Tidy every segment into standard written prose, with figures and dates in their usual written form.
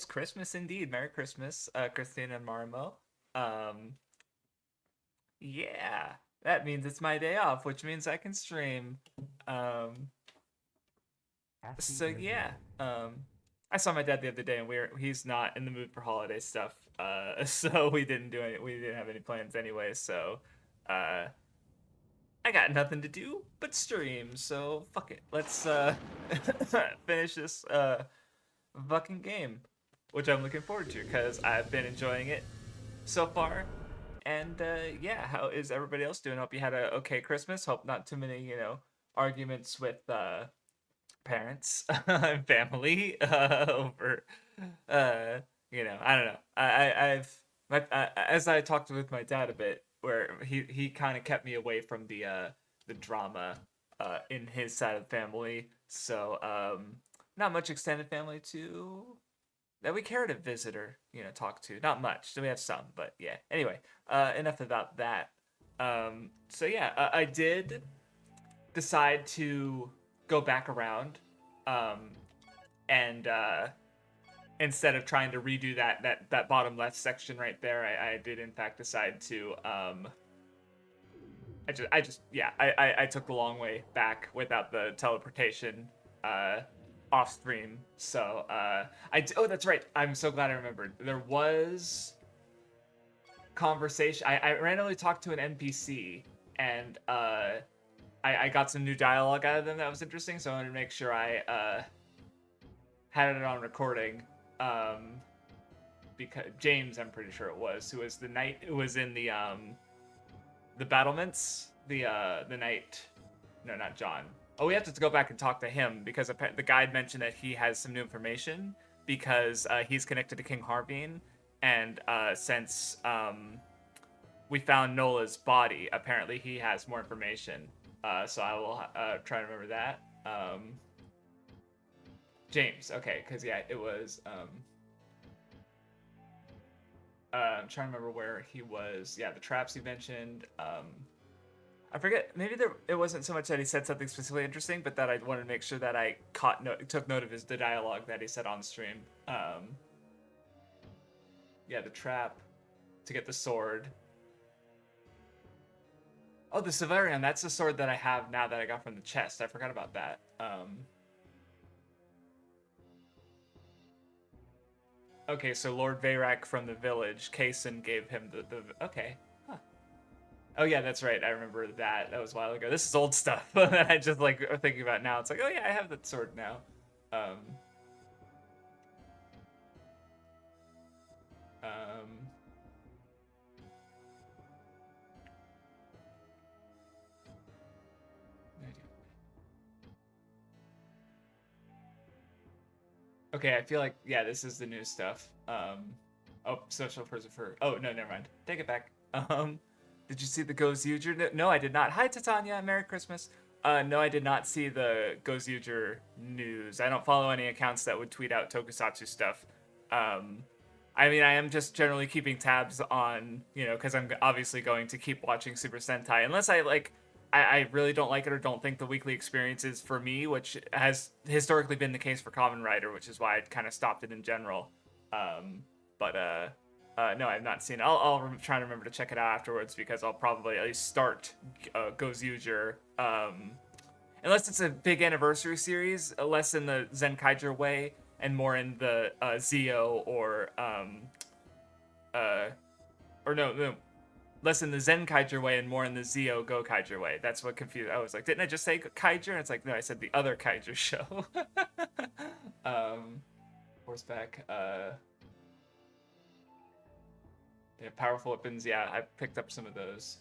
it's Christmas indeed. Merry Christmas, Christina and Marimo. Um, yeah, that means it's my day off, which means I can stream. Um, Happy so yeah, birthday. um, I saw my dad the other day, and he's not in the mood for holiday stuff. So we didn't have any plans anyway. So, uh, I got nothing to do but stream. So fuck it, let's finish this fucking game, which I'm looking forward to because I've been enjoying it so far. And yeah, how is everybody else doing? Hope you had a okay Christmas. Hope not too many, arguments with parents and family over, I don't know. As I talked with my dad a bit, where he kind of kept me away from the drama in his side of the family. So not much extended family to that we care to visit or talk to. Not much. So we have some, but yeah. Anyway, enough about that. So yeah, I did decide to go back around, um, and instead of trying to redo that bottom left section right there, I did in fact decide to I took the long way back without the teleportation off stream. So oh, that's right. I'm so glad I remembered. There was conversation. I randomly talked to an NPC, and I got some new dialogue out of them that was interesting. So I wanted to make sure I had it on recording. Because James, I'm pretty sure it was, who was the knight who was in the battlements, the knight. No, not John. Oh, we have to go back and talk to him because the guide mentioned that he has some new information because he's connected to King Harveen, and since we found Nola's body, apparently he has more information. So I will try to remember that. James, okay, because yeah, it was. I'm trying to remember where he was. Yeah, the traps he mentioned. I forget. Maybe it wasn't so much that he said something specifically interesting, but that I wanted to make sure that I took note of the dialogue that he said on stream. Yeah, the trap to get the sword. Oh, the Severian. That's the sword that I have now that I got from the chest. I forgot about that. Okay, so Lord Veyrak from the village, Kaysen gave him the okay. Huh. Oh yeah, that's right. I remember that. That was a while ago. This is old stuff that I just like thinking about now. It's like, oh yeah, I have that sword now. Um, um, okay, I feel like yeah, this is the new stuff. Oh, social preserver. Oh no, never mind. Take it back. Did you see the Goes User? No, I did not. Hi, Titania. Merry Christmas. No, I did not see the Goes User news. I don't follow any accounts that would tweet out Tokusatsu stuff. Um, I mean, I am just generally keeping tabs on, because I'm obviously going to keep watching Super Sentai unless I like. I really don't like it or don't think the weekly experience is for me, which has historically been the case for Kamen Rider, which is why I kind of stopped it in general. But no, I've not seen it. I'll try to remember to check it out afterwards because I'll probably at least start Goes User. Unless it's a big anniversary series, less in the Zenkaiger way and more in the Zio uh, or no, less in the Zenkaiger way and more in the Zio Go Kaiger way. That's what confused. I was like, didn't I just say Kaiger? And it's like, no, I said the other Kaiger show. um, horseback. They have powerful weapons. Yeah, I picked up some of those.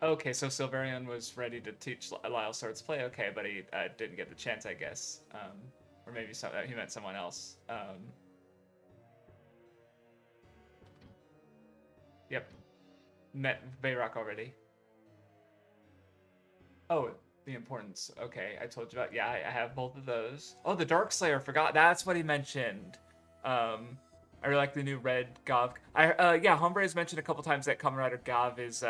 Okay, so Silverian was ready to teach Lyle Sword's play. Okay, but he didn't get the chance, I guess. Or maybe he meant someone else. Yep, met Bayrock already. Oh, the importance. Okay, I told you about. Yeah, I have both of those. Oh, the Dark Slayer. Forgot. That's what he mentioned. I really like the new red Gav. Yeah, Hombre has mentioned a couple times that Kamen Rider Gav is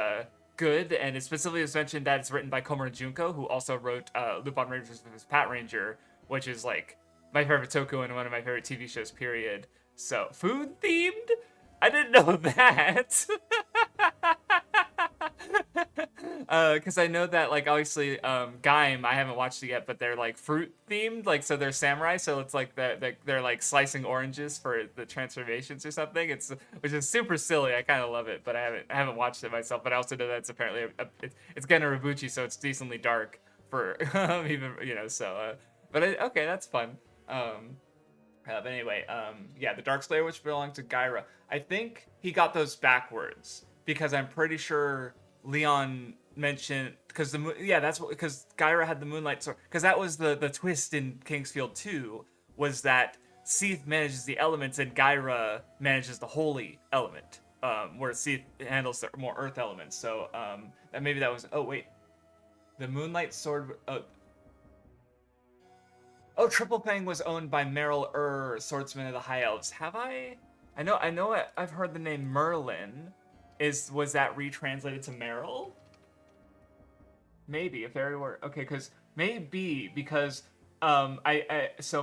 good, and it specifically was mentioned that it's written by Komuro Junko, who also wrote Lupin Rangers vs. Pat Ranger, which is like my favorite toku and one of my favorite TV shows, period. So, food themed? I didn't know that. Because I know that, like, obviously, Gaim, I haven't watched it yet, but they're, like, fruit themed, like, so they're samurai, so it's like they're like, slicing oranges for the transformations or something, which is super silly. I kind of love it, but I haven't watched it myself, but I also know that it's apparently, it's Generabuchi, so it's decently dark for, even, so, okay, that's fun. But anyway, yeah, the Dark Slayer, which belonged to Gaira. I think he got those backwards because I'm pretty sure Leon mentioned because because Gaira had the Moonlight Sword, because that was the twist in Kingsfield 2, was that Seath manages the elements and Gaira manages the holy element, where Seath handles the more earth elements. So that maybe that was the Moonlight Sword. Triple Fang was owned by Meryl Swordsman of the High Elves. Have I? I know. I've heard the name Merlin. Was that retranslated to Meryl? Maybe if there were because so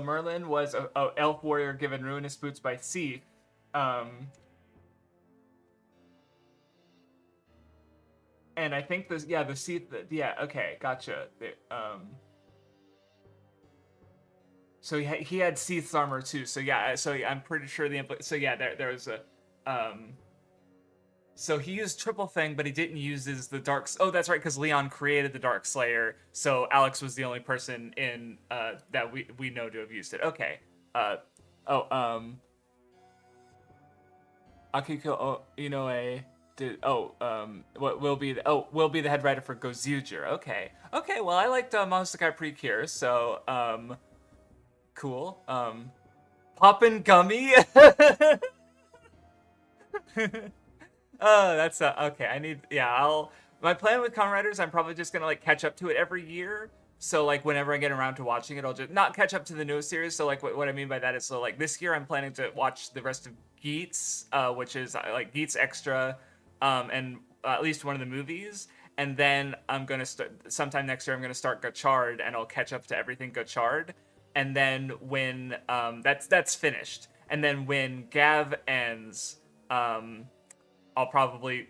Merlin was a elf warrior given ruinous boots by Seath. And I think the Seath. Okay, gotcha. So he had Seath's armor too. So I'm pretty sure there was a so he used Triple Fang, but he didn't use the Dark. Oh, that's right, because Leon created the Dark Slayer. So Alex was the only person in that we know to have used it. Okay. Akiko Inoue what will be the head writer for Gozuger. Okay. Well, I liked Monosukai Precure, so cool. Poppin' Gummy. Oh, that's okay. My plan with Kamen Riders, I'm probably just gonna like catch up to it every year. So like whenever I get around to watching it, I'll just not catch up to the newest series. So like what I mean by that is, so like this year I'm planning to watch the rest of Geats, which is like Geats Extra, and at least one of the movies. And then I'm gonna start sometime next year. I'm gonna start Gachard, and I'll catch up to everything Gachard. And then when that's finished, and then when Gav ends, I'll probably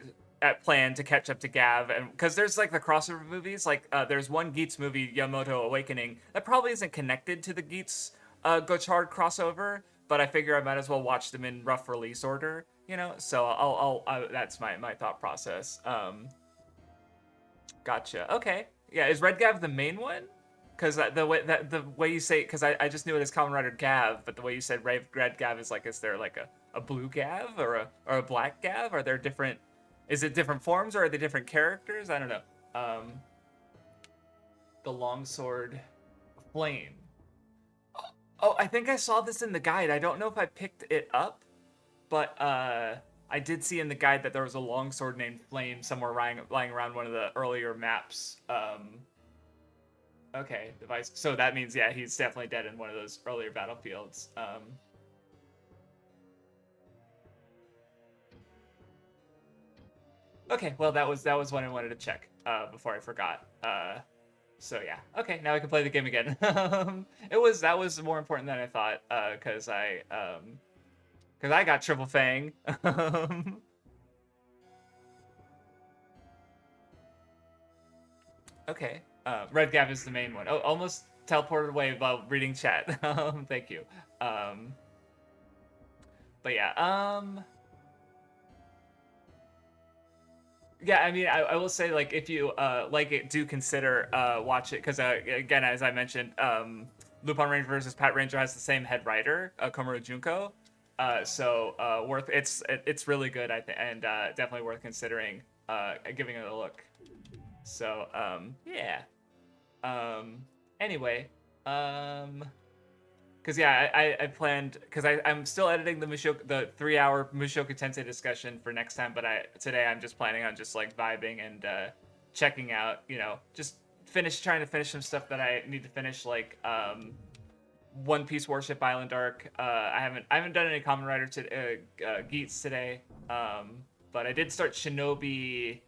plan to catch up to Gav, and because there's like the crossover movies, like there's one Geats movie, Yamato Awakening, that probably isn't connected to the Geats Gotchard crossover, but I figure I might as well watch them in rough release order, So I'll that's my thought process. Gotcha. Okay. Yeah, is Red Gav the main one? Because the way you say, because I just knew it as Kamen Rider Gav, but the way you said Red Gav is like, is there like a blue Gav or a black Gav? Are there different? Is it different forms or are they different characters? I don't know. The Longsword Flame. Oh, I think I saw this in the guide. I don't know if I picked it up, but I did see in the guide that there was a longsword named Flame somewhere lying around one of the earlier maps. Okay, device. So that means, yeah, he's definitely dead in one of those earlier battlefields. Okay, well that was one I wanted to check before I forgot. So yeah, okay, now I can play the game again. That was more important than I thought, because I got Triple Fang. Okay. Red Gav is the main one. Oh, almost teleported away while reading chat. Thank you. But yeah. Yeah, I mean, I will say, like, if you like it, do consider watch it, because again, as I mentioned, Lupin Ranger versus Pat Ranger has the same head writer, Komuro Junko. So it's really good, I think, and definitely worth considering giving it a look. So yeah. Anyway, because yeah, I planned, because I'm still editing the 3-hour Mushoku Tensei discussion for next time, but today I'm just planning on just like vibing and checking out, just trying to finish some stuff that I need to finish, like One Piece Warship Island arc. I haven't done any Kamen Rider Geats today, but I did start Shinobi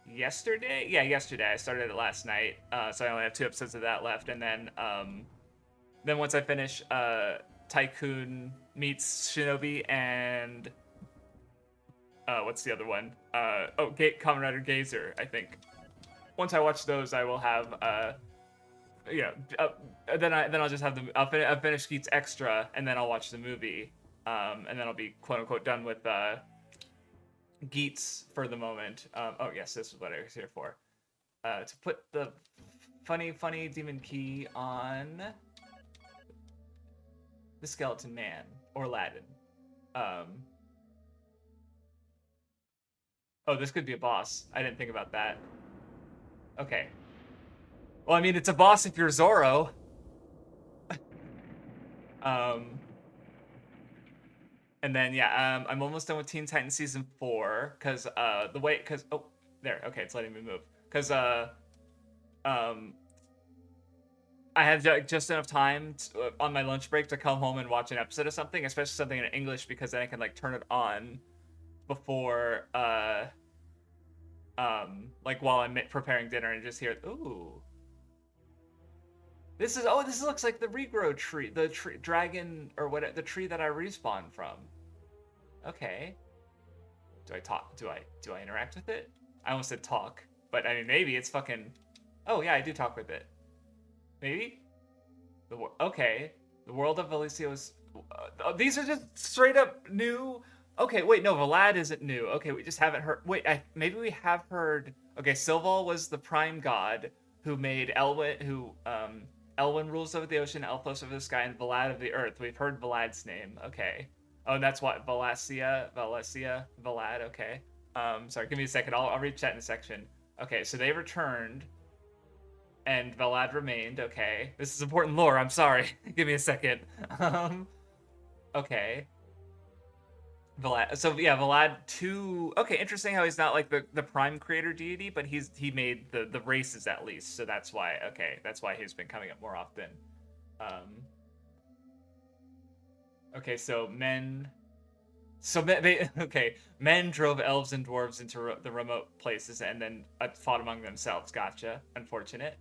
yesterday. Yeah, yesterday. I started it last night, so I only have 2 episodes of that left, and then once I finish Tycoon meets Shinobi and what's the other one? Kamen Rider Gazer. I think once I watch those, I will have you know, then I'll just have I'll finish Geats Extra, and then I'll watch the movie, and then I'll be quote unquote done with Geats for the moment. Oh yes, this is what I was here for. To put the funny demon key on the skeleton man or Aladdin. Oh, this could be a boss. I didn't think about that. Okay. Well, I mean, it's a boss if you're Zoro. And then yeah, I'm almost done with Teen Titans season 4 because oh, there, okay, it's letting me move because I have just enough time on my lunch break to come home and watch an episode of something, especially something in English, because then I can like turn it on before like while I'm preparing dinner and just hear, ooh. This looks like the regrow tree, the tree dragon or what, the tree that I respawned from. Okay. Do I talk? Do I interact with it? I almost said talk, but I mean maybe it's fucking. Oh yeah, I do talk with it. Maybe. Okay. The world of Valicia was. These are just straight up new. Okay, wait, no, Vlad isn't new. Okay, we just haven't heard. Wait, maybe we have heard. Okay, Silval was the prime god who made Elwyn, Elwyn rules over the ocean, Elfos over the sky, and Vlad of the earth. We've heard Vlad's name. Okay. Oh, and that's what Valencia, Vlad. Okay. Sorry, give me a second. I'll read chat in a section. Okay, so they returned, and Vlad remained. Okay, this is important lore. I'm sorry. Give me a second. Okay. Vlad. So yeah, Vlad 2. Okay, interesting how he's not like the prime creator deity, but he made the races at least. So that's why. Okay, that's why he's been coming up more often. Okay, so men. So men drove elves and dwarves into the remote places and then fought among themselves. Gotcha. Unfortunate.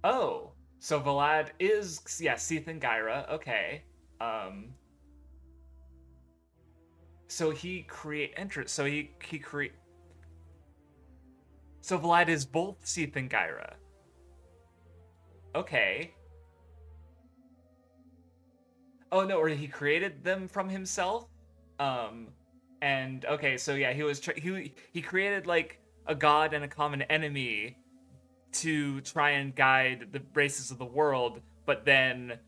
Oh, so Vlad is Seath and Gyra. Okay. So he create interest. So he create. So Vlad is both Seath and Gyra. Okay. Oh no, or he created them from himself. And okay, so yeah, he created like a god and a common enemy to try and guide the races of the world, but then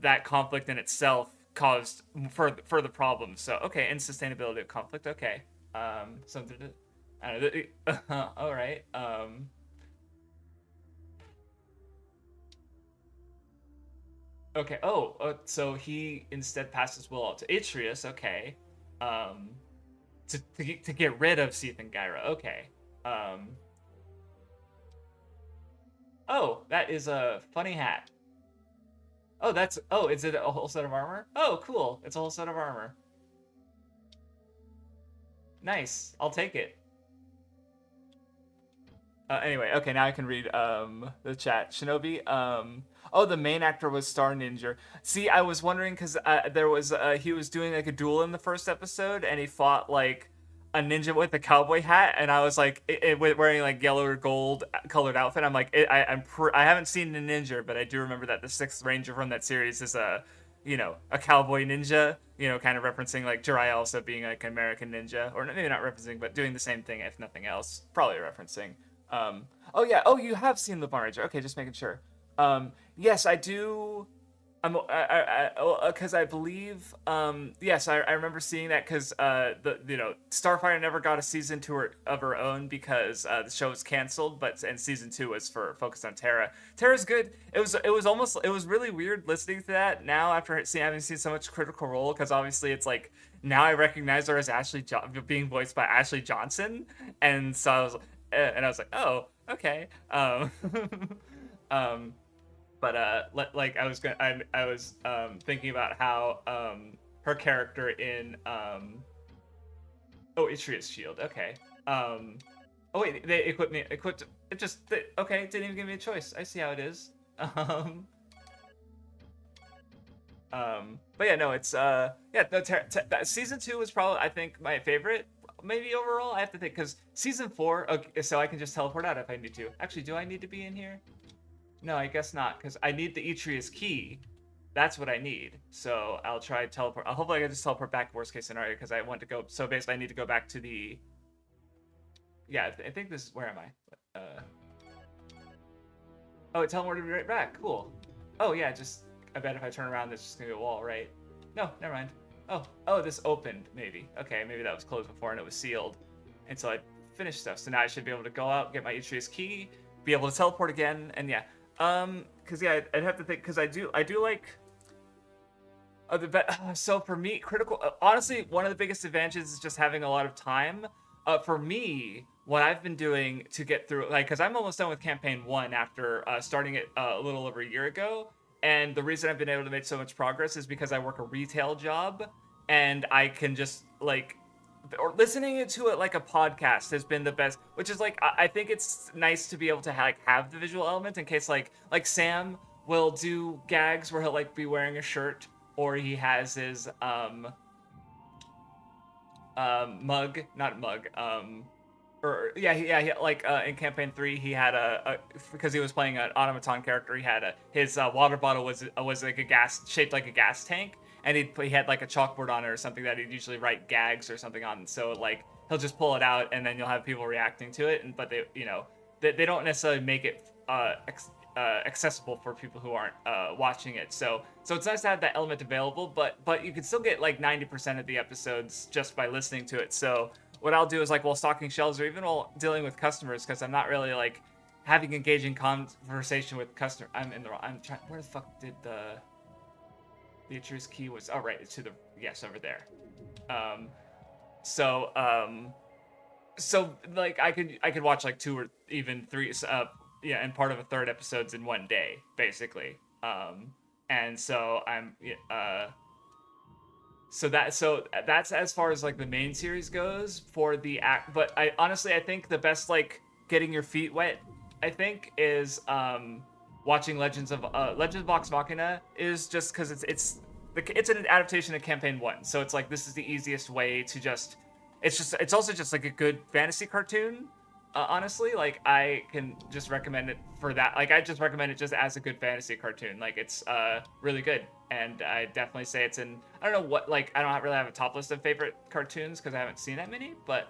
that conflict in itself caused further problems. So okay, insustainability of conflict. Okay, something to, I don't know. All right. Okay. Oh, so he instead passed his will out to Atreus. Okay. Um, to get rid of Seath and Gyra. Okay. Oh, that is a funny hat. Oh, is it a whole set of armor? Oh, cool. It's a whole set of armor. Nice. I'll take it. Anyway, okay, now I can read the chat. Shinobi, oh, the main actor was Star Ninja. See, I was wondering because there was he was doing like a duel in the first episode, and he fought like a ninja with a cowboy hat, and I was like, wearing like yellow or gold colored outfit. I'm like, I haven't seen the ninja, but I do remember that the sixth ranger from that series is a cowboy ninja. Kind of referencing like Jiraiya also being like an American ninja, or maybe not referencing, but doing the same thing if nothing else. Probably referencing. Oh yeah. Oh, you have seen the Barn Ranger. Okay, just making sure. Yes, I do. Because I believe, yes, I remember seeing that because Starfire never got a season 2 of her own because the show was canceled, and season 2 was focused on Terra. Terra's good. It was really weird listening to that now after having seen so much Critical Role, because obviously it's like now I recognize her as being voiced by Ashley Johnson, and so I was like, oh, okay. But like I was thinking about how her character in Oh, Itria's shield. Okay. Oh wait, they equipped. It just okay. Didn't even give me a choice. I see how it is. Um. But yeah, no, it's yeah. Season 2 was probably I think my favorite. Maybe overall, I have to think because season 4. Okay, so I can just teleport out if I need to. Actually, do I need to be in here? No, I guess not because I need the Etria's key. That's what I need. So I'll try teleport. Hopefully I can just teleport back. Worst case scenario, because I want to go. So basically, I need to go back to the. Yeah, I think this is where am I? Oh, it teleported me right back. Cool. Oh yeah, just I bet if I turn around, there's just gonna be a wall, right? No, never mind. Oh, this opened maybe. Okay, maybe that was closed before and it was sealed, and so I finished stuff. So now I should be able to go out, get my Itria's key, be able to teleport again, and yeah. Cause yeah, I'd have to think, cause I do like. So for me, critical. Honestly, one of the biggest advantages is just having a lot of time. For me, what I've been doing to get through, like, because I'm almost done with campaign 1 after starting it a little over a year ago, and the reason I've been able to make so much progress is because I work a retail job, and I can just like, or listening to it like a podcast has been the best. Which is like, I think it's nice to be able to have the visual element in case like Sam will do gags where he'll like be wearing a shirt or he has his mug, not mug, or yeah, like in campaign 3 he had a because he was playing an automaton character, he had his water bottle was like a gas shaped like a gas tank, and he had like a chalkboard on it or something that he'd usually write gags or something on, so like he'll just pull it out and then you'll have people reacting to it, and but they don't necessarily make it accessible for people who aren't watching it. So it's nice to have that element available, but you can still get like 90% of the episodes just by listening to it. So what I'll do is like while stocking shelves or even while dealing with customers, because I'm not really like having engaging conversation with customer. I'm trying. Where the fuck did the Atria's key was? Oh right, it's to the yes over there. Um, so so like I could watch like 2 or even 3 yeah, and part of a third episodes in one day basically, and so I'm so that's as far as like the main series goes for the act. But I think the best like getting your feet wet I think is watching Legends of Vox Machina, is just because it's an adaptation of campaign 1, so it's like this is the easiest way to just it's also just like a good fantasy cartoon. Honestly, like I can just recommend it for that. Like I just recommend it just as a good fantasy cartoon. Like it's really good, and I definitely say it's in. I don't know what, like I don't really have a top list of favorite cartoons because I haven't seen that many, but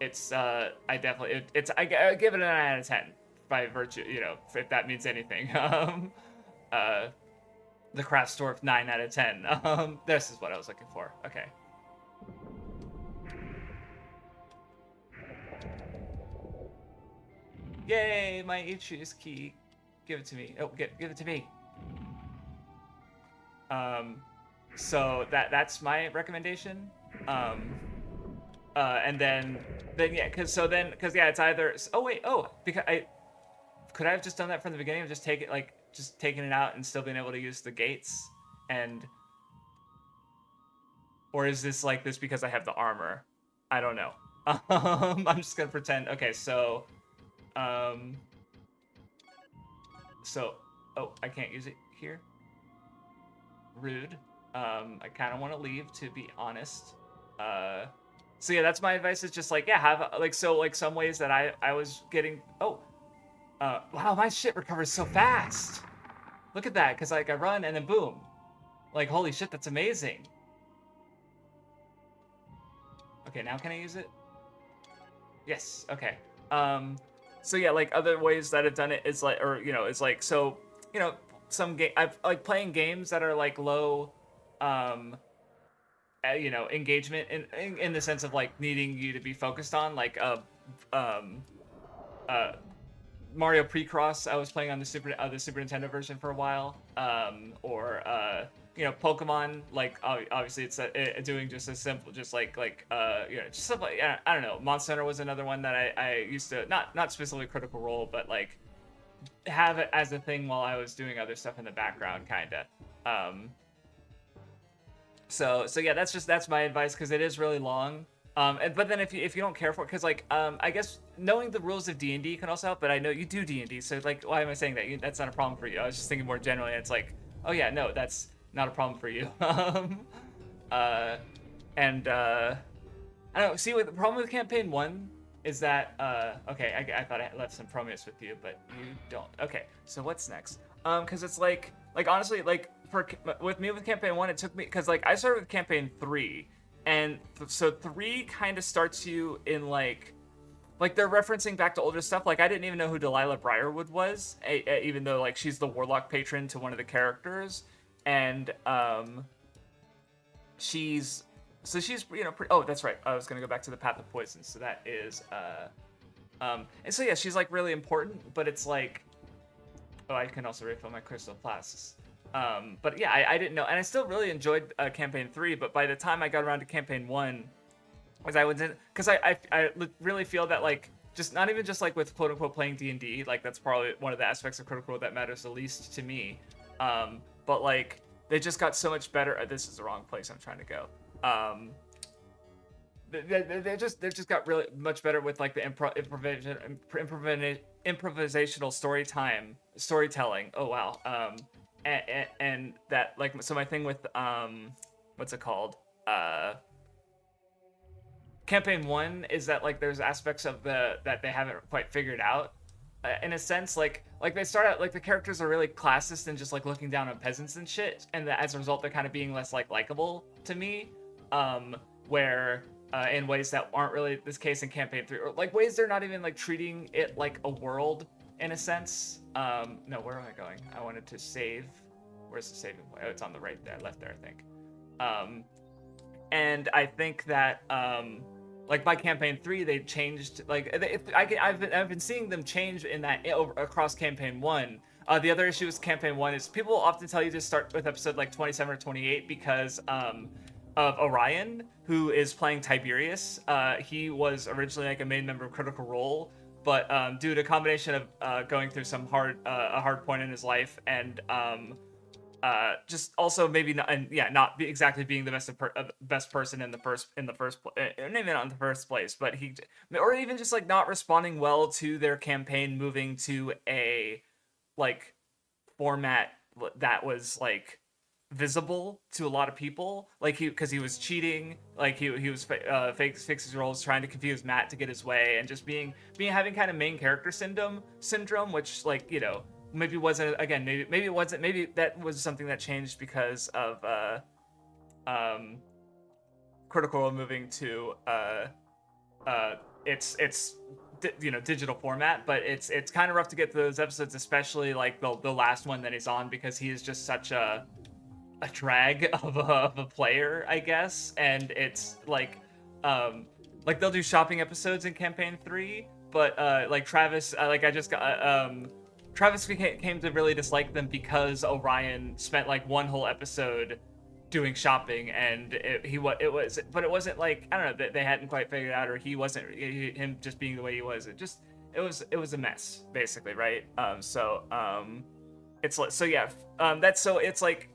it's I definitely I give it a 9 out of 10 by virtue, if that means anything. The Craft Dwarf 9 out of 10. This is what I was looking for. Okay. Yay, my Ichi's key. Give it to me. Oh, give it to me. So that's my recommendation. And then yeah, because yeah, it's either. Oh wait, because could I have just done that from the beginning of just taking it out and still being able to use the gates, and or is this like this because I have the armor? I don't know. I'm just gonna pretend. Okay, so. Oh, I can't use it here. Rude. I kind of want to leave, to be honest. So yeah, that's my advice, is just like, yeah, have like some ways that I was getting. Oh, wow, my shit recovers so fast. Look at that, because like I run and then boom, like holy shit, that's amazing. Okay, now can I use it? Yes. Okay. So yeah, like other ways that I've done it is like, or it's like, so some game I've like playing games that are like low, engagement in the sense of like needing you to be focused on, like Mario Precross I was playing on the Super Nintendo version for a while, or Pokemon, like obviously it's doing just as simple, just like just stuff like, I don't know. Monster Hunter was another one that I used to not specifically Critical Role, but like have it as a thing while I was doing other stuff in the background, kinda. So yeah, that's my advice, because it is really long. But then if you don't care for it, because like I guess knowing the rules of D&D can also help. But I know you do D&D, so like why am I saying that? That's not a problem for you. I was just thinking more generally. It's like, oh yeah, no, that's not a problem for you. Uh, and I don't know. See, what the problem with campaign 1 is that okay, I thought I left some promise with you, but you don't. Okay, so what's next? Because it's like honestly, like with me with campaign 1, it took me because like I started with campaign 3, and so 3 kind of starts you in like they're referencing back to older stuff. Like I didn't even know who Delilah Briarwood was, even though like she's the warlock patron to one of the characters, and she's she's oh, that's right, I was gonna go back to the Path of Poison. So that is and so yeah, she's like really important, but it's like, oh, I can also refill my crystal flasks. But yeah, I didn't know, and I still really enjoyed campaign 3, but by the time I got around to campaign 1, as I was in, because I really feel that like just not even just like with quote unquote playing D&D, like that's probably one of the aspects of Critical Role that matters the least to me, but like they just got so much better. This is the wrong place I'm trying to go. They just got really much better with like the improvisational storytelling. Oh wow. And that like, so my thing with what's it called? Campaign 1 is that like there's aspects of that they haven't quite figured out. In a sense, like they start out like the characters are really classist and just like looking down on peasants and shit, and that as a result they're kind of being less like likable to me. Where in ways that aren't really this case in campaign 3, or like ways they're not even like treating it like a world in a sense. No, where am I going? I wanted to save. Where's the saving point? Oh, it's on the right there, left there, I think. And I think that like by campaign 3 they changed, like I've been seeing them change in that across campaign 1. The other issue with campaign 1 is people often tell you to start with episode like 27 or 28 because of Orion, who is playing Tiberius. He was originally like a main member of Critical Role, but due to a combination of going through some a hard point in his life, and just also maybe not, and yeah, not exactly being the best person in the first place, maybe not in the first place, but he, or even just like not responding well to their campaign moving to a like format that was like visible to a lot of people, like because he was cheating, like he was fixing roles, trying to confuse Matt to get his way, and just having kind of main character syndrome, which like maybe wasn't, again, maybe it wasn't, maybe that was something that changed because of Critical Role moving to its digital format. But it's kind of rough to get those episodes, especially like the last one that he's on, because he is just such a drag of a player, I guess. And it's like they'll do shopping episodes in campaign 3, but like Travis, like I just got Travis came to really dislike them because Orion spent like one whole episode doing shopping, and it wasn't like, I don't know, that they hadn't quite figured out, or he wasn't, him just being the way he was. It was a mess, basically, right? It's like, so yeah, it's like,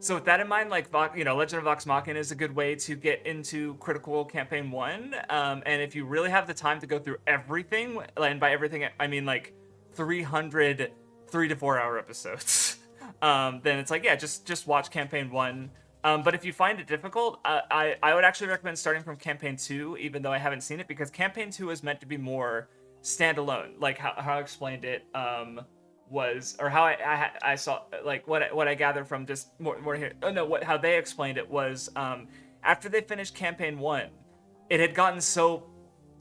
so with that in mind, like Legend of Vox Machina is a good way to get into Critical Role campaign 1, and if you really have the time to go through everything, and by everything I mean like 300 3 to 4 hour episodes, then it's like, yeah, just watch campaign 1. But if you find it difficult, I would actually recommend starting from campaign 2, even though I haven't seen it, because campaign 2 is meant to be more standalone, like how I explained it was, or how I saw, like what I gathered from just more here. Oh no, how they explained it was, after they finished campaign 1, it had gotten so,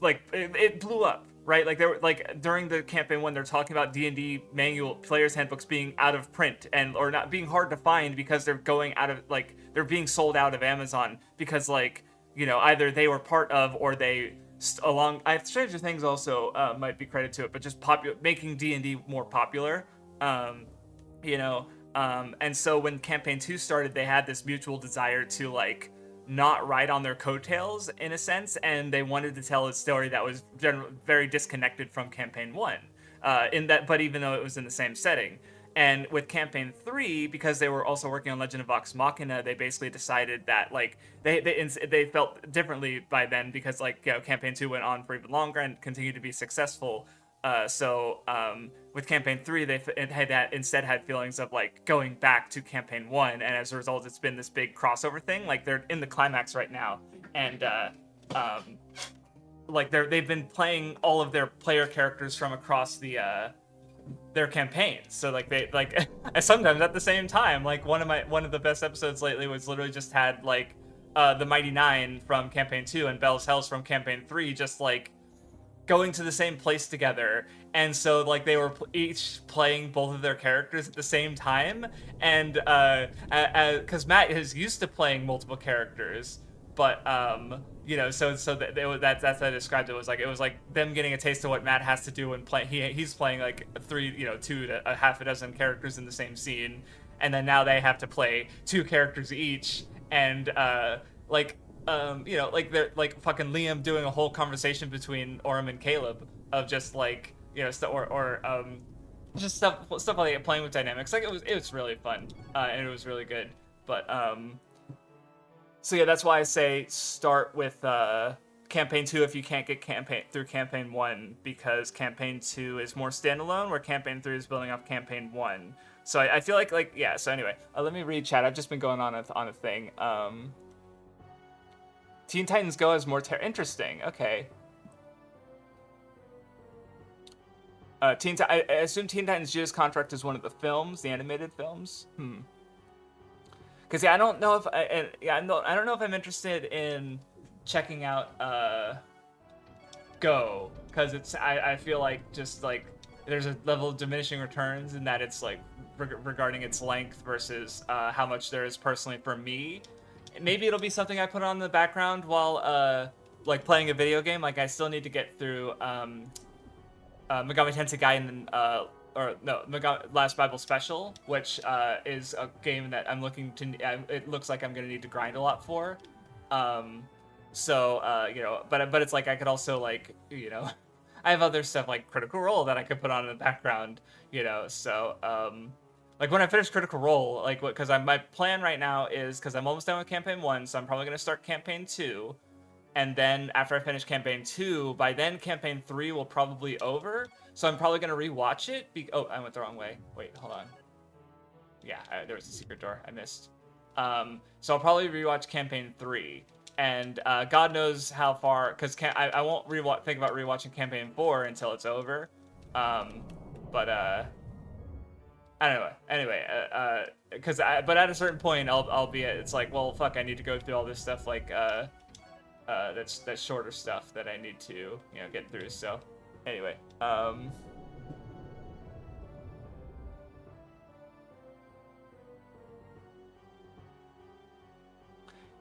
like, it blew up, right? Like they were like, during the campaign 1, they're talking about D&D manual players handbooks being out of print, and or not being hard to find because they're going out of, like, they're being sold out of Amazon because, like, either they were part of, or they Stranger Things also might be credit to it, but just making D&D more popular, and so when campaign 2 started, they had this mutual desire to like not ride on their coattails in a sense, and they wanted to tell a story that was very disconnected from campaign 1, but even though it was in the same setting. And with campaign 3, because they were also working on Legend of Vox Machina, they basically decided that like they felt differently by then, because like, you know, campaign 2 went on for even longer and continued to be successful. With campaign 3, instead had feelings of like going back to campaign 1, and as a result, it's been this big crossover thing. Like they're in the climax right now, and like they've been playing all of their player characters from across their campaigns. So like they like sometimes at the same time. Like one of the best episodes lately was literally just had like the Mighty Nine from campaign 2 and Bell's Hells from campaign 3 just like going to the same place together. And so like they were each playing both of their characters at the same time, and because Matt is used to playing multiple characters, but you know, that's how I described it. It was like them getting a taste of what Matt has to do when he's playing like 2 to a half a dozen characters in the same scene, and then now they have to play 2 characters each. And like they're like fucking Liam doing a whole conversation between Orem and Caleb of just like, you know, just stuff like playing with dynamics. Like it was really fun, and it was really good. But so yeah, that's why I say start with campaign 2 if you can't get through campaign 1, because campaign 2 is more standalone, where campaign 3 is building off campaign 1. So I feel like yeah. So anyway, let me read chat. I've just been going on a thing. Teen Titans Go has more interesting. Okay. I assume Teen Titans Go's contract is one of the films, the animated films. Because yeah, I don't know if I don't know if I'm interested in checking out Go, because I feel like just like there's a level of diminishing returns in that it's like regarding its length versus how much there is personally for me. Maybe it'll be something I put on in the background while like playing a video game. Like I still need to get through Megami Tensei Gaiden Last Bible Special, which is a game that I'm looking to. It looks like I'm gonna need to grind a lot for. You know, but it's like I could also like, you know, I have other stuff like Critical Role that I could put on in the background, you know. So like when I finish Critical Role, like because my plan right now is, because I'm almost done with campaign 1, so I'm probably gonna start campaign 2. And then after I finish campaign 2, by then campaign 3 will probably over. So I'm probably gonna rewatch it. Oh, I went the wrong way. Wait, hold on. Yeah, there was a secret door I missed. So I'll probably rewatch campaign 3, and God knows how far, because I won't think about rewatching campaign 4 until it's over. I don't know. Anyway, but at a certain point, I'll be. It's like, well, fuck, I need to go through all this stuff, like that's shorter stuff that I need to, you know, get through. So anyway,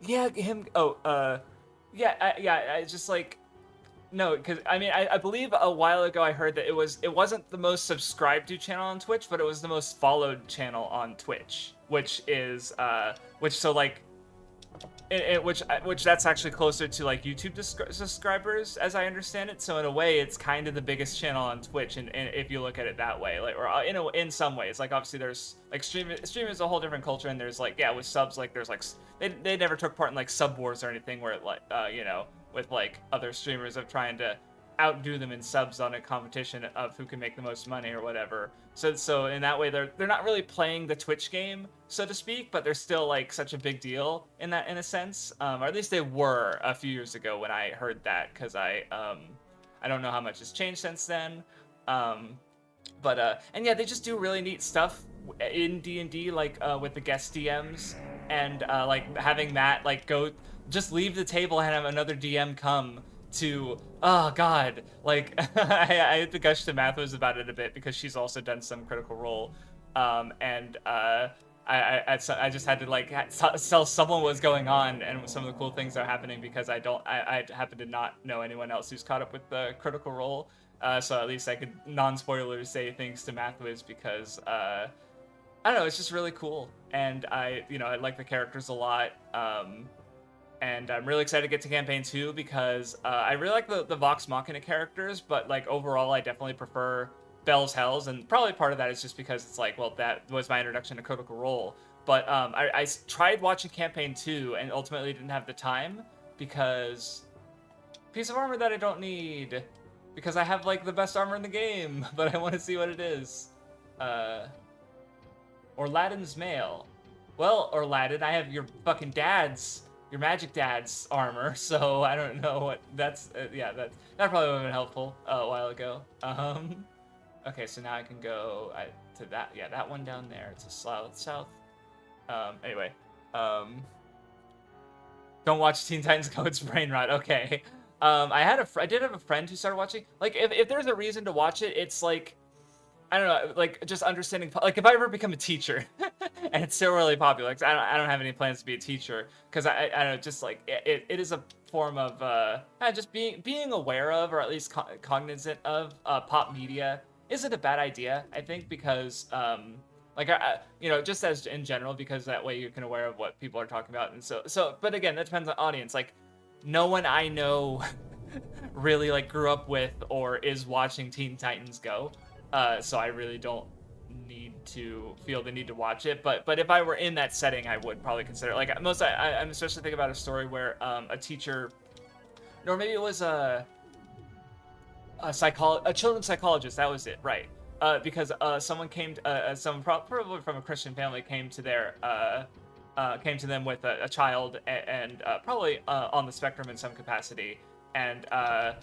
yeah, him. Oh, yeah, I just like. No, because I mean, I believe a while ago I heard that it wasn't the most subscribed to channel on Twitch, but it was the most followed channel on Twitch, which is which that's actually closer to like YouTube subscribers, as I understand it. So in a way, it's kind of the biggest channel on Twitch, and if you look at it that way, like, or in some ways, like obviously there's like streaming is a whole different culture, and there's like, yeah, with subs, like there's like they never took part in like sub wars or anything where it like you know, with like other streamers of trying to outdo them in subs on a competition of who can make the most money or whatever. So in that way, they're not really playing the Twitch game, so to speak, but they're still like such a big deal in a sense, or at least they were a few years ago when I heard that, because I don't know how much has changed since then. And yeah, they just do really neat stuff in D&D, like with the guest DMs, and like having Matt like go just leave the table and have another DM come to, oh god, like I had to gush to Mathos about it a bit, because she's also done some Critical Role, and I just had to like tell someone what's going on and some of the cool things that are happening, because I happen to not know anyone else who's caught up with the Critical Role, so at least I could non-spoilers say things to Mathos, because I don't know, it's just really cool, and I like the characters a lot. And I'm really excited to get to campaign 2, because I really like the Vox Machina characters, but like overall I definitely prefer Bell's Hells, and probably part of that is just because it's like, well, that was my introduction to Critical Role. But I tried watching Campaign 2 and ultimately didn't have the time because piece of armor that I don't need because I have like the best armor in the game, but I want to see what it is. Orladin's mail. Well, Orladin, I have your fucking your magic dad's armor, so I don't know what that's. Yeah, that probably would have been helpful a while ago. Okay, so now I can go to that. Yeah, that one down there. It's a south. Anyway, don't watch Teen Titans Go. It's brain rot. Okay. I did have a friend who started watching. Like, if there's a reason to watch it, it's like, I don't know, like just understanding. Like, if I ever become a teacher, and it's still really popular, because I don't have any plans to be a teacher, because I don't know, just like it is a form of just being aware of, or at least cognizant of pop media isn't a bad idea. I think because like you know, just as in general, because that way you can aware of what people are talking about, and so. But again, that depends on audience. Like, no one I know really like grew up with or is watching Teen Titans Go. So I really don't feel the need to watch it. But if I were in that setting, I would probably consider it. Like I'm especially thinking about a story where a teacher, or maybe it was a children's psychologist. That was it, right? Because someone someone probably from a Christian family came to them with a child and probably on the spectrum in some capacity, and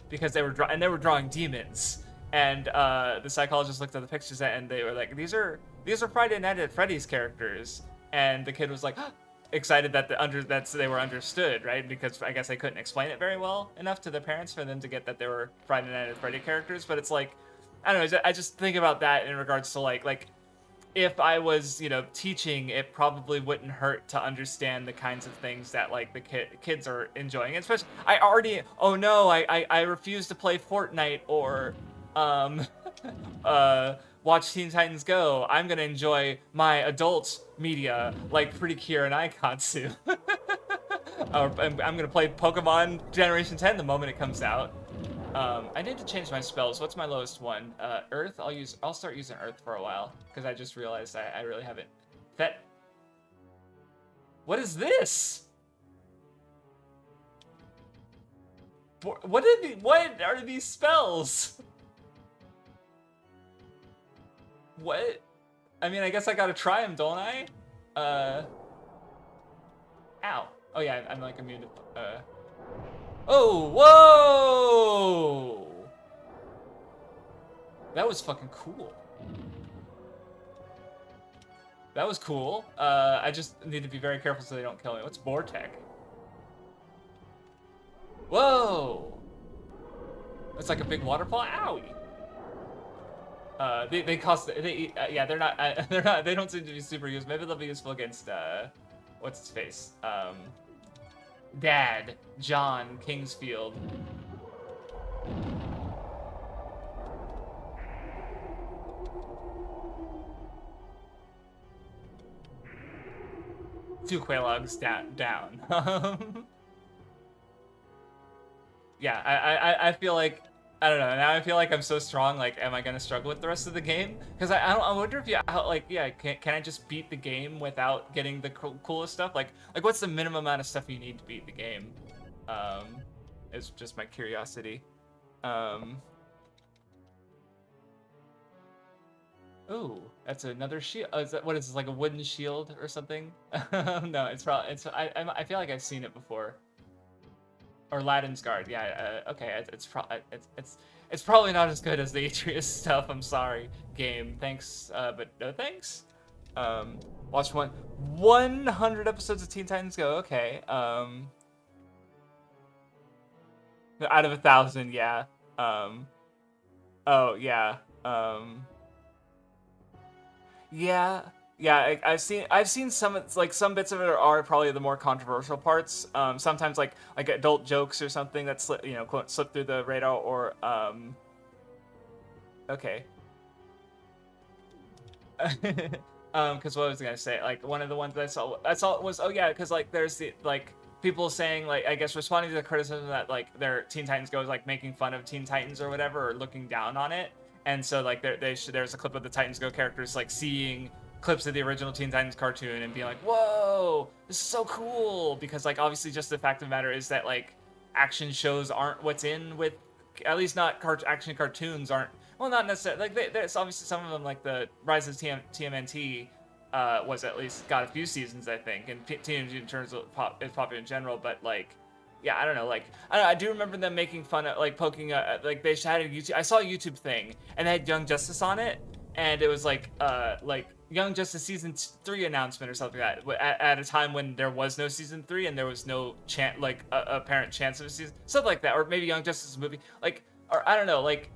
because they were drawing demons. And the psychologist looked at the pictures and they were like, these are Friday Night at Freddy's characters. And the kid was like, excited that they were understood, right? Because I guess they couldn't explain it very well enough to their parents for them to get that they were Friday Night at Freddy characters. But it's like, I don't know, I just think about that in regards to like if I was, you know, teaching, it probably wouldn't hurt to understand the kinds of things that like the kids are enjoying. Especially, I refuse to play Fortnite or watch Teen Titans Go. I'm gonna enjoy my adult media like Pretty Cure and Aikatsu. I'm gonna play Pokemon Generation 10 the moment it comes out. I need to change my spells. What's my lowest one? Earth. I'll start using Earth for a while because I just realized I really haven't. What is this? What are these spells? What? I mean, I guess I gotta try them, don't I? Ow. Oh yeah, I'm like immune to, Oh, whoa! That was fucking cool. That was cool. I just need to be very careful so they don't kill me. What's Vortec? Whoa! It's like a big waterfall. Owie! They cost. Yeah, they're not. They don't seem to be super useful. Maybe they'll be useful against what's his face? Dad, John Kingsfield. Two Quailogs down. Yeah, I feel like, I don't know. Now I feel like I'm so strong. Like, am I gonna struggle with the rest of the game? Because I wonder if can I just beat the game without getting the coolest stuff? Like what's the minimum amount of stuff you need to beat the game? It's just my curiosity. Ooh, that's another shield. Oh, what is this, like a wooden shield or something? No, it's probably I feel like I've seen it before. Or Aladdin's Guard, yeah. Okay, it's probably not as good as the Atreus stuff. I'm sorry, game. Thanks, but no thanks. Watch 100 episodes of Teen Titans Go. Okay. Out of 1,000, yeah. Oh yeah. Yeah, I've seen some bits of it are probably the more controversial parts. Sometimes like adult jokes or something that slip through the radar, or okay. Because what was I gonna say? Like one of the ones that I saw was, oh yeah, because like there's the like people saying, like, I guess responding to the criticism that like their Teen Titans Go is like making fun of Teen Titans or whatever, or looking down on it. And so like there's a clip of the Titans Go characters like seeing clips of the original Teen Titans cartoon and being like, whoa, this is so cool, because like obviously just the fact of the matter is that like action shows aren't what's in with, at least not action cartoons aren't, well, not necessarily, like there's obviously some of them like the Rise of TMNT was at least got a few seasons, I think, and Teenage Mutant Turtles is popular in general, but like, yeah, I don't know, like, I do remember them making fun of, like, poking, like, they had a YouTube, I saw a YouTube thing, and they had Young Justice on it, and it was like Young Justice Season 3 announcement or something like that, at a time when there was no Season 3, and there was no apparent chance of a season, something like that, or maybe Young Justice movie, like, or I don't know, like,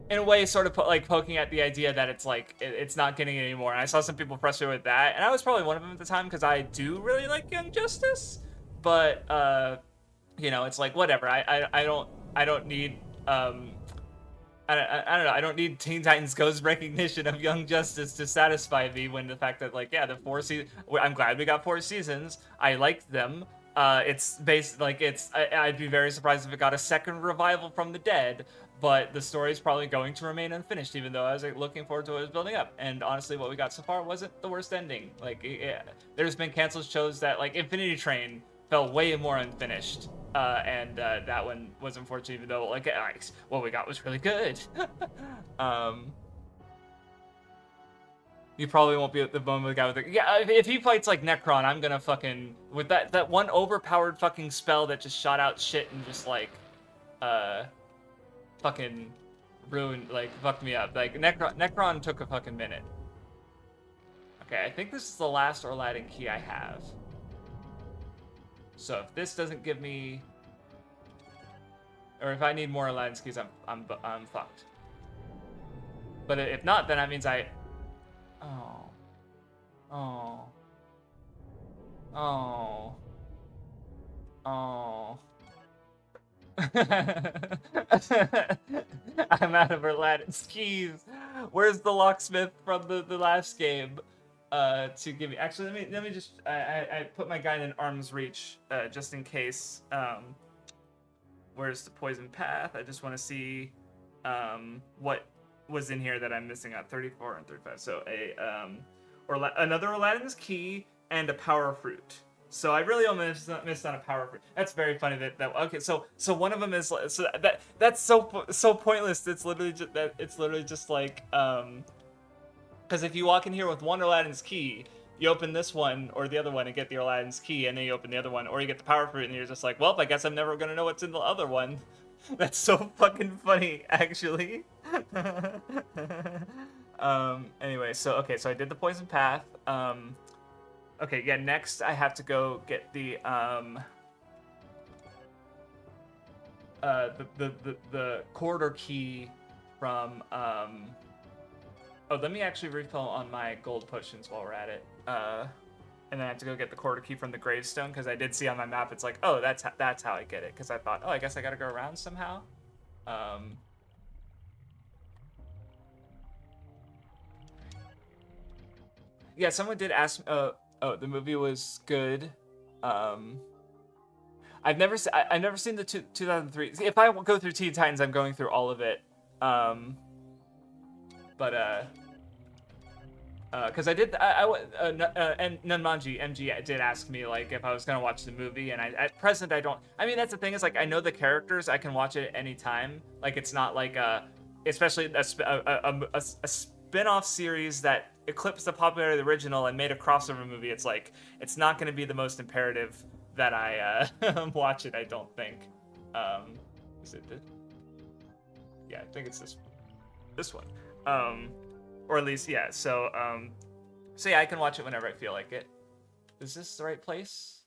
in a way, sort of like poking at the idea that it's like it's not getting it anymore. And I saw some people frustrated with that, and I was probably one of them at the time because I do really like Young Justice, but you know, it's like whatever. I don't need I don't know. I don't need Teen Titans Go's recognition of Young Justice to satisfy me. When the fact that like, yeah, the 4 seasons. I'm glad we got 4 seasons. I liked them. It's based like I'd be very surprised if it got a second revival from the dead. But the story's probably going to remain unfinished, even though I was like, looking forward to what it was building up. And honestly, what we got so far wasn't the worst ending. Like, there's been canceled shows that, like, Infinity Train felt way more unfinished. And that one was unfortunate, even though, like, what we got was really good. You probably won't be at the moment with the guy with the... Yeah, if he fights, like, Necron, I'm gonna fucking... With that one overpowered fucking spell that just shot out shit and just, like, fucking ruined, like, fucked me up. Like, Necron took a fucking minute. Okay, I think this is the last Aladdin key I have. So if this doesn't give me, or if I need more Aladdin's keys, I'm fucked. But if not, then that means oh. I'm out of Aladdin's keys. Where's the locksmith from the last game? To give me, actually, let me just, I put my guy in arm's reach, just in case. Where's the poison path? I just want to see, what was in here that I'm missing out. 34 and 35. So another Aladdin's key and a power fruit. So I really almost missed on a power fruit. That's very funny that okay. So one of them is, so that's so pointless. It's literally just like because if you walk in here with one Aladdin's key, you open this one or the other one and get the Aladdin's key, and then you open the other one, or you get the power fruit, and you're just like, well, I guess I'm never gonna know what's in the other one. That's so fucking funny, actually. Anyway, so I did the poison path. Okay, yeah, next I have to go get the corridor key from oh, let me actually refill on my gold potions while we're at it. And then I have to go get the corridor key from the gravestone, because I did see on my map it's like, oh, that's how I get it, because I thought, oh, I guess I gotta go around somehow. Yeah, someone did ask me, oh, the movie was good. I've never seen the 2003. If I go through Teen Titans, I'm going through all of it. Because I did, and Nunmanji MG did ask me like if I was gonna watch the movie, and at present I don't. I mean, that's the thing, is like, I know the characters, I can watch it at any time. Like, it's not like especially a spin-off series that eclipsed the popularity of the original and made a crossover movie. It's like, it's not gonna be the most imperative that I watch it. I don't think. Is it this? Yeah, I think it's this one. Or at least, yeah. So yeah, I can watch it whenever I feel like it. Is this the right place?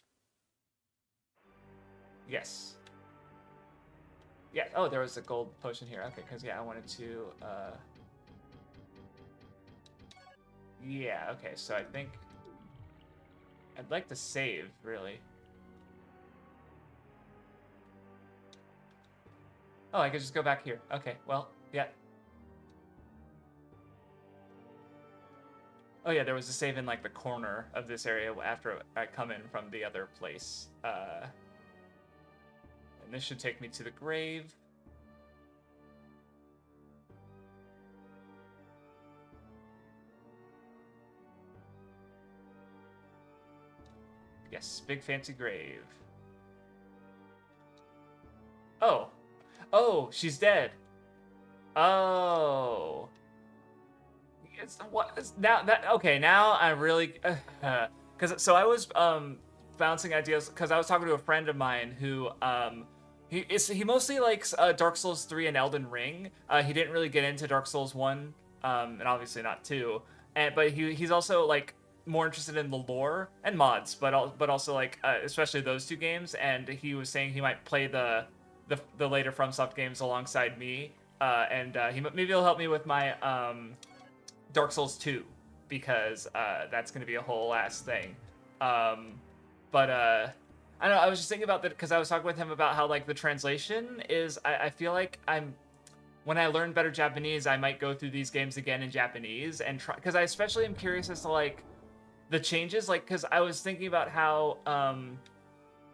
Yes. Yeah. Oh, there was a gold potion here. Okay, because yeah, I wanted to. Yeah. Okay. So I think I'd like to save, really. Oh, I could just go back here. Okay. Well, yeah. Oh yeah, there was a save in like the corner of this area after I come in from the other place. And this should take me to the grave. Yes, big fancy grave. Oh. Oh, she's dead. Oh. It's what now that okay, now I really cuz so I was bouncing ideas cuz I was talking to a friend of mine who he mostly likes Dark Souls 3 and Elden Ring. He didn't really get into Dark Souls 1 and obviously not 2. And but he's also like more interested in the lore and mods, but also like especially those two games, and he was saying he might play the later FromSoft games alongside me. And maybe he'll help me with my Dark Souls 2 because that's going to be a whole ass thing. But I don't know. I was just thinking about that because I was talking with him about how like the translation is. I feel like when I learn better Japanese, I might go through these games again in Japanese and try because I especially am curious as to like the changes. Like because I was thinking about how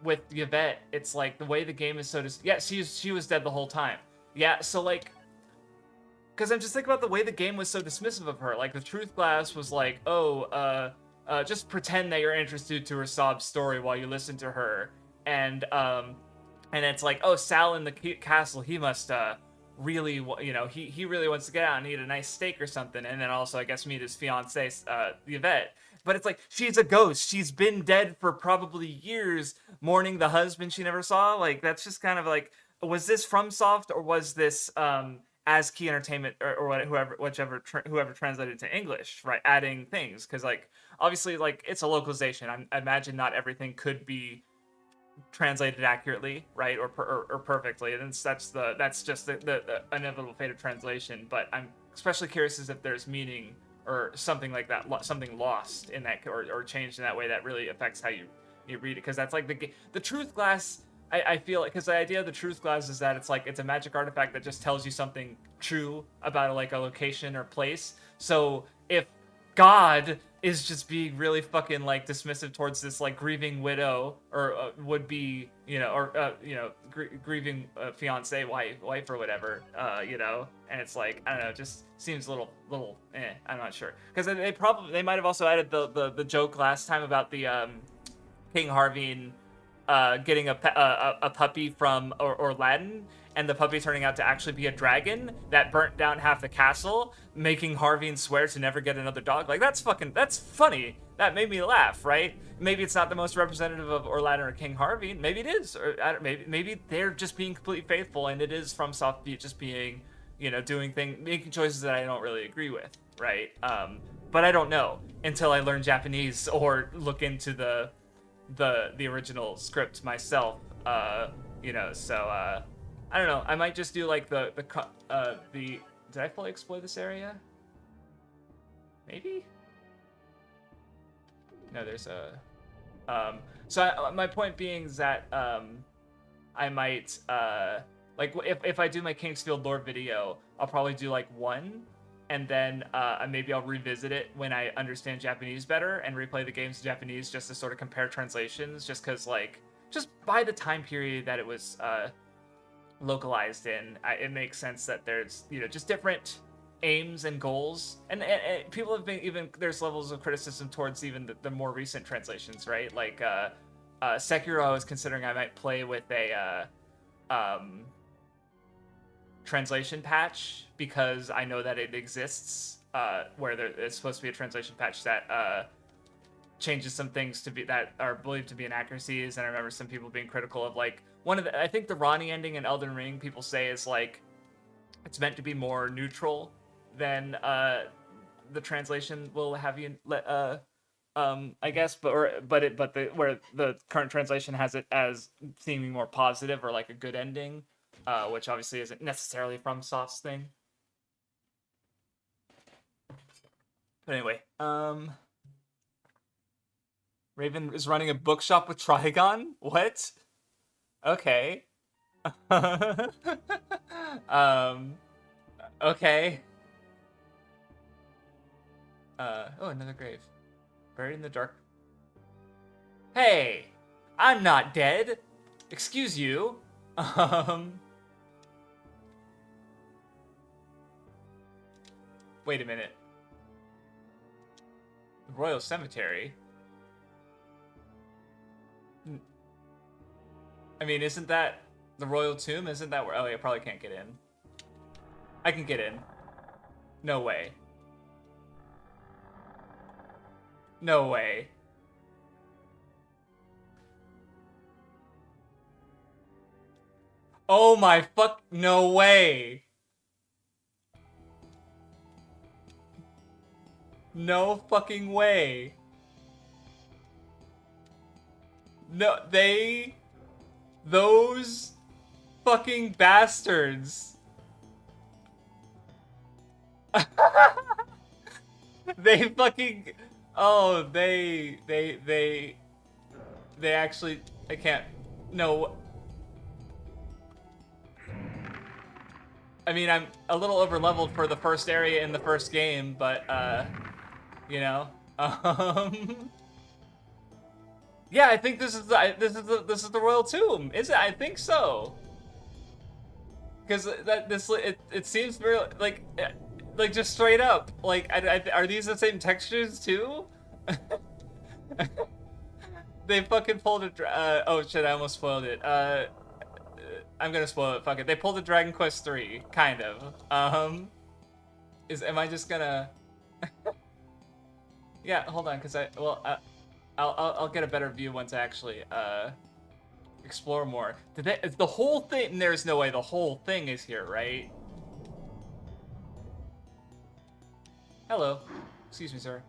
with Yvette, it's like the way the game is yeah, she was dead the whole time. Yeah, so like because I'm just thinking about the way the game was so dismissive of her. Like the Truth Glass was like, oh, just pretend that you're interested to her sob story while you listen to her, and it's like, oh, Sal in the castle, he must really, he really wants to get out and eat a nice steak or something, and then also I guess meet his fiancee, Yvette. But it's like she's a ghost. She's been dead for probably years, mourning the husband she never saw. Like that's just kind of like, was this FromSoft or was this as Key Entertainment or whoever translated to English, right? Adding things because like obviously like it's a localization. I imagine not everything could be translated accurately, right, or perfectly, and that's just the inevitable fate of translation. But I'm especially curious as if there's meaning or something like that, something lost in that or changed in that way that really affects how you read it, because that's like the Truth Glass. I feel like because the idea of the Truth Glass is that it's like it's a magic artifact that just tells you something true about like a location or place. So if God is just being really fucking like dismissive towards this like grieving widow or would be grieving fiance wife or whatever, and it's like I don't know, just seems a little I'm not sure because they might have also added the joke last time about the King Harveen getting a puppy from Aladdin, and the puppy turning out to actually be a dragon that burnt down half the castle, making Harveen swear to never get another dog. Like that's funny. That made me laugh, right? Maybe it's not the most representative of Aladdin or King Harveen. Maybe it is, or maybe they're just being completely faithful, and it is FromSoft just being, making choices that I don't really agree with, right? But I don't know until I learn Japanese or look into the original script myself, so I don't know. I might just do like the did I fully explore this area? Maybe? No, there's my point being is that I might like if I do my Kingsfield lore video, I'll probably do like one, and then maybe I'll revisit it when I understand Japanese better and replay the games in Japanese just to sort of compare translations, just because like just by the time period that it was localized in, it makes sense that there's just different aims and goals, and people have been even there's levels of criticism towards even the more recent translations, right? Like Sekiro, I was considering I might play with a translation patch because I know that it exists, where it's supposed to be a translation patch that changes some things that are believed to be inaccuracies. And I remember some people being critical of like I think the Ronnie ending in Elden Ring, people say is like it's meant to be more neutral than the translation will have you I guess, where the current translation has it as seeming more positive or like a good ending, which obviously isn't necessarily FromSoft's thing. But anyway, Raven is running a bookshop with Trigon? What? Okay. Okay. Another grave. Buried in the dark. Hey! I'm not dead! Excuse you. Wait a minute. The Royal Cemetery? I mean, isn't that the royal tomb? Isn't that where? Oh, yeah, probably can't get in. I can get in. No way. No way. Oh my fuck! No way. No fucking way. No, those fucking bastards. They fucking, oh, they actually, I can't, no. I mean, I'm a little over leveled for the first area in the first game, but, you know, yeah, I think this is the royal tomb. Is it? I think so. Because it seems very like just straight up like are these the same textures too? They fucking pulled a oh shit, I almost spoiled it. I'm gonna spoil it. Fuck it. They pulled a Dragon Quest III, kind of. Am I just gonna? Yeah, hold on, cause I'll get a better view once I actually explore more. The whole thing? There's no way the whole thing is here, right? Hello. Excuse me, sir.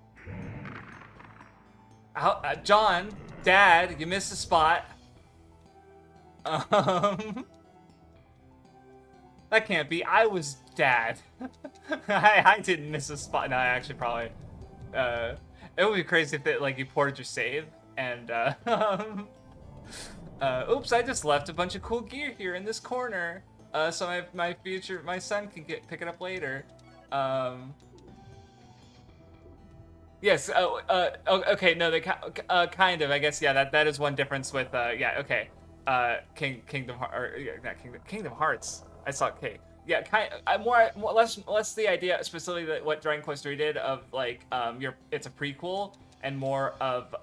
John, Dad, you missed a spot. That can't be. I was Dad. I didn't miss a spot. No, I actually probably. It would be crazy if it, like, you ported your save and oops, I just left a bunch of cool gear here in this corner. So my son can pick it up later. Yes. Okay. No, they kind of. I guess. Yeah. That is one difference with. Yeah. Okay. Kingdom Kingdom Hearts. I saw K. Yeah. Less the idea specifically that what Dragon Quest III did of like it's a prequel and more of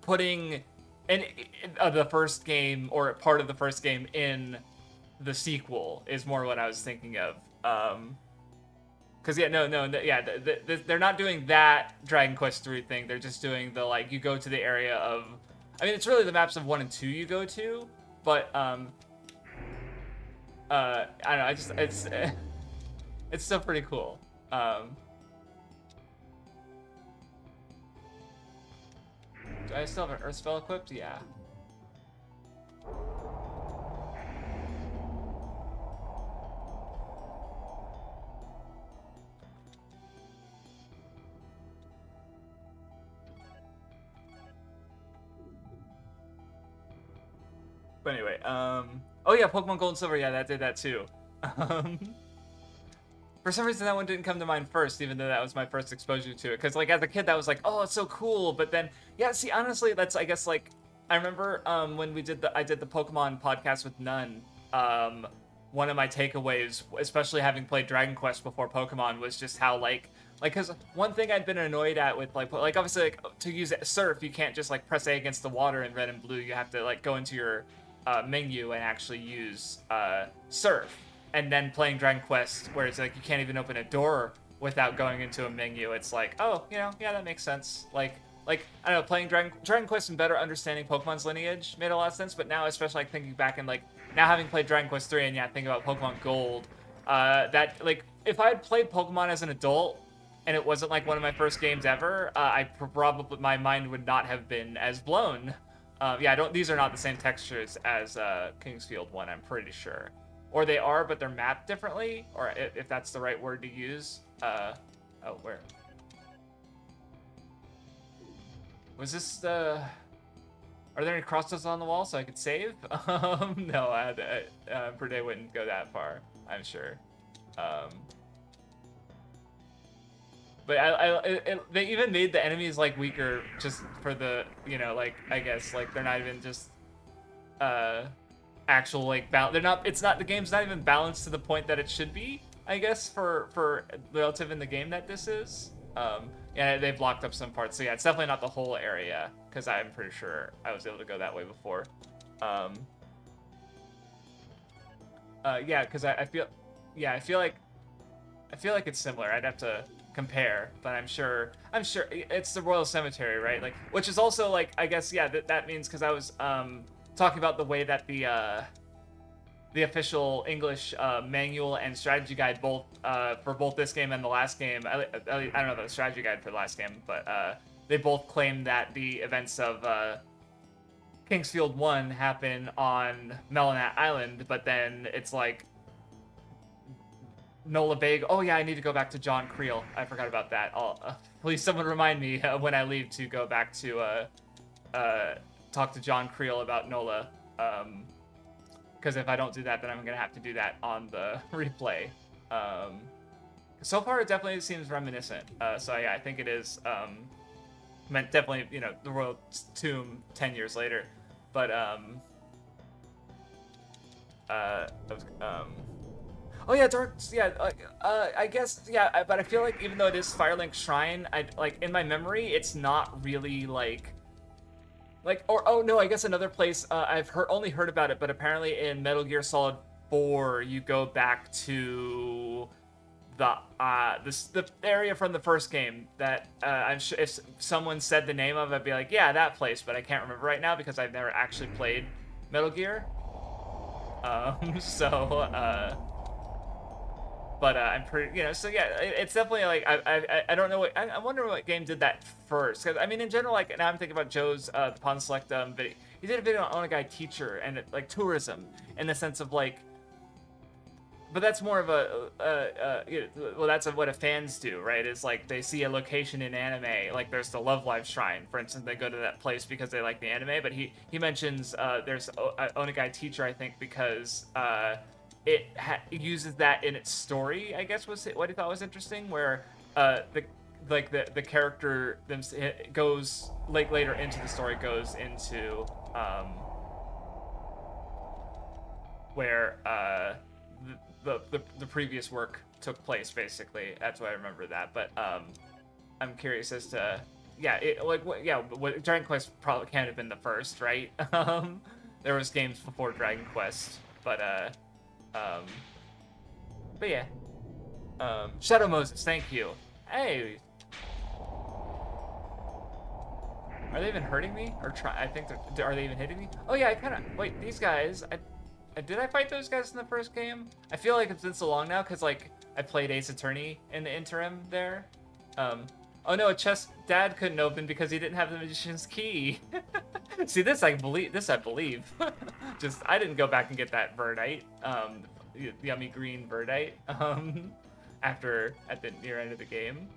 putting the first game or part of the first game in the sequel is more what I was thinking of. Cause yeah, yeah, they're not doing that Dragon Quest III thing. They're just doing the like you go to the area of, I mean, it's really the maps of 1 and 2 you go to, but I don't know. It's still pretty cool. Do I still have an Earth spell equipped? Yeah. But anyway, oh yeah, Pokemon Gold and Silver, yeah, that did that too. For some reason, that one didn't come to mind first, even though that was my first exposure to it. Because, like, as a kid, that was like, oh, it's so cool. But then, yeah, see, honestly, that's, I guess, like, I remember when I did the Pokemon podcast with Nun, one of my takeaways, especially having played Dragon Quest before Pokemon, was just how, like, because one thing I'd been annoyed at with, like obviously, like, to use Surf, you can't just, like, press A against the water in Red and Blue. You have to, like, go into your menu and actually use Surf. And then playing Dragon Quest, where it's like you can't even open a door without going into a menu. It's like, oh, you know, yeah, that makes sense. Like I don't know, playing Dragon Quest and better understanding Pokemon's lineage made a lot of sense. But now, especially like thinking back and like now having played Dragon Quest 3 and yeah, thinking about Pokemon Gold, that like if I had played Pokemon as an adult and it wasn't like one of my first games ever, my mind would not have been as blown. Yeah, these are not the same textures as Kingsfield 1, I'm pretty sure. Or they are, but they're mapped differently, or if that's the right word to use. Oh, where? Was this the... Are there any crossroads on the wall so I could save? No, Perde wouldn't go that far, I'm sure. But they even made the enemies, like, weaker just for the, you know, like, I guess, like, they're not even just, actual, like, the game's not even balanced to the point that it should be, I guess, for relative in the game that this is. Yeah, they've blocked up some parts, so yeah, it's definitely not the whole area, because I'm pretty sure I was able to go that way before. Yeah, because I feel, yeah, I feel like it's similar. I'd have to compare, but I'm sure it's the Royal Cemetery, right? Like, which is also like, I guess, yeah, that means because I was talking about the way that the official English manual and strategy guide both for both this game and the last game. I don't know about the strategy guide for the last game, but they both claim that the events of Kingsfield 1 happen on Melanat Island, but then it's like Nola Vega. Oh yeah, I need to go back to John Creel. I forgot about that. Please someone remind me when I leave to go back to talk to John Creel about Nola. Because if I don't do that, then I'm gonna have to do that on the replay. So far, it definitely seems reminiscent. So yeah, I think it is meant definitely, you know, the Royal Tomb 10 years later. But oh yeah, Dark. Yeah, I guess yeah. But I feel like even though it is Firelink Shrine, I like in my memory, it's not really like or oh no, I guess another place I've only heard about it, but apparently in Metal Gear Solid 4, you go back to the area from the first game that I'm sure if someone said the name of it, I'd be like, yeah, that place, but I can't remember right now because I've never actually played Metal Gear. But I'm pretty, you know, so yeah, it's definitely like I don't know what I wonder what game did that first, because I mean in general, like now I'm thinking about Joe's the Pawn Select video. He did a video on Onagai Teacher and like tourism in the sense of like, but that's more of a well, that's what fans do, right? Is like they see a location in anime, like there's the Love Live Shrine, for instance, they go to that place because they like the anime. But he mentions there's Onagai Teacher, I think, because it uses that in its story, I guess was what he thought was interesting, where the character goes like later into the story goes into where the previous work took place, basically. That's why I remember that. But I'm curious as to Dragon Quest probably can't have been the first, right? There was games before Dragon Quest, but yeah. Shadow Moses, thank you. Hey. Are they even hurting me? Or I think are they even hitting me? Oh yeah, I kind of, wait, these guys, did I fight those guys in the first game? I feel like it's been so long now, because like, I played Ace Attorney in the interim there. Oh no, a chest Dad couldn't open because he didn't have the Magician's Key. See, this I believe. Just, I didn't go back and get that Verdite, yummy green Verdite, at the near end of the game.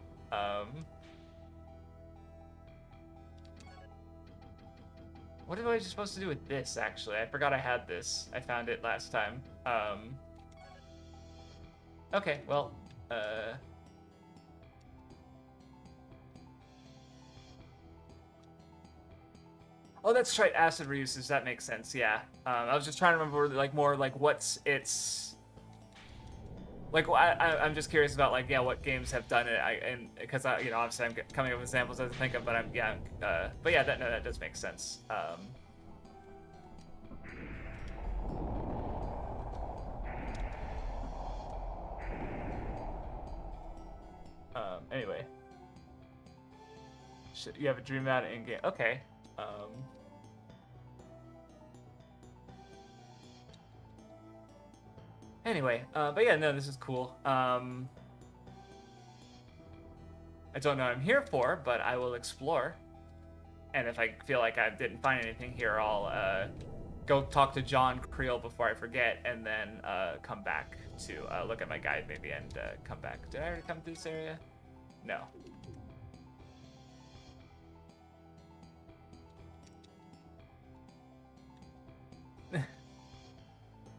What am I supposed to do with this, actually? I forgot I had this. I found it last time. Okay, well, oh, that's right, acid reuses. That makes sense. Yeah. I was just trying to remember, like, more like what's its. Like, I'm just curious about like, yeah, what games have done it. Because you know, obviously I'm coming up with examples as I think of, but but yeah, that does make sense. Anyway, you have a dream about it in game? Okay. Anyway, but yeah, no, this is cool. I don't know what I'm here for, but I will explore. And if I feel like I didn't find anything here, I'll go talk to John Creel before I forget, and then come back to look at my guide maybe and come back. Did I already come to this area? No.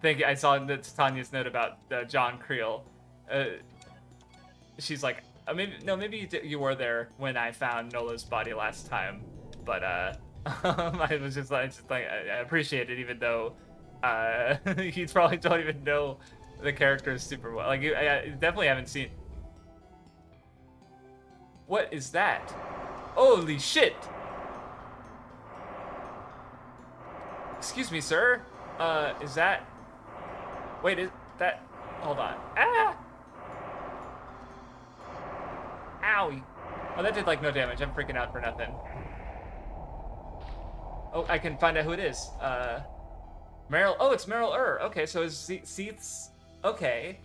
Thank you. I saw Tanya's note about John Creel. She's like, maybe you were there when I found Nola's body last time, but I was just like I appreciate it, even though you probably don't even know the characters super well. Like I definitely haven't seen. What is that? Holy shit! Excuse me, sir. Is that? Wait, That... Hold on. Ah! Owie. Oh, that did, like, no damage. I'm freaking out for nothing. Oh, I can find out who it is. Meryl... Oh, it's Meryl Okay, so it's Seath's... Okay.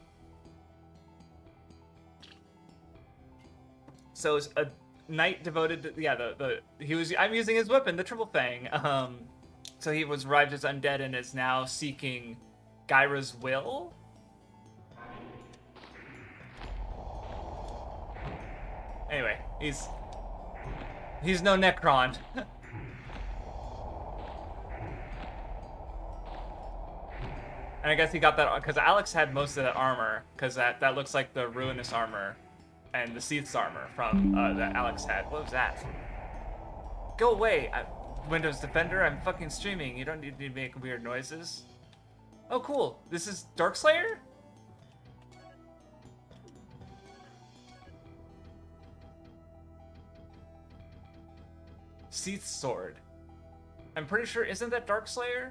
So it's a knight devoted to... Yeah, I'm using his weapon, the Triple Fang. So he was arrived as undead and is now seeking Gyra's will? Anyway, he's no Necron. And I guess he got that because Alex had most of that armor, because that looks like the Ruinous armor and the Seath's armor from that Alex had. What was that? Go away, Windows Defender. I'm fucking streaming. You don't need to make weird noises. Oh, cool. This is Darkslayer? Seath's sword. I'm pretty sure, isn't that Darkslayer?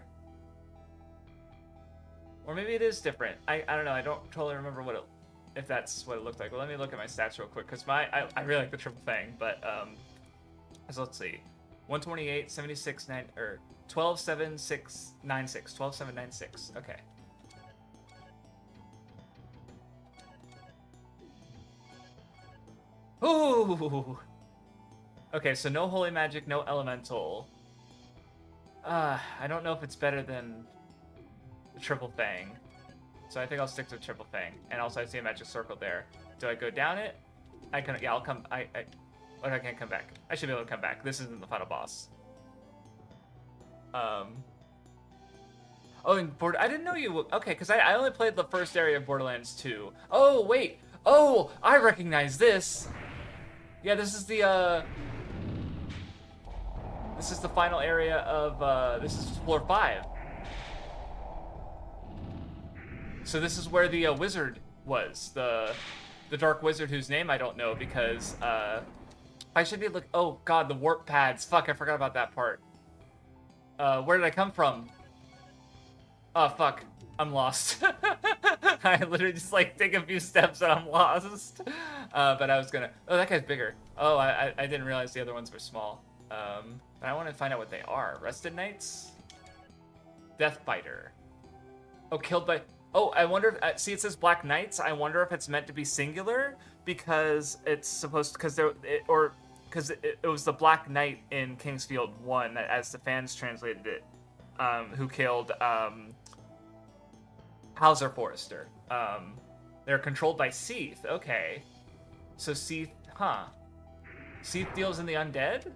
Or maybe it is different. I don't know. I don't totally remember if that's what it looked like. Well, let me look at my stats real quick, because I really like the Triple Fang, but so let's see. 128, 76, 9, or 12, 7, 6, 9, 6. 12, 7, 9, 6. Okay. Ooh! Okay, so no holy magic, no elemental. I don't know if it's better than the Triple Fang. So I think I'll stick to the Triple Fang. And also I see a magic circle there. Do I go down it? I can, yeah, I'll come, what if I can't come back? I should be able to come back. This isn't the final boss. Oh, and I didn't know you, okay, because I only played the first area of Borderlands 2. Oh, wait. Oh, I recognize this. Yeah, this is the final area of, this is floor 5. So this is where the wizard was, the dark wizard whose name I don't know, because I should be oh god, the warp pads. Fuck, I forgot about that part. Where did I come from? Oh fuck, I'm lost. I literally just like take a few steps and I'm lost. But I was gonna, oh, that guy's bigger. Oh, I didn't realize the other ones were small. But I want to find out what they are. Rested Knights? Deathbiter. Oh, killed by... Oh, I wonder if... see, it says Black Knights. I wonder if it's meant to be singular because it's supposed to... Because it was the Black Knight in Kingsfield 1, as the fans translated it, who killed Hauser Forrester. They're controlled by Seath. Okay. So Seath... Huh. Seath deals in the undead?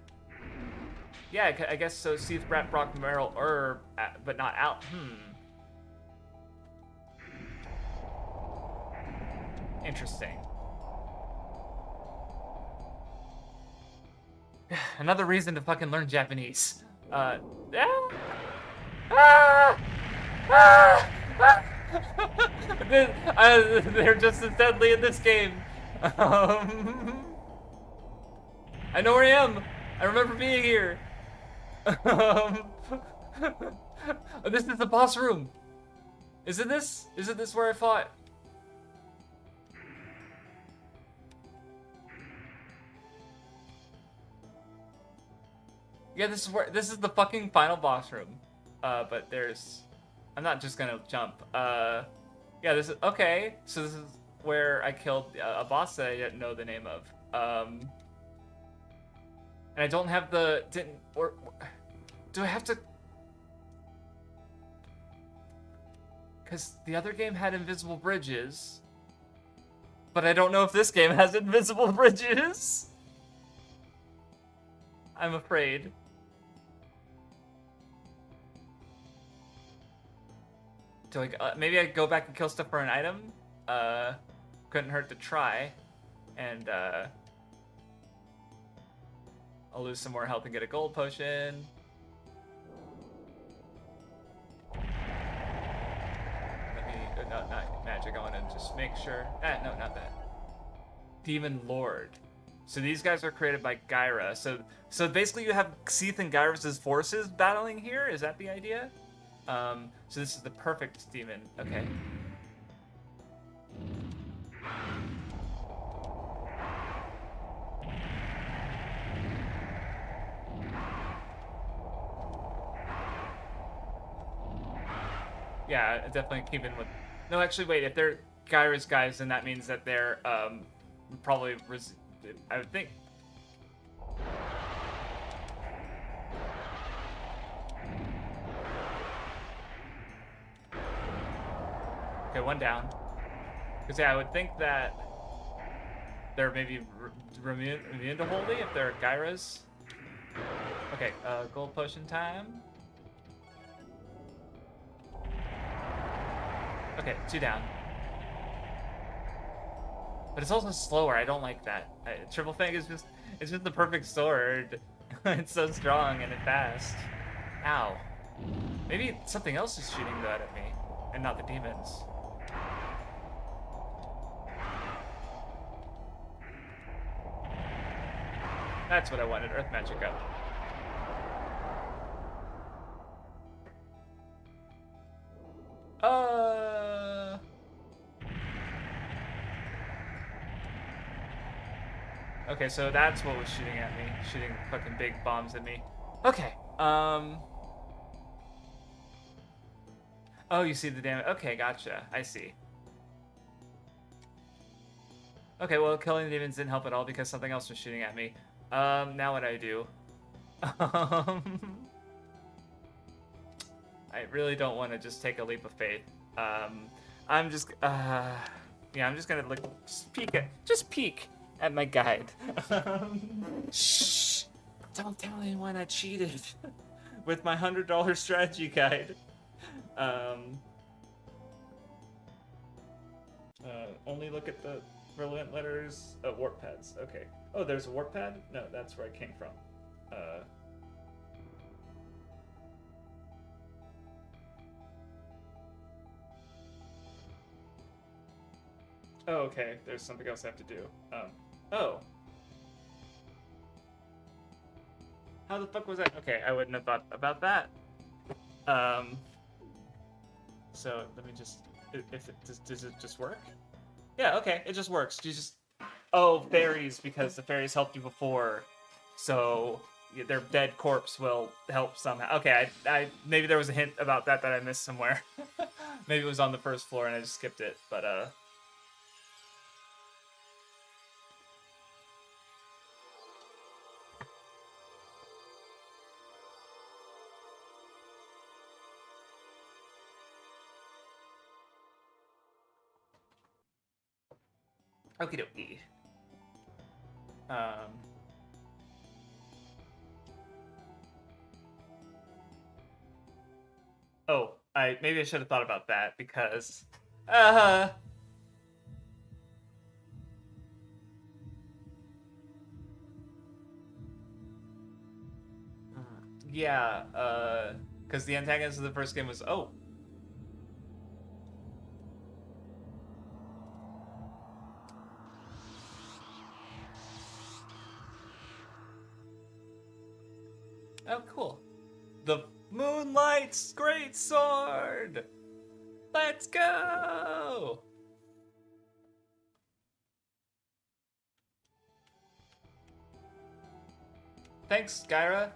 Yeah, I guess so. Seath, Brat, Brock, Meryl, but not out. Interesting. Another reason to fucking learn Japanese. They're just as deadly in this game. I know where I am. I remember being here. This is the boss room. Is it this? Is it this where I fought? Yeah, this is the fucking final boss room. But I'm not just gonna jump. Yeah, this is, okay. So this is where I killed a boss that I didn't know the name of. And I don't have do I have to? Because the other game had invisible bridges. But I don't know if this game has invisible bridges. I'm afraid. Do I, maybe I go back and kill stuff for an item? Couldn't hurt to try. And, I'll lose some more health and get a gold potion. Let me, no, not magic, I want to just make sure. No, not that. Demon Lord. So these guys are created by Gyra. So basically you have Seath and Gyra's forces battling here? Is that the idea? So this is the perfect demon. Okay. Yeah, definitely keeping with. No, actually, wait. If they're Gyra's guys, then that means that they're probably. I would think. Okay, one down. Because yeah, I would think that they're maybe immune to Holy if they're Gyra's. Okay, gold potion time. Okay, 2 down. But it's also slower. I don't like that. Triple Fang is it's just the perfect sword. It's so strong and fast. Ow. Maybe something else is shooting that at me, and not the demons. That's what I wanted. Earth magic up. Okay, so that's what was shooting at me. Shooting fucking big bombs at me. Okay, Oh, you see the damage. Okay, gotcha. I see. Okay, well, killing the demons didn't help at all because something else was shooting at me. Now what do I do? I really don't want to just take a leap of faith. I'm just, yeah, I'm just gonna look, just peek at my guide. Shh! Don't tell anyone I cheated with my $100 strategy guide. Only look at the relevant letters. Oh, warp pads. Okay. Oh, there's a warp pad? No, that's where I came from. Oh, okay. There's something else I have to do. Oh. How the fuck was that? Okay, I wouldn't have thought about that. So let me just. Does it just work? Yeah. Okay, it just works. You just. Oh, fairies, because the fairies helped you before, so their dead corpse will help somehow. Okay, I maybe there was a hint about that I missed somewhere. Maybe it was on the first floor and I just skipped it, but okie dokie. Oh, maybe I should have thought about that because, yeah, because the antagonist of the first game was oh, cool, the Moonlight's great sword. Let's go. Thanks, Gyra.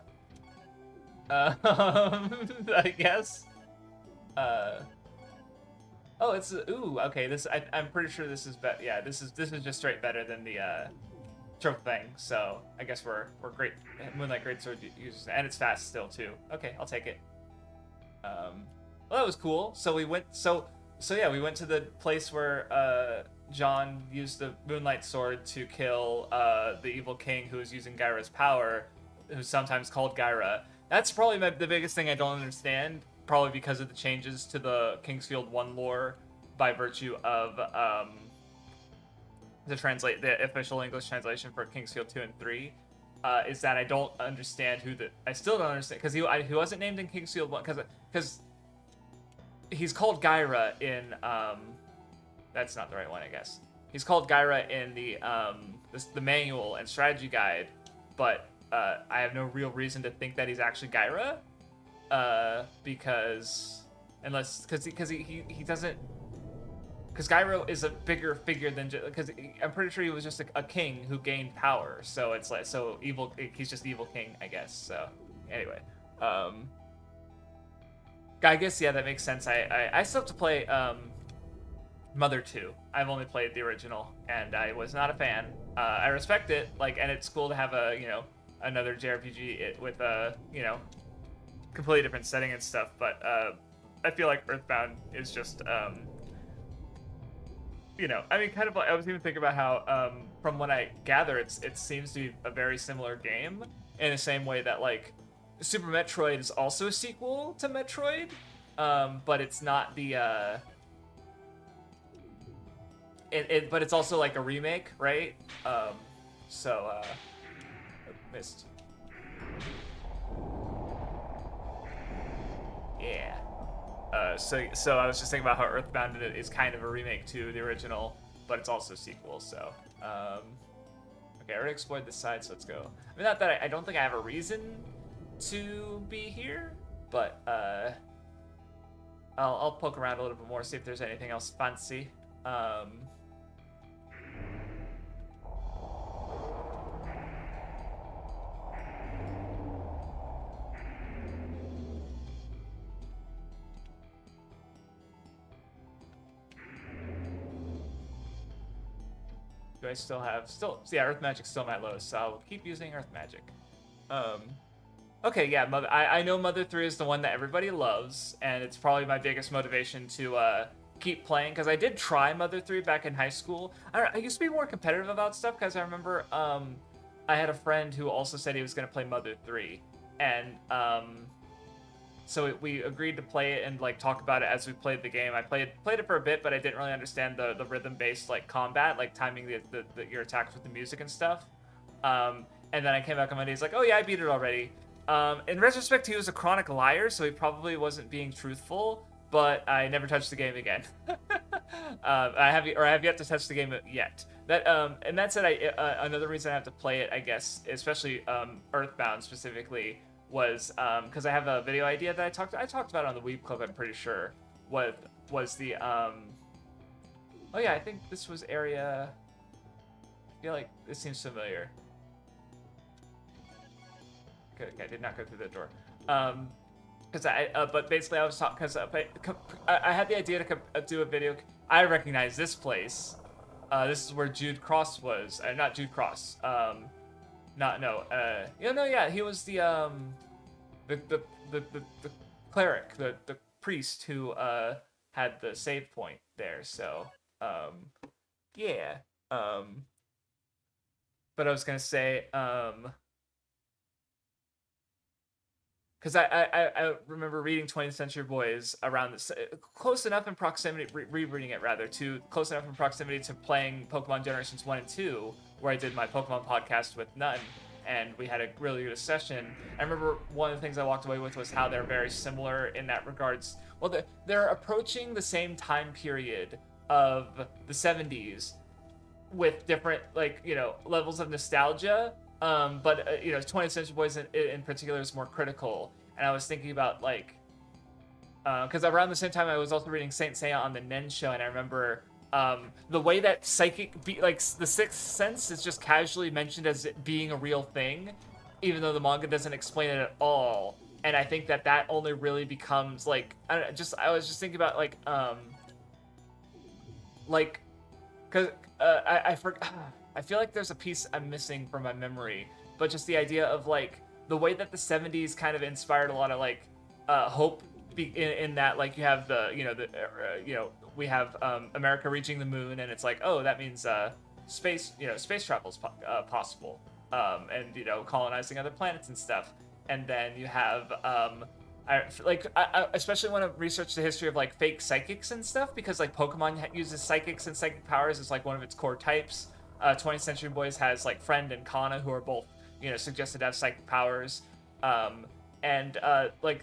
I guess. Oh, it's ooh. Okay, this I'm pretty sure this is better. Yeah, this is just straight better than the trophy thing. So I guess we're great Moonlight Greatsword users, and it's fast still too. Okay, I'll take it. Well, that was cool. So we went. So yeah, we went to the place where John used the Moonlight Sword to kill the evil king who was using Gyra's power, who's sometimes called Gyra. That's probably the biggest thing I don't understand. Probably because of the changes to the Kingsfield 1 lore by virtue of the official English translation for Kingsfield 2 and 3. Is that I don't understand I still don't understand because he wasn't named in Kingsfield 1 because he's called Gyra in that's not the right one, I guess. He's called Gyra in the manual and strategy guide, but I have no real reason to think that he's actually Gyra, because he doesn't, because Gyro is a bigger figure than because I'm pretty sure he was just a king who gained power, so it's like evil. He's just evil king, I guess. So anyway, I guess yeah, that makes sense. I still have to play Mother 2. I've only played the original, and I was not a fan. I respect it, like, and it's cool to have a another JRPG with a completely different setting and stuff. But I feel like Earthbound is just I mean, kind of like I was even thinking about how from what I gather, it seems to be a very similar game in the same way that like Super Metroid is also a sequel to Metroid, but it's not the but it's also like a remake, right? So missed. Yeah. So I was just thinking about how Earthbound is kind of a remake to the original, but it's also a sequel. So, okay, I already explored this side, so let's go. I mean, not that I don't think I have a reason to be here, but I'll poke around a little bit more, see if there's anything else fancy. Do I still have yeah, Earth Magic's still my lowest, so I'll keep using Earth Magic. Okay, yeah, I know Mother 3 is the one that everybody loves, and it's probably my biggest motivation to keep playing, because I did try Mother 3 back in high school. I used to be more competitive about stuff, because I remember I had a friend who also said he was going to play Mother 3, and so we agreed to play it and like talk about it as we played the game. I played it for a bit, but I didn't really understand the rhythm-based like combat, like timing your attacks with the music and stuff. And then I came back on Monday. He's like, "Oh yeah, I beat it already." In retrospect, he was a chronic liar, so he probably wasn't being truthful. But I never touched the game again. I have yet to touch the game yet. And that said, another reason I have to play it, I guess, especially Earthbound specifically, was because I have a video idea that I talked about on the Weeb Club. I'm pretty sure was the oh yeah, I think this was area. I feel like this seems familiar. Okay, I did not go through that door. Because but basically I was talking because I had the idea to do a video. I recognize this place. This is where Jude Cross was. Not Jude Cross. He was the cleric, the priest who had the save point there. So yeah. But I was gonna say because I remember reading 20th Century Boys around this, close enough in proximity, rereading it rather, to close enough in proximity to playing Pokemon Generations 1 and 2, where I did my Pokemon podcast with Nunn, and we had a really good session. I remember one of the things I walked away with was how they're very similar in that regards. Well, they're approaching the same time period of the 70s with different, levels of nostalgia. But 20th Century Boys in particular is more critical. And I was thinking about because around the same time I was also reading Saint Seiya on the Nen show, and I remember the way that the Sixth Sense is just casually mentioned as it being a real thing, even though the manga doesn't explain it at all. And I think that only really becomes I was just thinking about because I forgot. I feel like there's a piece I'm missing from my memory, but just the idea of the way that the 70s kind of inspired a lot of hope in that you have we have America reaching the moon, and it's that means space travel is possible, and colonizing other planets and stuff. And then you have I especially want to research the history of fake psychics and stuff, because Pokemon uses psychics and psychic powers as one of its core types. 20th Century Boys has Friend and Kana, who are both suggested to have psychic powers, and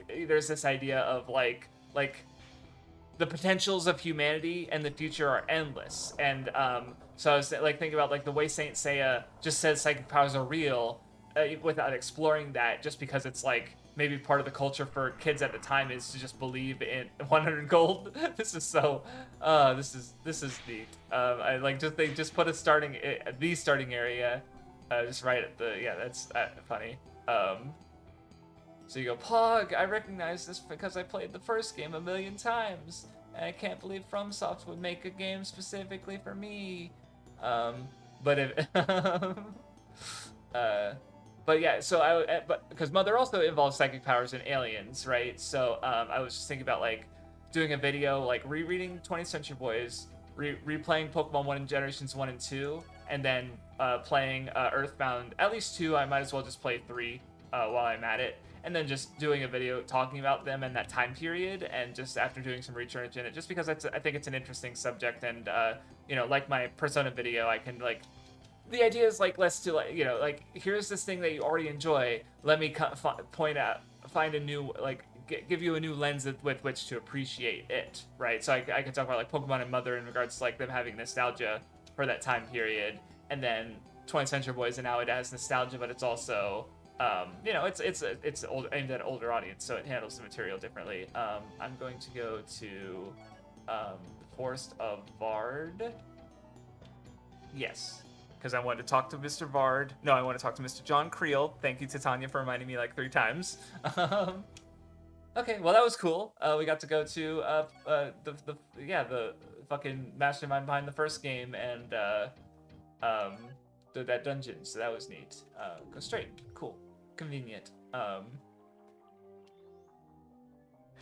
there's this idea of the potentials of humanity and the future are endless. And so I was thinking about the way Saint Seiya just says psychic powers are real without exploring that, just because it's maybe part of the culture for kids at the time is to just believe in 100 gold. This is so this is neat. They just put the starting area just right at the, yeah, that's funny. So you go, Pog, I recognize this because I played the first game a million times, and I can't believe FromSoft would make a game specifically for me. But if, but yeah, so but because Mother also involves psychic powers and aliens, right? So I was just thinking about like doing a video like rereading 20th Century Boys, replaying Pokemon 1 and Generations 1 and 2, and then playing Earthbound, at least 2. I might as well just play 3 while I'm at it, and then just doing a video talking about them and that time period, and just after doing some research in it, just because I think it's an interesting subject, and you know, like my Persona video, I can like, the idea is like, let's do like, you know, like, here's this thing that you already enjoy, let me find a new, like, give you a new lens with which to appreciate it, right? So I can talk about like Pokemon and Mother in regards to like them having nostalgia for that time period, and then 20th Century Boys, and now it has nostalgia, but it's also you know, it's old, aimed at an older audience, so it handles the material differently. I'm going to go to the Forest of Vard. Yes, because I wanted to talk to Mr. Vard. No, I want to talk to Mr. John Creel. Thank you to Tanya for reminding me like 3 times. Okay, well that was cool. We got to go to the fucking mastermind behind the first game, and that dungeon. So that was neat. Go straight. Cool. Convenient.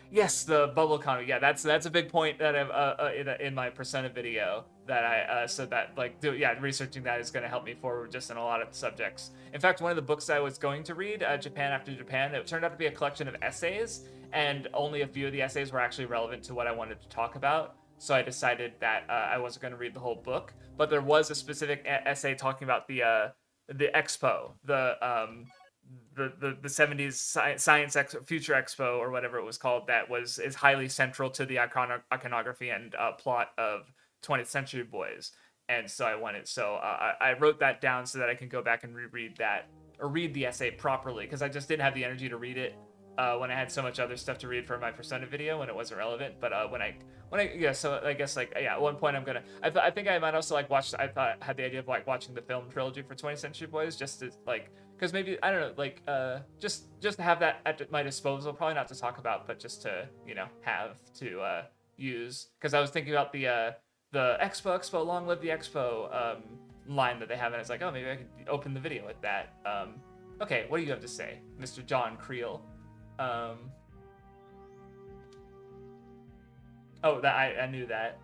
Yes, the bubble economy. Yeah, that's a big point that I've in my Persona video that I so that like researching that is going to help me forward just in a lot of subjects. In fact, one of the books I was going to read, Japan After Japan, it turned out to be a collection of essays, and only a few of the essays were actually relevant to what I wanted to talk about. So I decided that I wasn't going to read the whole book, but there was a specific essay talking about the expo, the 70s science future expo or whatever it was called, that is highly central to the iconography and plot of 20th Century Boys. And so I wrote that down so that I can go back and reread that, or read the essay properly, because I just didn't have the energy to read it when I had so much other stuff to read for my Persona video when it wasn't relevant. But so I guess like, yeah, at one point I think I might also like had the idea of like watching the film trilogy for 20th Century Boys, just to like, because maybe, I don't know, like just to have that at my disposal, probably not to talk about, but just to, you know, have to use, because I was thinking about the expo, long live the expo line that they have, and it's like, oh, maybe I could open the video with that. Okay, what do you have to say, Mr. John Creel? Oh, that I knew that.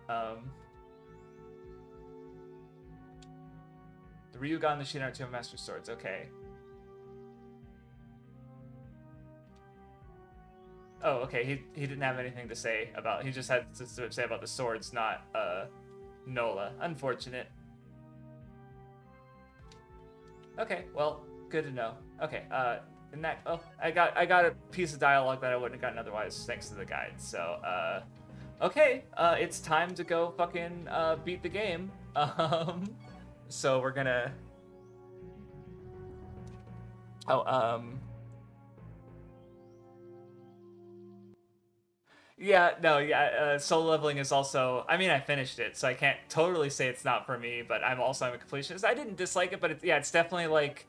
The Ryuga and the Shin are 2 Master Swords. Okay. Oh, okay. He didn't have anything to say about. He just had to say about the swords, not Nola. Unfortunate. Okay. Well, good to know. Okay. I got a piece of dialogue that I wouldn't have gotten otherwise, thanks to the guide. So okay, it's time to go fucking beat the game. So we're gonna. Yeah, no, yeah, solo leveling is also, I mean, I finished it, so I can't totally say it's not for me, but I'm a completionist. I didn't dislike it, but it's definitely like,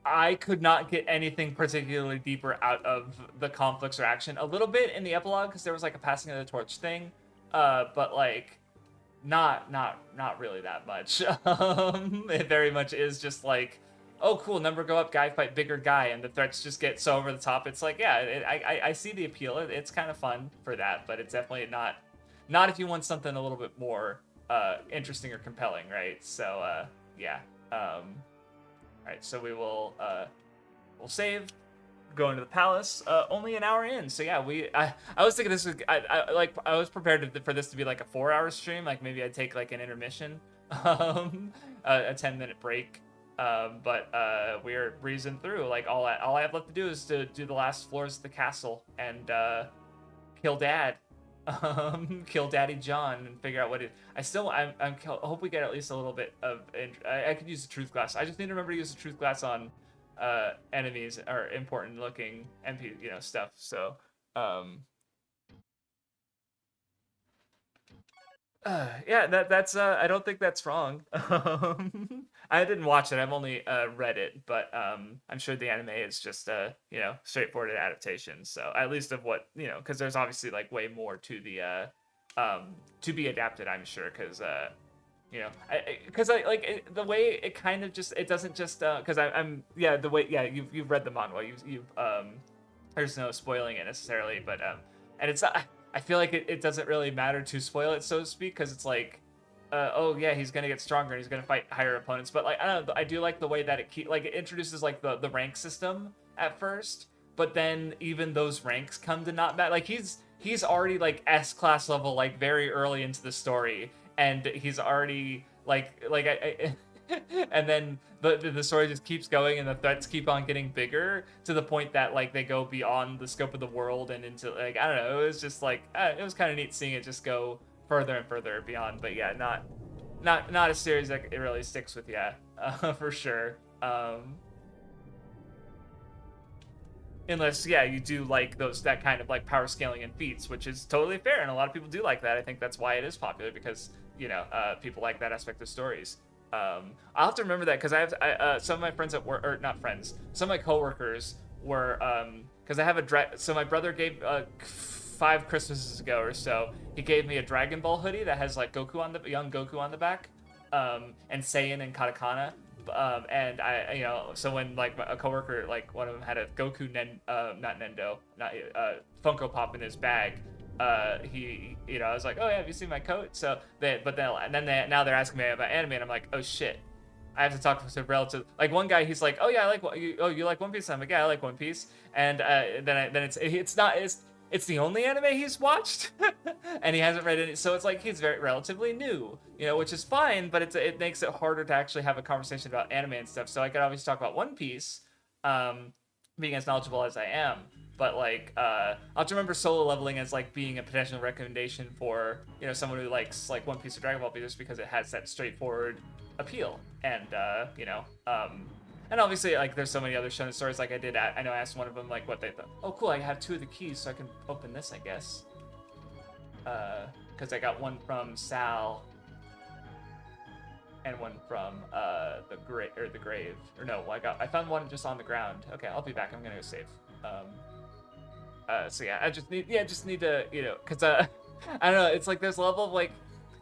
I could not get anything particularly deeper out of the conflicts or action. A little bit in the epilogue, because there was like a passing of the torch thing, but like, not really that much. It very much is just like, oh cool, number go up, guy fight bigger guy, and the threats just get so over the top. It's like, yeah, I see the appeal. It's kind of fun for that, but it's definitely not if you want something a little bit more interesting or compelling, right? So yeah. All right, so we'll save, go into the palace. Only an hour in, so yeah, I was thinking this was, I was prepared for this to be like a 4-hour stream. Like maybe I'd take like an intermission, a 10-minute break. But we're breezing through. Like all I have left to do is to do the last floors of the castle and kill Dad. Kill Daddy John and figure out what it. I hope we get at least a little bit of. I could use the truth glass. I just need to remember to use the truth glass on enemies or important looking MP, stuff. So Yeah, that's I don't think that's wrong. I didn't watch it. I've only read it, but I'm sure the anime is just straightforward adaptation. So at least of what because there's obviously like way more to the to be adapted. I'm sure because because I like the way it kind of just it doesn't just because I'm yeah the way yeah you've read the manga you've there's no spoiling it necessarily, but and it's not, I feel like it doesn't really matter to spoil it, so to speak, because it's like, oh yeah, he's gonna get stronger and he's gonna fight higher opponents. But like I don't know, I do like the way that it introduces like the rank system at first, but then even those ranks come to not matter. Like he's already like S class level like very early into the story, and he's already and then the story just keeps going and the threats keep on getting bigger to the point that like they go beyond the scope of the world and into like I don't know, it was just like it was kind of neat seeing it just go further and further beyond. But yeah, not a series that it really sticks with, yeah. For sure. Unless yeah you do like that kind of like power scaling and feats, which is totally fair, and a lot of people do like that. I think that's why it is popular, because people like that aspect of stories. I'll have to remember that because some of my friends at work, or not friends, some of my coworkers were because I have so my brother gave 5 Christmases ago or so, he gave me a Dragon Ball hoodie that has like young Goku on the back, and Saiyan and Katakana. And so when like a coworker, like one of them had a Goku not Nendo, not Funko Pop in his bag, he I was like, oh yeah, have you seen my coat? So now they're asking me about anime, and I'm like, oh shit, I have to talk to relative. Like one guy, he's like, oh yeah, I like you like One Piece? I'm like, yeah, I like One Piece. And then it's the only anime he's watched, and he hasn't read any. So it's like he's very relatively new, which is fine, but it makes it harder to actually have a conversation about anime and stuff. So I could obviously talk about One Piece, being as knowledgeable as I am. But like, I'll have to remember solo leveling as like being a potential recommendation for someone who likes like One Piece or Dragon Ball, just because it has that straightforward appeal, and and obviously like there's so many other shonen stories. Like I asked one of them like what they thought. Oh cool, I have 2 of the keys, so I can open this, I guess. Because I got one from Sal and one from the grave. Or no, I found one just on the ground. Okay, I'll be back. I'm gonna go save. So yeah, I just need to because I don't know. It's like there's a level of like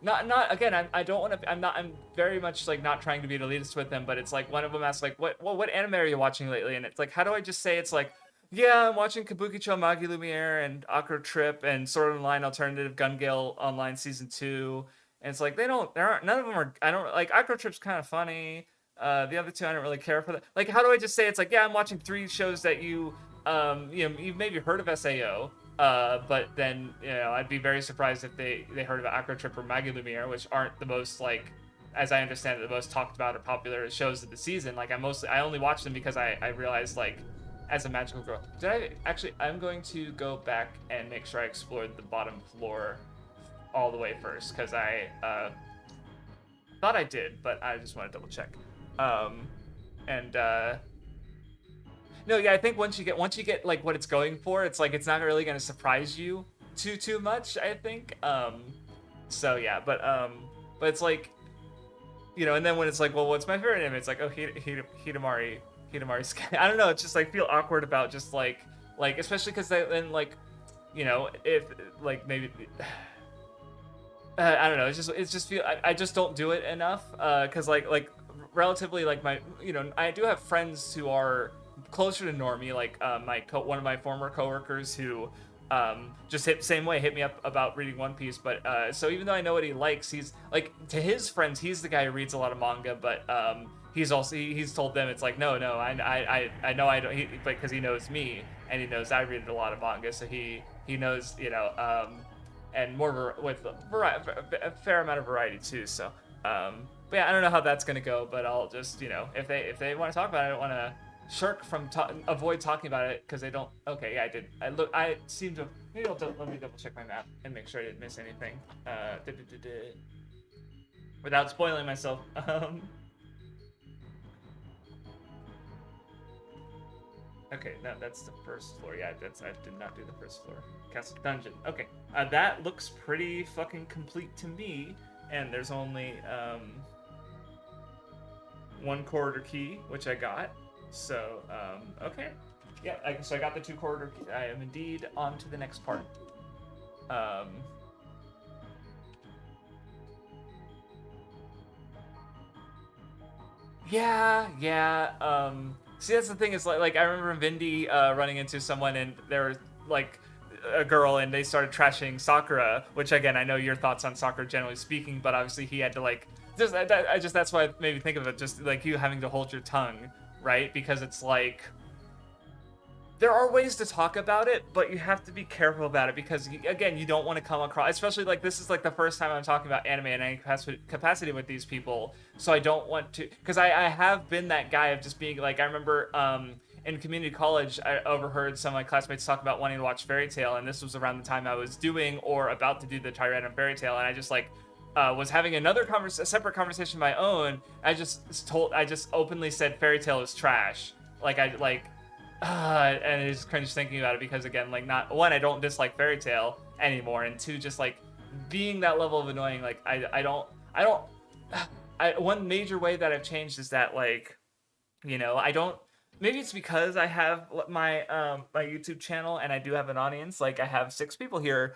not again. I don't want to. I'm very much like not trying to be an elitist with them, but it's like one of them asks like what anime are you watching lately? And it's like, how do I just say it's like, yeah, I'm watching Kabukicho Magi Lumiere and Aqua Trip and Sword Online Alternative Gun Gale Online Season 2. And it's like none of them are. I don't like Aqua Trip's kind of funny. The other 2 I don't really care for that. Like, how do I just say it's like, yeah, I'm watching 3 shows that you've maybe heard of SAO, but then I'd be very surprised if they heard of Aqua Trip or Magi Lumiere, which aren't the most like, as I understand it, the most talked about or popular shows of the season. Like I only watch them because I realized like as a magical girl. I'm going to go back and make sure I explored the bottom floor all the way first, because I thought I did, but I just want to double check. No, yeah, I think once you get like what it's going for, it's like it's not really gonna surprise you too much, I think. So yeah, but it's like, and then when it's like, well, what's my favorite anime? It's like, oh, Hidamari Sky. I don't know. It's just like feel awkward about just like especially because then like, if like maybe. I don't know. It's just feel. I just don't do it enough. Cause like relatively like my I do have friends who are closer to normie, like one of my former coworkers who just hit me up about reading One Piece. But so even though I know what he likes, he's like, to his friends, he's the guy who reads a lot of manga, but he's told them it's like no I know I don't, but because he knows me and he knows I read a lot of manga, so he knows and more with a fair amount of variety too. So but yeah, I don't know how that's gonna go, but I'll just if they want to talk about it, I don't want to shirk from avoid talking about it because they don't. Okay, yeah, I did. I seem to. Maybe let me double check my map and make sure I didn't miss anything. Without spoiling myself. Okay, no, that's the first floor. Yeah, I did not do the first floor. Castle Dungeon. Okay, that looks pretty fucking complete to me. And there's only one corridor key, which I got. So okay, yeah. So I got the 2 corridor key. I am indeed on to the next part. Yeah. See, that's the thing is like I remember Vindy running into someone and there was like a girl and they started trashing Sakura, which again I know your thoughts on Sakura generally speaking, but obviously he had to like just that's why it made me think of it, just like you having to hold your tongue, right? Because it's like there are ways to talk about it, but you have to be careful about it because, again, you don't want to come across, especially like this is like the first time I'm talking about anime in any capacity with these people, so I don't want to, because I have been that guy of just being like, I remember in community college, I overheard some of my classmates talk about wanting to watch Fairy Tail, and this was around the time I was doing or about to do the Tyrant Fairy Tail, and I just like was having a separate conversation of my own. I just openly said Fairy Tail is trash. And it's cringe thinking about it because again, like not one, I don't dislike Fairy Tail anymore, and two, just like being that level of annoying, like I don't one major way that I've changed is that like, I don't, maybe it's because I have my my YouTube channel and I do have an audience, like I have 6 people here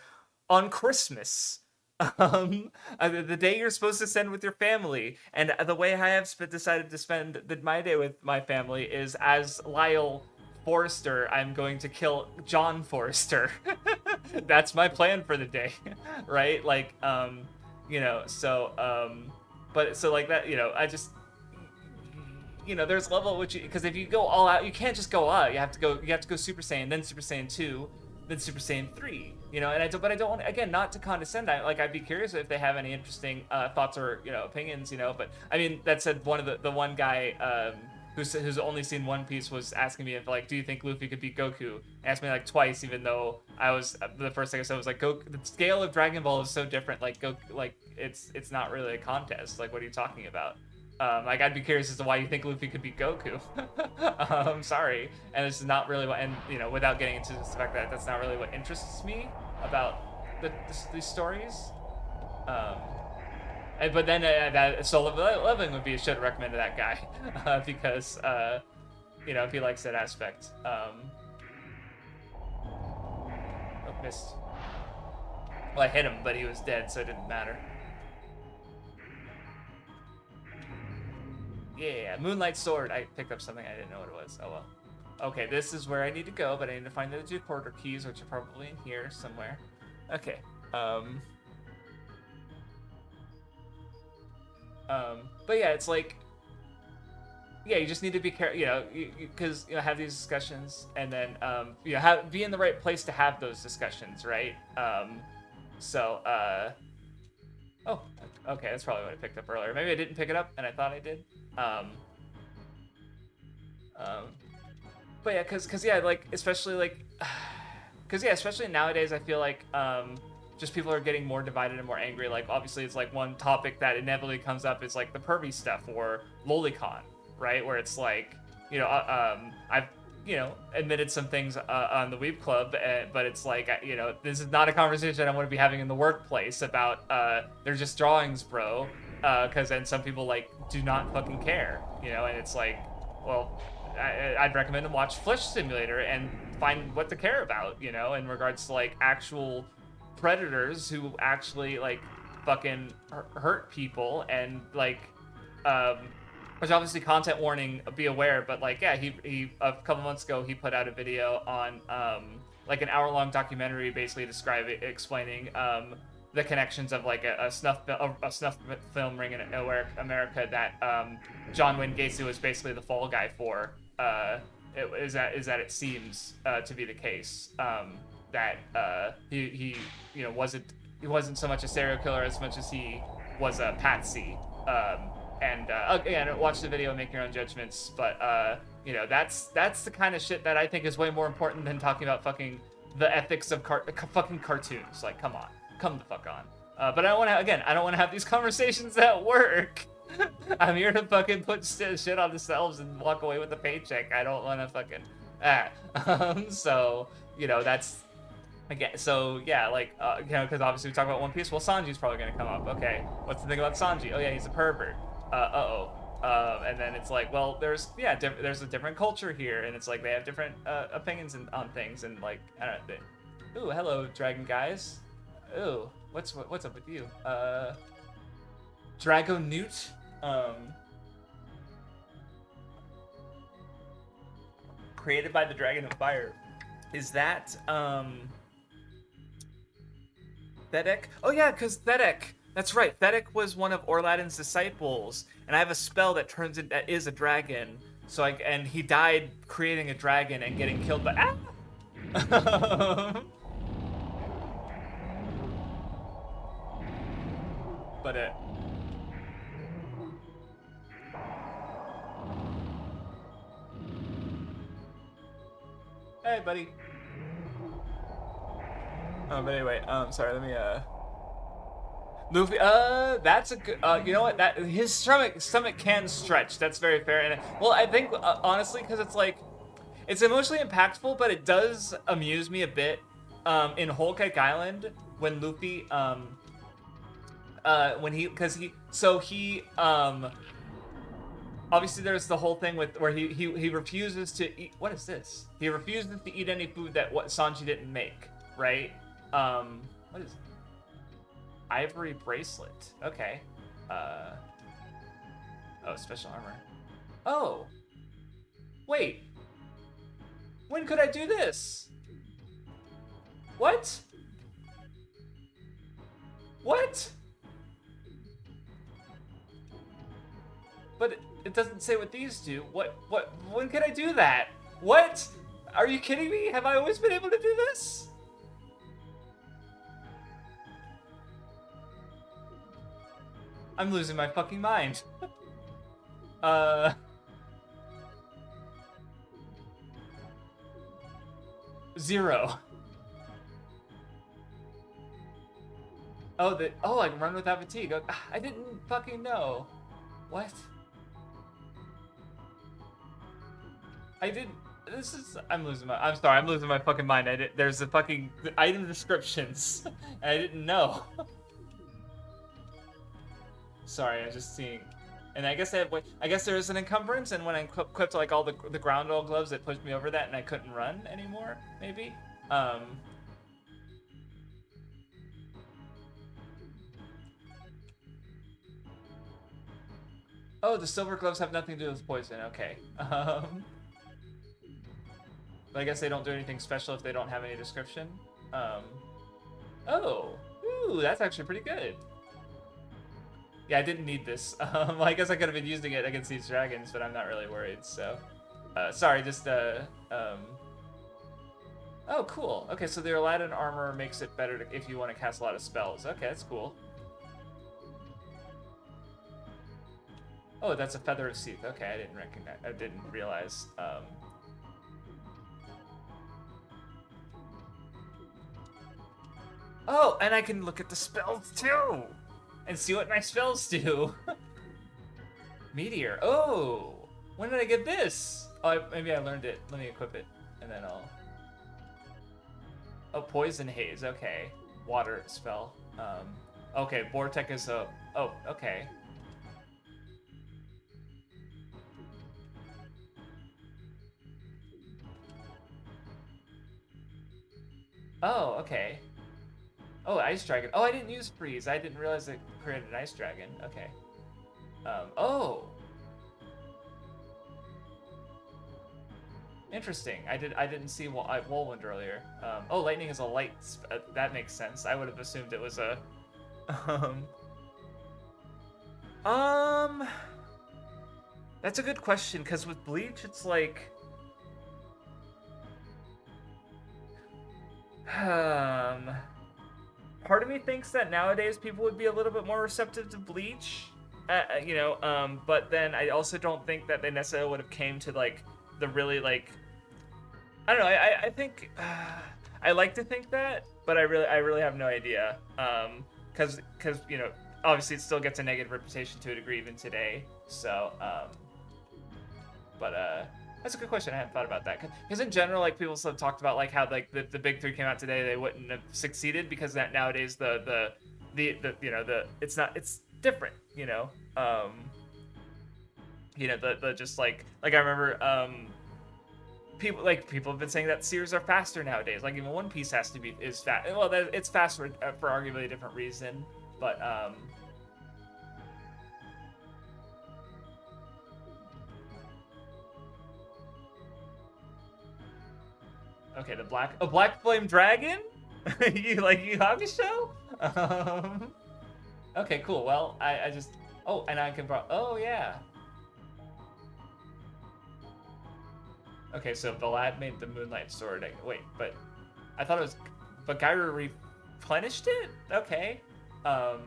on Christmas. The day you're supposed to spend with your family, and the way I have decided to spend my day with my family is as Lyle Forrester, I'm going to kill John Forrester. That's my plan for the day, right? Like, but so like that, I just, there's level at which, because if you go all out, you can't just go out. You have to go Super Saiyan, then Super Saiyan 2, then Super Saiyan 3, and I don't want, again, not to condescend. I'd be curious if they have any interesting thoughts or, opinions, but I mean, that said, the one guy, who's only seen One Piece was asking me if like, do you think Luffy could beat Goku? Asked me like twice, even though I was the first thing I said was like, Goku, the scale of Dragon Ball is so different. Like Goku, like it's not really a contest. Like, what are you talking about? Like, I'd be curious as to why you think Luffy could beat Goku. I'm sorry, and it's not really what, and without getting into the fact that that's not really what interests me about these stories. But then that Soul of Living would be a should recommend to that guy because if he likes that aspect. Oh, missed. Well, I hit him, but he was dead, so it didn't matter. Yeah, Moonlight Sword. I picked up something I didn't know what it was. Oh well. Okay, this is where I need to go, but I need to find the 2 quarter keys, which are probably in here somewhere. Okay. But yeah, it's like, yeah, you just need to be careful, because have these discussions, and then be in the right place to have those discussions, right? Oh, okay, that's probably what I picked up earlier. Maybe I didn't pick it up, and I thought I did. But yeah, cause yeah, like especially like, especially nowadays, I feel like just people are getting more divided and more angry. Like, obviously, it's like one topic that inevitably comes up is like the pervy stuff or lolicon, right? Where it's like, I've, admitted some things on the Weeb Club, but it's like, this is not a conversation I want to be having in the workplace about, they're just drawings, bro. Because then some people, like, do not fucking care, and it's like, well, I'd recommend them watch Flesh Simulator and find what to care about, in regards to, like, actual predators who actually like fucking hurt people, and like which obviously content warning, be aware, but like, yeah, he a couple months ago he put out a video on like an hour-long documentary basically explaining the connections of like a snuff film ring in America that John Wayne Gacy was basically the fall guy for. It seems to be the case. That he wasn't so much a serial killer as much as he was a patsy. Again, watch the video and make your own judgments. But that's the kind of shit that I think is way more important than talking about fucking the ethics of fucking cartoons. Like, come the fuck on. But I don't want to have these conversations at work. I'm here to fucking put shit on the shelves and walk away with a paycheck. I don't want to fucking So, you know, that's again. So yeah, like you know, because obviously we talk about One Piece. Well, Sanji's probably gonna come up. Okay, what's the thing about Sanji? Oh yeah, he's a pervert. Uh-oh. And then it's like, well, there's there's a different culture here, and it's like they have different opinions on things, and like I don't know. Ooh, hello, dragon guys. Ooh, what's up with you? Drago Newt. Created by the Dragon of Fire. Is that Thedek? Oh yeah, because Thedek. That's right. Thedek was one of Orladin's disciples, and I have a spell that turns it that is a dragon. So and he died creating a dragon and getting killed by but hey buddy. But anyway, sorry, let me Luffy, that's a good, you know what, that, his stomach can stretch, that's very fair, and, well, I think, honestly, because it's, like, it's emotionally impactful, but it does amuse me a bit, in Whole Cake Island, when Luffy, obviously there's the whole thing with, where he refuses to eat, what is this? He refuses to eat any food that Sanji didn't make, right? What is it? Ivory bracelet. Okay. Oh, special armor. Oh. Wait. When could I do this? What? What? But it doesn't say what these do. What? When can I do that? What? Are you kidding me? Have I always been able to do this? I'm losing my fucking mind. 0. Oh, I can run without fatigue. I didn't fucking know. What? I'm losing my fucking mind. There's the fucking item descriptions. And I didn't know. Sorry, I was just seeing. And I guess there is an encumbrance, and when I equipped like all the ground all gloves, it pushed me over that, and I couldn't run anymore. Maybe. Oh, the silver gloves have nothing to do with poison. Okay. But I guess they don't do anything special if they don't have any description. Oh, ooh, that's actually pretty good. Yeah, I didn't need this. Well, I guess I could have been using it against these dragons, but I'm not really worried, so. Sorry, just, Oh, cool. Okay, so the Aladdin armor makes it better if you want to cast a lot of spells. Okay, that's cool. Oh, that's a Feather of Seath. Okay, I didn't realize. Oh, and I can look at the spells, too! And see what my spells do. Meteor. Oh, when did I get this? Oh, maybe I learned it. Let me equip it, and then I'll. Oh, poison haze. Okay, water spell. Okay, Vortex is a. Oh, okay. Oh, okay. Oh, Ice Dragon. Oh, I didn't use Freeze. I didn't realize it created an Ice Dragon. Okay. Oh. Interesting. I didn't see Whirlwind earlier. Oh, Lightning is a light. That makes sense. I would have assumed it was a. That's a good question, because with Bleach, it's like. Part of me thinks that nowadays people would be a little bit more receptive to Bleach, you know, but then I also don't think that they necessarily would have came to, like, the really, like, I don't know, I think, I like to think that, but I really have no idea, because, you know, obviously it still gets a negative reputation to a degree even today, so, but, That's a good question. I hadn't thought about that. Because in general, like people have talked about like how like the big three came out today, they wouldn't have succeeded because that nowadays the you know it's different. The just like I remember people have been saying that series are faster nowadays. Like even One Piece is fast. Well, it's fast for arguably a different reason, but okay, the black flame dragon. You like Yu Hakusho? Okay, cool. Well, I just and I can yeah. Okay, so Vlad made the Moonlight Sword. Wait, but I thought it was, but Gyra replenished it. Okay. Oh,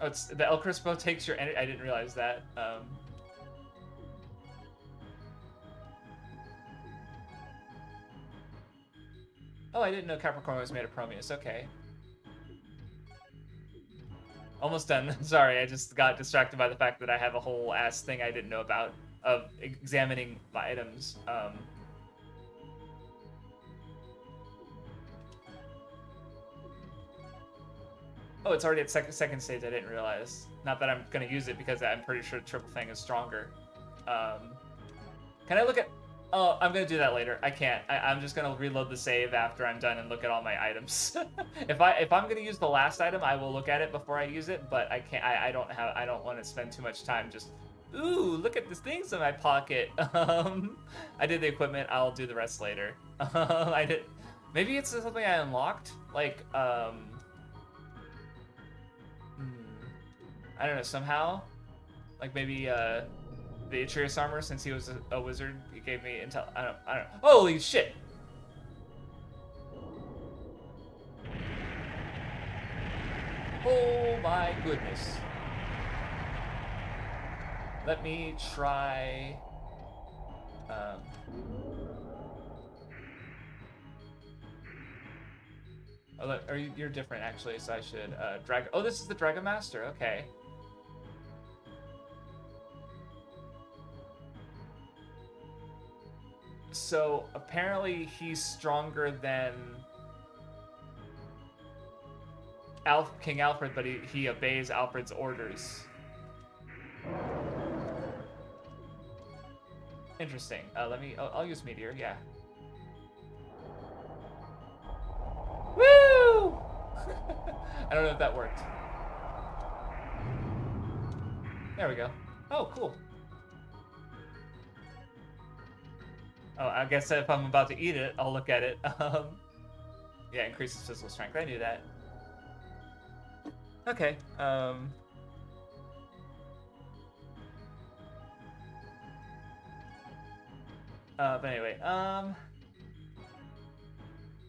it's the El Crispo takes your energy. I didn't realize that. Oh, I didn't know Capricorn was made of Prometheus. Okay. Almost done. Sorry, I just got distracted by the fact that I have a whole ass thing I didn't know about of examining my items. Oh, it's already at second stage. I didn't realize. Not that I'm gonna use it because I'm pretty sure Triple Fang is stronger. Can I look at? Oh, I'm gonna do that later. I can't. I'm just gonna reload the save after I'm done and look at all my items. if I'm gonna use the last item, I will look at it before I use it. But I can't. I don't want to spend too much time just. Ooh, look at the things in my pocket. I did the equipment. I'll do the rest later. I did. Maybe it's something I unlocked. Like I don't know. Somehow, like maybe the Atreus armor, since he was a wizard, he gave me intel. I don't know. Holy shit! Oh my goodness. Let me try. Oh, you're different actually, so I should drag. Oh, this is the Dragon Master. Okay. So apparently he's stronger than King Alfred, but he obeys Alfred's orders. Interesting. I'll use Meteor, yeah. Woo! I don't know if that worked. There we go. Oh, cool. Oh, I guess if I'm about to eat it, I'll look at it. Yeah, increases physical strength. I knew that. Okay. But anyway,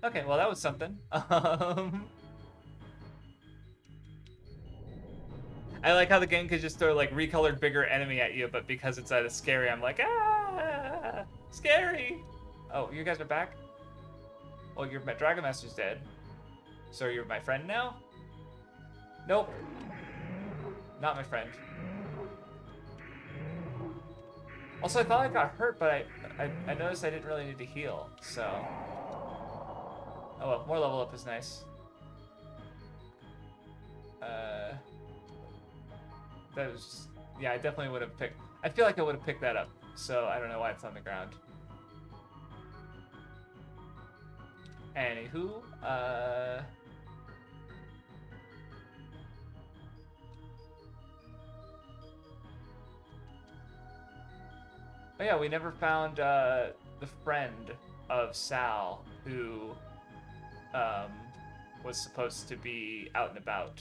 okay, well that was something. I like how the game could just throw like recolored bigger enemy at you, but because it's at a scary, I'm like, ah, scary. Oh, you guys are back? Well, your Dragon Master's dead. So you're my friend now? Nope. Not my friend. Also, I thought I got hurt, but I noticed I didn't really need to heal, so. Oh well, more level up is nice. That was just, yeah, I definitely would have picked, I feel like I would have picked that up, so I don't know why it's on the ground. Anywho, oh yeah, we never found the friend of Sal who was supposed to be out and about.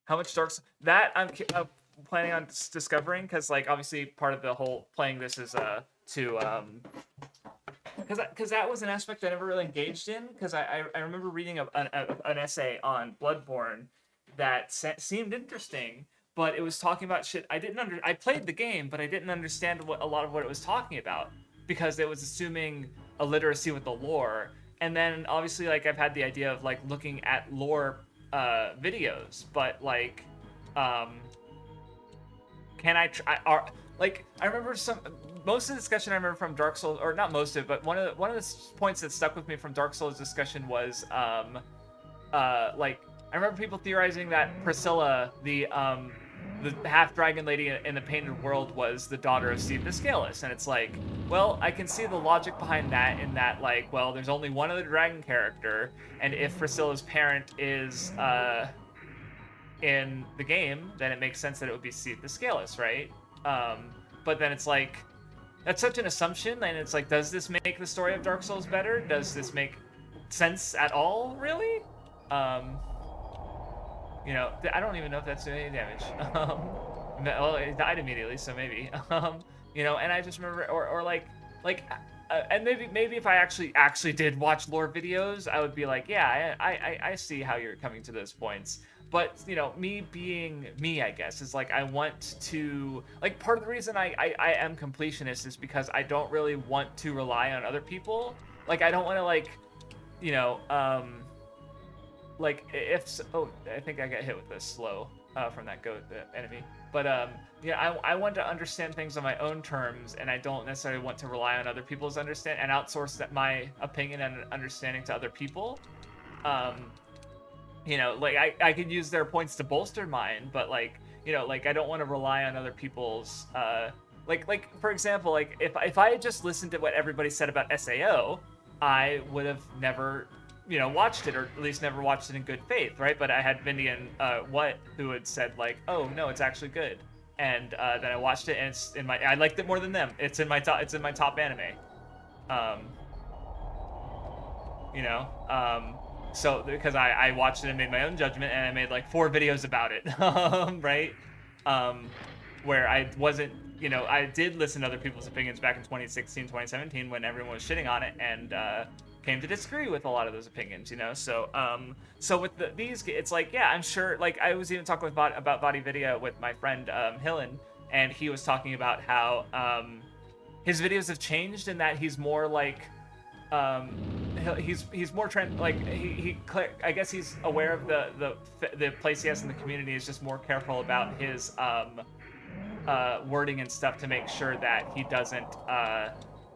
How much dark that I'm planning on discovering, because like obviously part of the whole playing this is to because that was an aspect I never really engaged in, because I remember reading an essay on Bloodborne that seemed interesting, but it was talking about shit I didn't I played the game, but I didn't understand a lot of what it was talking about, because it was assuming illiteracy with the lore. And then obviously like I've had the idea of like looking at lore videos, but like, can I try? Like, I remember most of the discussion I remember from Dark Souls, or not most of it, but one of the points that stuck with me from Dark Souls discussion was like, I remember people theorizing that Priscilla, the half dragon lady in the Painted World, was the daughter of Steve the Scaleless, and it's like, well, I can see the logic behind that, in that, like, well, there's only one other dragon character, and if Priscilla's parent is in the game, then it makes sense that it would be Steve the Scaleless, right? But then it's like, that's such an assumption, and it's like, does this make the story of Dark Souls better? Does this make sense at all, really? You know, I don't even know if that's doing any damage. Well, it died immediately, so maybe. You know, and I just remember, or like, and maybe if I actually did watch lore videos, I would be like, yeah, I see how you're coming to those points. But, you know, me being me, I guess, is like, I want to, like, part of the reason I am completionist is because I don't really want to rely on other people. Like, I don't want to, like, you know, like, oh, I think I got hit with this slow from that goat enemy. But yeah, I want to understand things on my own terms, and I don't necessarily want to rely on other people's understand and outsource my opinion and understanding to other people. You know, like, I could use their points to bolster mine, but, like, you know, like, I don't want to rely on other people's like for example, like, if I had just listened to what everybody said about SAO, I would have never, you know, watched it, or at least never watched it in good faith, right? But I had Vindy and who had said, like, oh no, it's actually good, and then I watched it, and it's in my, I liked it more than them. It's in my top anime. You know, so because I watched it and made my own judgment, and I made like 4 videos about it, right? Where I wasn't, you know, I did listen to other people's opinions back in 2016, 2017 when everyone was shitting on it, and came to disagree with a lot of those opinions, you know. So so with these, it's like, yeah, I'm sure, like, I was even talking about Body Video with my friend Hillen, and he was talking about how his videos have changed in that he's more like he's more like I guess he's aware of the place he has in the community, is just more careful about his wording and stuff to make sure that he doesn't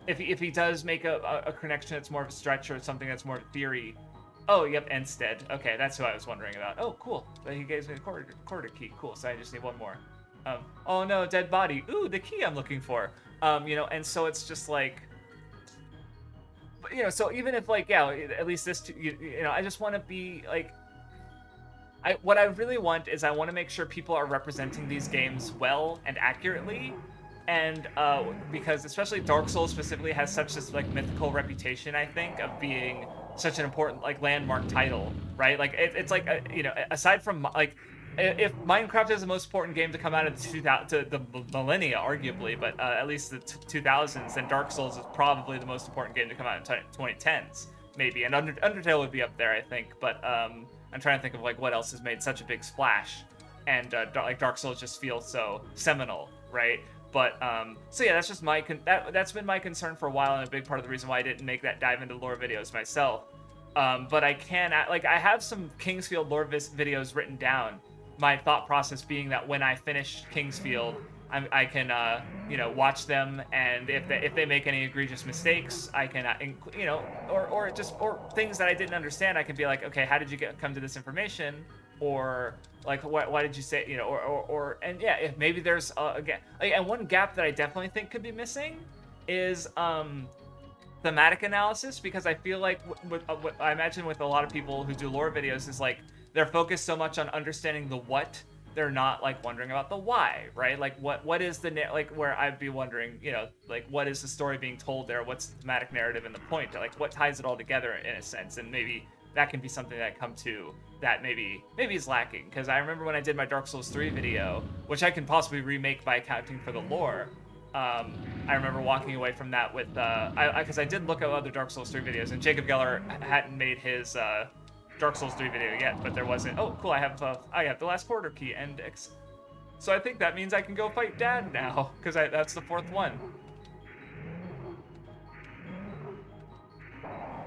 if he does make a connection that's more of a stretch, or something that's more of a theory. Oh, yep, Enstead. Okay, that's who I was wondering about. Oh, cool. He gave me the quarter key. Cool, so I just need one more. Oh no, dead body. Ooh, the key I'm looking for. You know, and so it's just like, you know, so even if, like, yeah, at least this, you know, I just want to be like, what I really want is, I want to make sure people are representing these games well and accurately, and because especially Dark Souls specifically has such this, like, mythical reputation, I think, of being such an important, like, landmark title, right? Like, it's like, you know, aside from, like, if Minecraft is the most important game to come out of the millennia, arguably, but at least the 2000s, then Dark Souls is probably the most important game to come out in 2010s, maybe. And Undertale would be up there, I think. But I'm trying to think of, like, what else has made such a big splash, and like, Dark Souls just feels so seminal, right? But so yeah, that's just that's been my concern for a while, and a big part of the reason why I didn't make that dive into lore videos myself. But I can, like, I have some Kingsfield lore videos written down. My thought process being that when I finish Kingsfield, I can, you know, watch them, and if they make any egregious mistakes, I can, you know, or things that I didn't understand, I can be like, okay, how did you come to this information, or like, why did you say, you know, or and yeah, if maybe there's again, and one gap that I definitely think could be missing is thematic analysis, because I feel like what I imagine with a lot of people who do lore videos is, like, they're focused so much on understanding the what, they're not, like, wondering about the why, right? Like, what is the like, where I'd be wondering, you know, like, what is the story being told there? What's the thematic narrative and the point? Like, what ties it all together in a sense? And maybe that can be something that I come to that maybe is lacking. Because I remember when I did my Dark Souls 3 video, which I can possibly remake by accounting for the lore. I remember walking away from that with because I did look at other Dark Souls 3 videos, and Jacob Geller hadn't made his Dark Souls 3 video yet, but there wasn't. Oh, cool! I have the last quarter key, and so I think that means I can go fight Dad now, because that's the 4th one.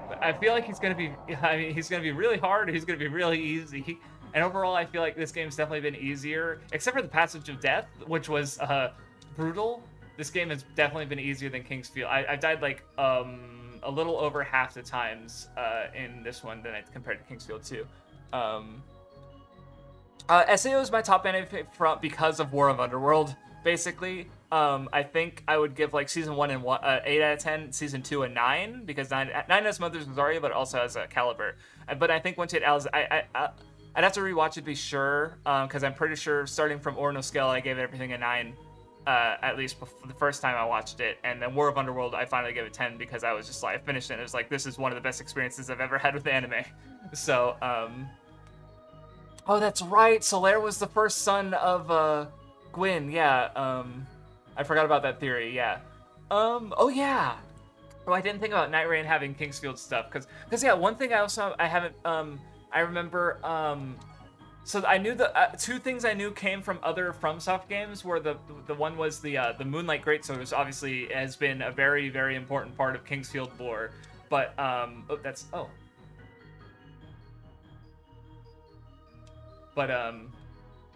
But I feel like he's gonna be. I mean, he's gonna be really hard. Or he's gonna be really easy. And overall, I feel like this game's definitely been easier, except for the Passage of Death, which was brutal. This game has definitely been easier than King's Field. I died like a little over half the times in this one than I compared to King's Field 2. SAO is my top anime because of War of Underworld, basically. I think I would give like season 1 and 8 out of 10, season 2 a 9, because 9 has Mother's Missouri, but it also has a Caliber. But I think once it L's, I'd have to rewatch it to be sure, because I'm pretty sure starting from Ore no Scale, I gave everything a 9, at least the first time I watched it. And then War of Underworld, I finally gave it 10 because I was just like, I finished it, and it was like, this is one of the best experiences I've ever had with anime. So, oh, that's right. Solaire was the first son of Gwyn. Yeah. I forgot about that theory. Yeah. Oh yeah. Oh, I didn't think about Night Rain having Kingsfield stuff because yeah. One thing I haven't. I remember. So I knew the two things I knew came from other FromSoft games. Where the one was the Moonlight Greatsword, which obviously has been a very, very important part of Kingsfield lore. But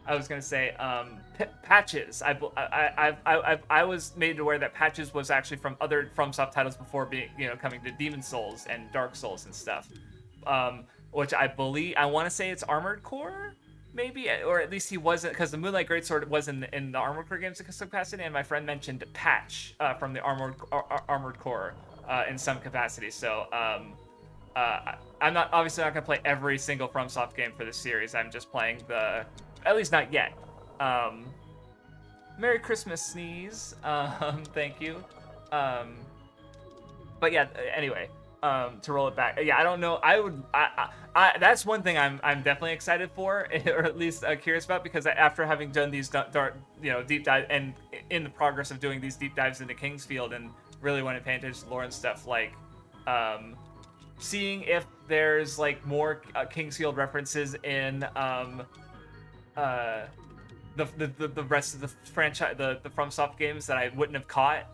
I was gonna say Patches. I was made aware that Patches was actually from other FromSoft titles before being coming to Demon Souls and Dark Souls and stuff. Which I want to say it's Armored Core, maybe, or at least he wasn't, because the Moonlight Greatsword was in the Armored Core games capacity, and my friend mentioned Patch from the Armored Core in some capacity. So I'm not gonna play every single FromSoft game for this series. I'm just playing at least not yet. Merry Christmas, Sneeze. Thank you. But yeah, anyway, to roll it back. Yeah, I don't know. That's one thing I'm definitely excited for, or at least curious about, because after having done these deep dive, and in the progress of doing these deep dives into Kingsfield, and really wanting to pay attention to lore and stuff, like, seeing if there's like more Kingsfield references in the rest of the franchise, the FromSoft games that I wouldn't have caught,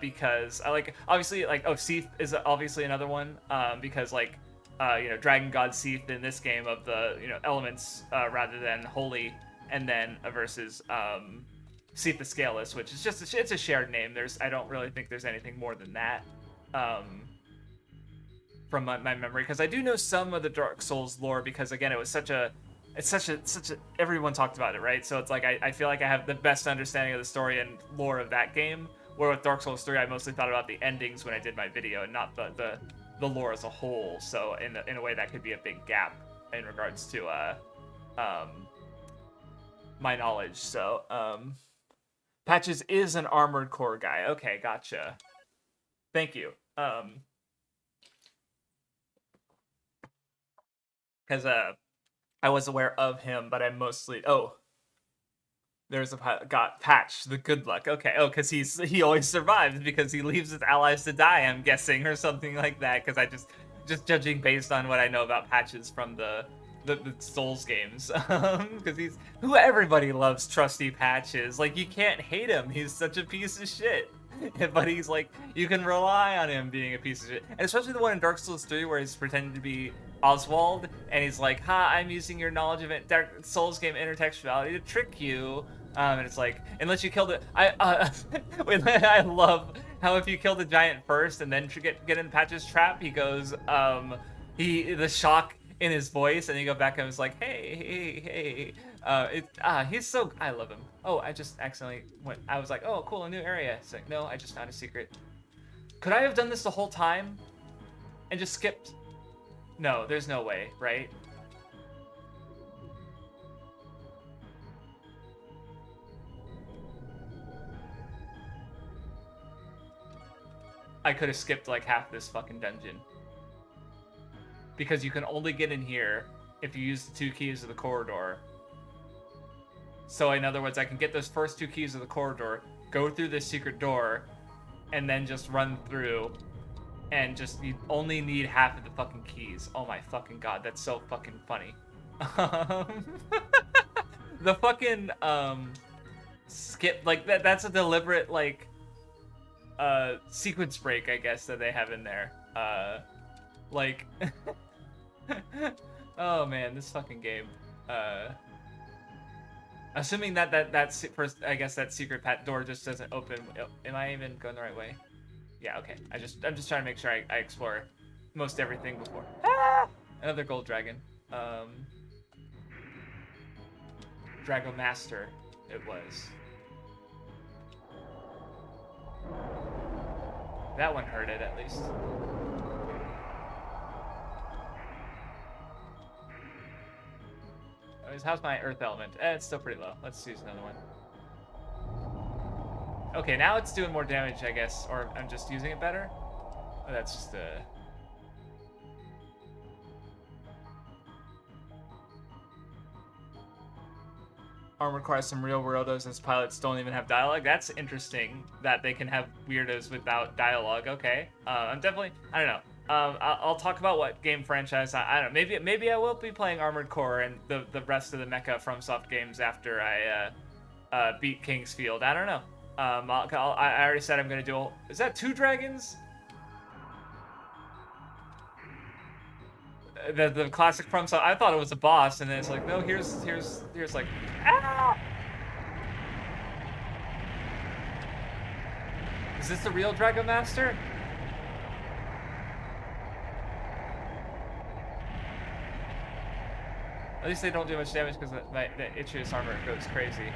because I obviously Seath is obviously another one, because Dragon God Seath in this game of the elements rather than holy, and then versus Seath the Scaleless, which is just it's a shared name. I don't really think there's anything more than that. From my memory, because I do know some of the Dark Souls lore, because again, it's such a everyone talked about it, right? So it's like I feel like I have the best understanding of the story and lore of that game, where with Dark Souls 3 I mostly thought about the endings when I did my video, and not the lore as a whole. So in a way, that could be a big gap in regards to my knowledge. So Patches is an Armored Core guy. Okay, gotcha. Thank you. Because I was aware of him, but I mostly there's got Patch, the good luck. Okay, because he always survives because he leaves his allies to die, I'm guessing, or something like that. Because I just judging based on what I know about Patches from the Souls games, because everybody loves trusty Patches. Like, you can't hate him. He's such a piece of shit. But he's like, you can rely on him being a piece of shit. And especially the one in Dark Souls 3 where he's pretending to be Oswald, and he's like, I'm using your knowledge of Dark Souls game intertextuality to trick you. And it's like, unless you killed it, I love how if you kill the giant first and then get in Patch's trap, he goes, the shock in his voice, and you go back and it's like, hey. He's so, I love him. Oh, I just accidentally I was like, oh, cool, a new area. It's like, no, I just found a secret. Could I have done this the whole time and just skipped? No, there's no way, right? I could have skipped like half this fucking dungeon. Because you can only get in here if you use the 2 keys of the corridor. So in other words, I can get those first 2 keys of the corridor, go through this secret door, and then just run through, and you only need half of the fucking keys. Oh my fucking god, that's so fucking funny. The fucking skip, like that's a deliberate sequence break, I guess, that they have in there. Oh man, this fucking game. Assuming that first, I guess that secret door just doesn't open. Am I even going the right way? Yeah, okay. I'm just trying to make sure I explore most everything before. Ah! Another gold dragon. Drago Master, it was. That one hurted at least. How's my earth element? It's still pretty low. Let's use another one. Okay, now it's doing more damage, I guess, or I'm just using it better. Oh, that's just Arm requires some real weirdos, and pilots don't even have dialogue. That's interesting that they can have weirdos without dialogue. Okay, I'm definitely. I don't know. I'll talk about what game franchise. I don't know. Maybe I will be playing Armored Core and the rest of the Mecha FromSoft games after I beat Kingsfield. I don't know. I already said I'm gonna do. Is that 2 dragons? The classic FromSoft. I thought it was a boss, and then it's like, no. Here's like. Ah! Is this the real Dragon Master? At least they don't do much damage because the Itchius armor goes crazy.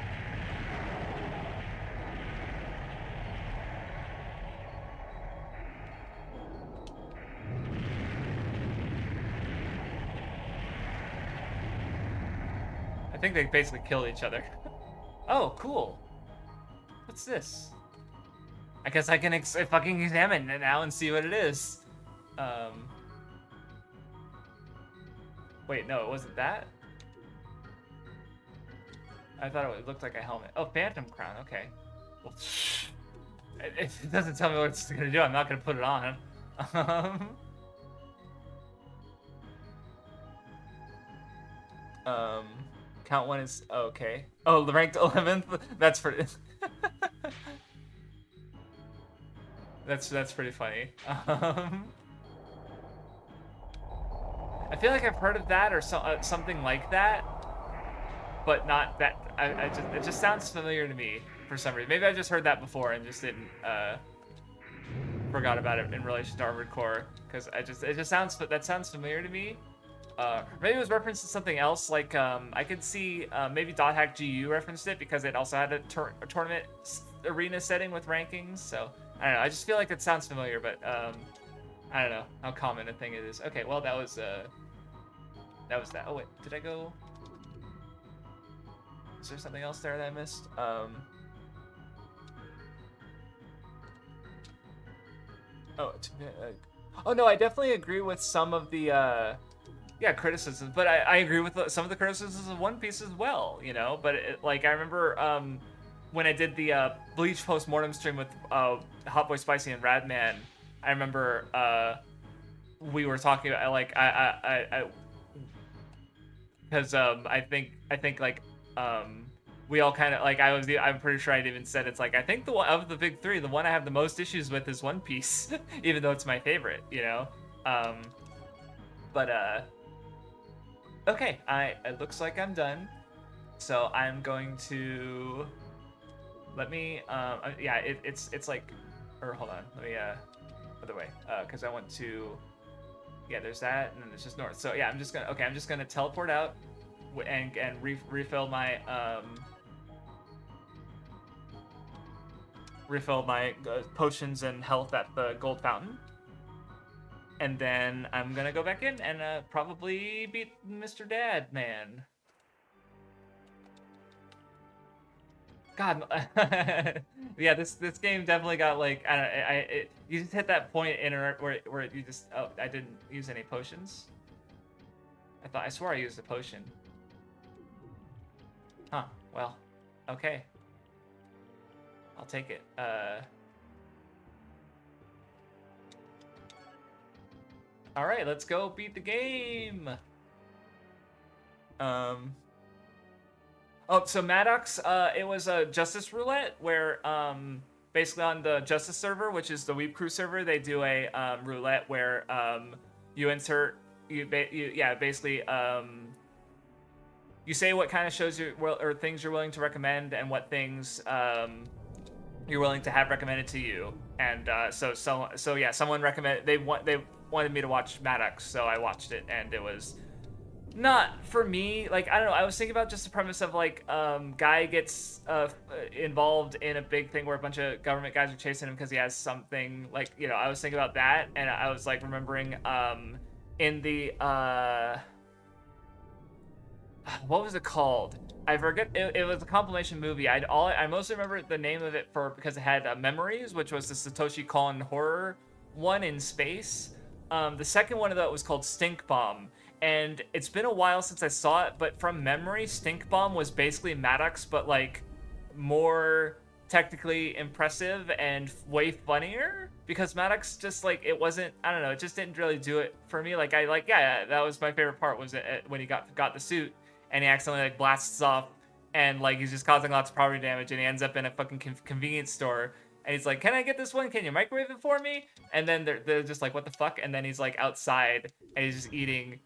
I think they basically killed each other. Oh, cool. What's this? I guess I can fucking examine it now and see what it is. Wait, no, it wasn't that? I thought it looked like a helmet. Oh, Phantom Crown, okay. Well, if it doesn't tell me what it's gonna do, I'm not gonna put it on. Count 1 is, oh, okay. Oh, the ranked 11th? That's pretty... That's pretty funny. I feel like I've heard of that or something like that, but not that. It just sounds familiar to me for some reason. Maybe I just heard that before and just didn't forgot about it in relation to Armored Core, because it sounds familiar to me. Maybe it was referenced to something else. Like I could see maybe .hack GU referenced it because it also had a tournament arena setting with rankings. So I don't know. I just feel like it sounds familiar, but I don't know how common a thing it is. Okay, well that was that. Oh wait, did I go? Is there something else there that I missed? Oh no, I definitely agree with some of the criticisms, but I agree with some of the criticisms of One Piece as well. You know, but like I remember when I did the Bleach post-mortem stream with Hot Boy Spicy and Radman, I remember we were talking about like because I think like we all kind of like I'm pretty sure I'd even said it's like I think the one of the big three, the one I have the most issues with is One Piece, even though it's my favorite, you know. Okay, it looks like I'm done, so I'm going to let me it's like, or hold on, let me other way, because I want to, there's that, and then it's just north. So yeah, I'm just gonna teleport out and refill my potions and health at the gold fountain, and then I'm gonna go back in and probably beat Mr. Dad Man. God, yeah, this game definitely got like you just hit that point in where you just I didn't use any potions. I swore I used a potion. Huh. Well, okay. I'll take it. All right, let's go beat the game. Oh, so Maddox, it was a Justice Roulette where basically on the Justice server, which is the Weeb Crew server, they do a roulette where basically you say what kind of shows or things you're willing to recommend, and what things you're willing to have recommended to you. And so yeah, someone recommended they wanted me to watch Maddox, so I watched it, and it was not for me. Like, I don't know, I was thinking about just the premise of like guy gets involved in a big thing where a bunch of government guys are chasing him because he has something, like, you know, I was thinking about that, and I was like remembering in the what was it called? I forget. It was a compilation movie. I mostly remember the name of it because it had Memories, which was the Satoshi Kon horror one in space. The second one of that was called Stink Bomb, and it's been a while since I saw it. But from memory, Stink Bomb was basically Maddox, but like more technically impressive and way funnier, because Maddox just like, it wasn't, I don't know, it just didn't really do it for me. Like, yeah, that was my favorite part, was when he got the suit and he accidentally like blasts off, and like he's just causing lots of property damage, and he ends up in a fucking convenience store, and he's like, can I get this one? Can you microwave it for me? And then they're just like, what the fuck? And then he's like outside and he's just eating.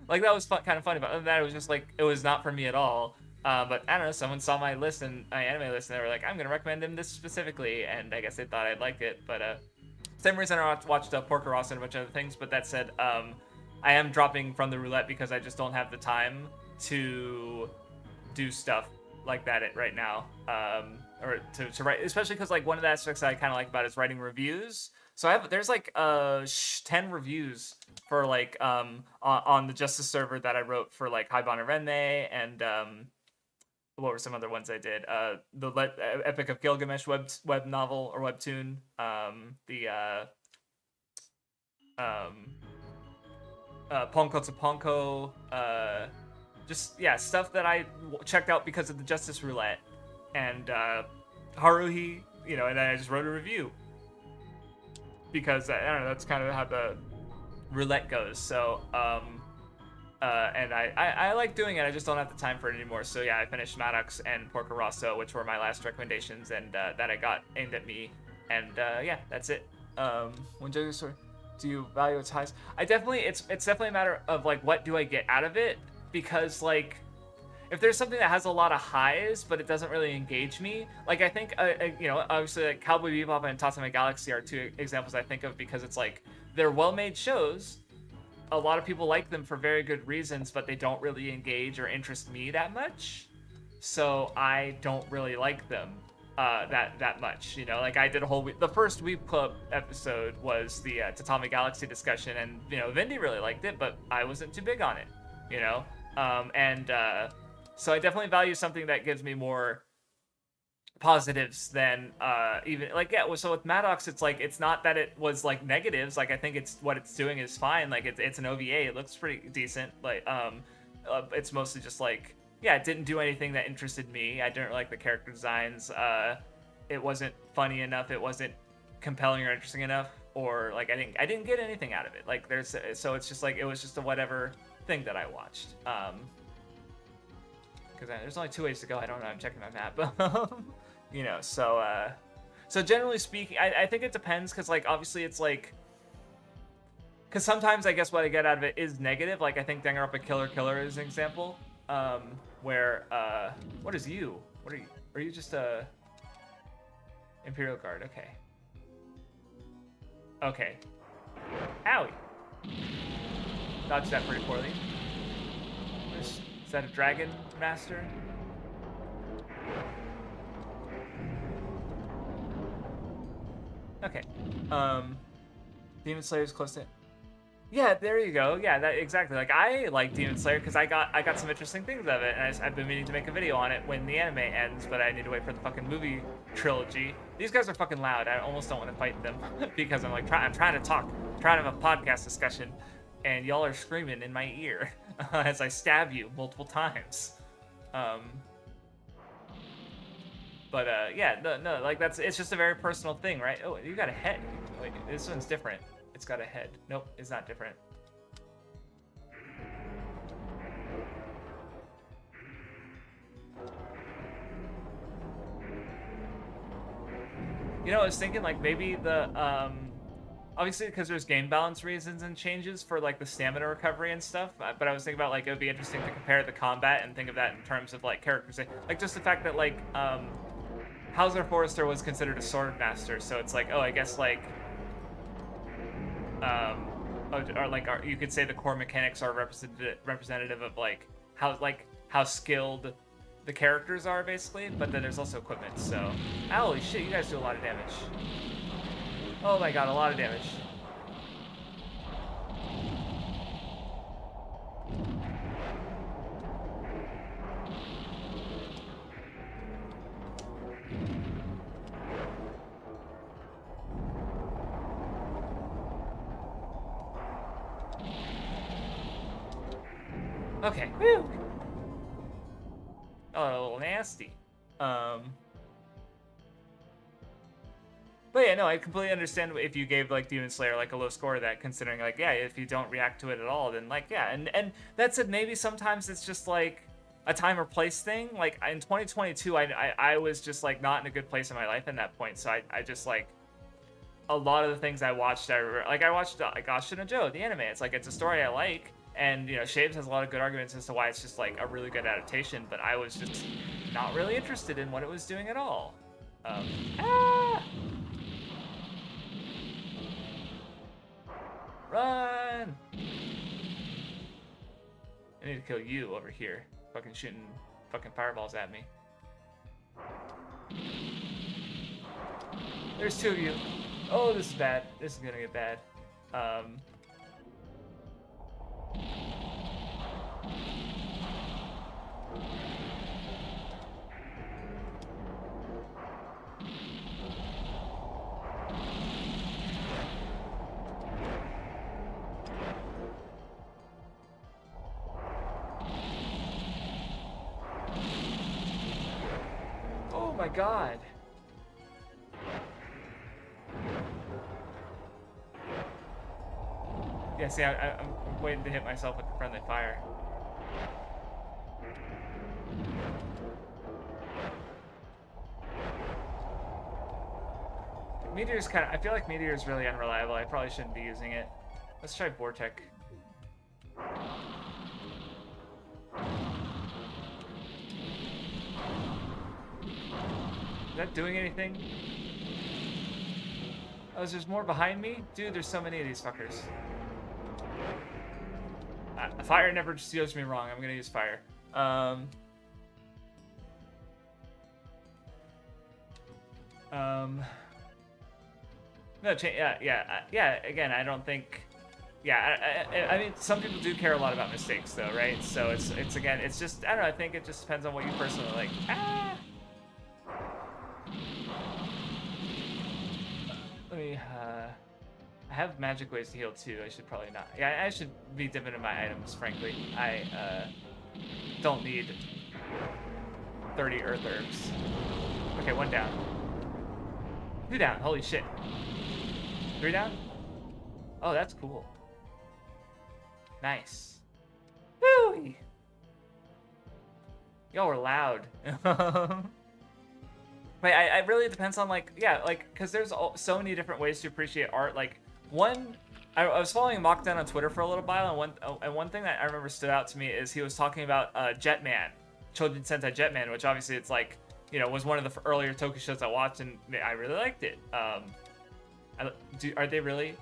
Like, that was kind of funny, but other than that, it was just like, it was not for me at all. But I don't know, someone saw my list, and my anime list, and they were like, I'm gonna recommend him this specifically, and I guess they thought I'd like it. But same reason I watched Porco Rosso and a bunch of other things. But that said, I am dropping from the roulette because I just don't have the time to do stuff like that right now, or to write, especially because like one of the aspects that I kind of like about it is writing reviews. So there's like 10 reviews for like on the Justice server that I wrote for like High Bonner Renne, and what were some other ones I did? The Epic of Gilgamesh web novel or webtoon, Ponko to Ponko, just, yeah, stuff that I checked out because of the Justice Roulette, and Haruhi, you know, and then I just wrote a review because I don't know, that's kind of how the roulette goes. So and I like doing it, I just don't have the time for it anymore. So yeah, I finished Maddox and Porco Rosso, which were my last recommendations, and that I got aimed at me, and yeah, that's it. When JoJo's Story, do you value its highs? I definitely, it's definitely a matter of like, what do I get out of it? Because like, if there's something that has a lot of highs but it doesn't really engage me, like I think you know, obviously like Cowboy Bebop and Tatsunoko Galaxy are two examples I think of, because it's like, they're well-made shows, a lot of people like them for very good reasons, but they don't really engage or interest me that much, so I don't really like them that much, you know. Like, I did a whole the first Weep Club episode was the Tatami Galaxy discussion, and you know, Vindy really liked it, but I wasn't too big on it, you know. So I definitely value something that gives me more positives than even like, yeah. So with Maddox, it's like, it's not that it was like negatives. Like, I think it's what it's doing is fine. Like, it's an OVA. It looks pretty decent. Like it's mostly just like, yeah, it didn't do anything that interested me. I didn't like the character designs. It wasn't funny enough. It wasn't compelling or interesting enough. Or like, I didn't get anything out of it. Like, so it's just like, it was just a whatever thing that I watched. Because there's only 2 ways to go. I don't know. I'm checking my map. You know, so generally speaking, I think it depends, because like, obviously it's like, because sometimes I guess what I get out of it is negative. Like, I think Danganronpa Killer is an example, where what is you? What are you? Are you just a Imperial Guard? Okay. Okay. Owie. Dodged that pretty poorly. Is that a Dragon Master? Okay. Demon Slayer's close to. Yeah, there you go. Yeah, that exactly. Like, I like Demon Slayer because I got some interesting things out of it, and I've been meaning to make a video on it when the anime ends, but I need to wait for the fucking movie trilogy. These guys are fucking loud. I almost don't want to fight them because I'm like, I'm trying to talk, trying to have a podcast discussion, and y'all are screaming in my ear as I stab you multiple times. But yeah, no, like, it's just a very personal thing, right? Oh, you got a head. Wait, this one's different. It's got a head. Nope, it's not different. You know, I was thinking like maybe the obviously because there's game balance reasons and changes for like the stamina recovery and stuff. But I was thinking about like it would be interesting to compare the combat and think of that in terms of like characters, like just the fact that like Hauser Forrester was considered a sword master, so it's like, oh, I guess like you could say the core mechanics are representative of like how skilled the characters are basically, but then there's also equipment. So holy shit, you guys do a lot of damage. Oh my god, a lot of damage. Okay. Woo. Oh, a little nasty. But yeah, no, I completely understand if you gave like Demon Slayer like a low score of that, considering like, yeah, if you don't react to it at all, then like, yeah, and that said, maybe sometimes it's just like a time or place thing. Like in 2022, I was just like not in a good place in my life at that point, so I just like a lot of the things I watched, I watched like Ashina Joe, the anime. It's like it's a story I like, and you know, Shaves has a lot of good arguments as to why it's just like a really good adaptation, but I was just not really interested in what it was doing at all. Run! I need to kill you over here. Fucking shooting fucking fireballs at me. There's two of you. Oh, this is bad. This is gonna get bad. Oh my god. Yeah, see, I'm waiting to hit myself with the friendly fire. Meteor's kind of... I feel like Meteor's really unreliable. I probably shouldn't be using it. Let's try Vortec. Is that doing anything? Oh, there's more behind me? Dude, there's so many of these fuckers. Fire never steers me wrong. I'm gonna use fire. No, yeah. Again, I don't think. Yeah, I mean, some people do care a lot about mistakes, though, right? So it's again, it's just, I don't know. I think it just depends on what you personally like. Ah. Let me. I have magic ways to heal too. I should probably not. Yeah, I should be dipping in my items. Frankly, I don't need 30 earth herbs. Okay, one down. Two down. Holy shit. Three down. Oh, that's cool. Nice. Woo! Y'all were loud. But I really depends on like, yeah, like, because there's so many different ways to appreciate art. Like one, I was following Mockdown on Twitter for a little while, and one thing that I remember stood out to me is he was talking about Jetman, Chojin Sentai Jetman, which obviously it's like, you know, was one of the earlier Toku shows I watched, and I really liked it. Are they really?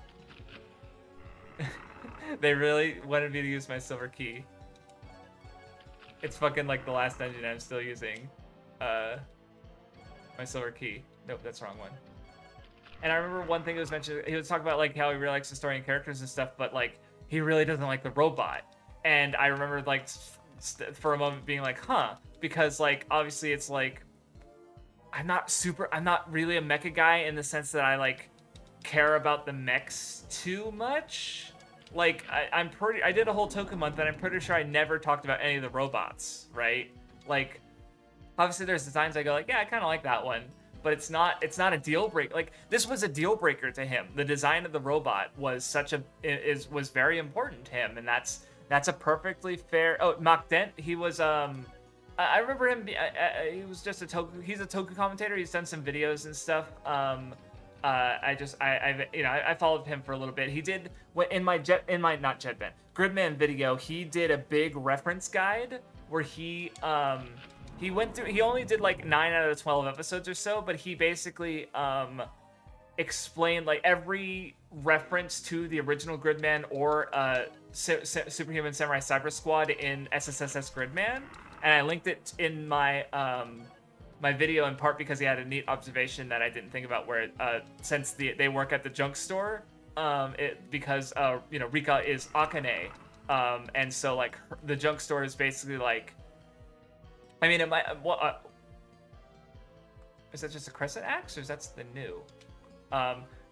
They really wanted me to use my silver key. It's fucking like the last dungeon I'm still using. My silver key. Nope, that's the wrong one. And I remember one thing that was mentioned, he was talking about like how he really likes the story and characters and stuff, but like he really doesn't like the robot. And I remember like for a moment being like, huh, because like obviously it's like I'm not really a mecha guy in the sense that I like care about the mechs too much. Like I did a whole Toku month and I'm pretty sure I never talked about any of the robots, right? Like obviously there's designs I go like, yeah, I kind of like that one, but it's not a deal breaker. Like this was a deal breaker to him. The design of the robot was was very important to him, and that's a perfectly fair. Oh, Mock Dent, he was I remember him. He was just he's a Toku commentator. He's done some videos and stuff. I followed him for a little bit. He did in my not Jedben Gridman video. He did a big reference guide where he went through. He only did like 9 out of 12 episodes or so, but he basically explained like every reference to the original Gridman or Superhuman Samurai Cyber Squad in SSSS Gridman, and I linked it in my my video in part because he had a neat observation that I didn't think about, where since they work at the junk store, because Rika is Akane, and so like the junk store is basically like, I mean, it might is that just a crescent axe or is that the new?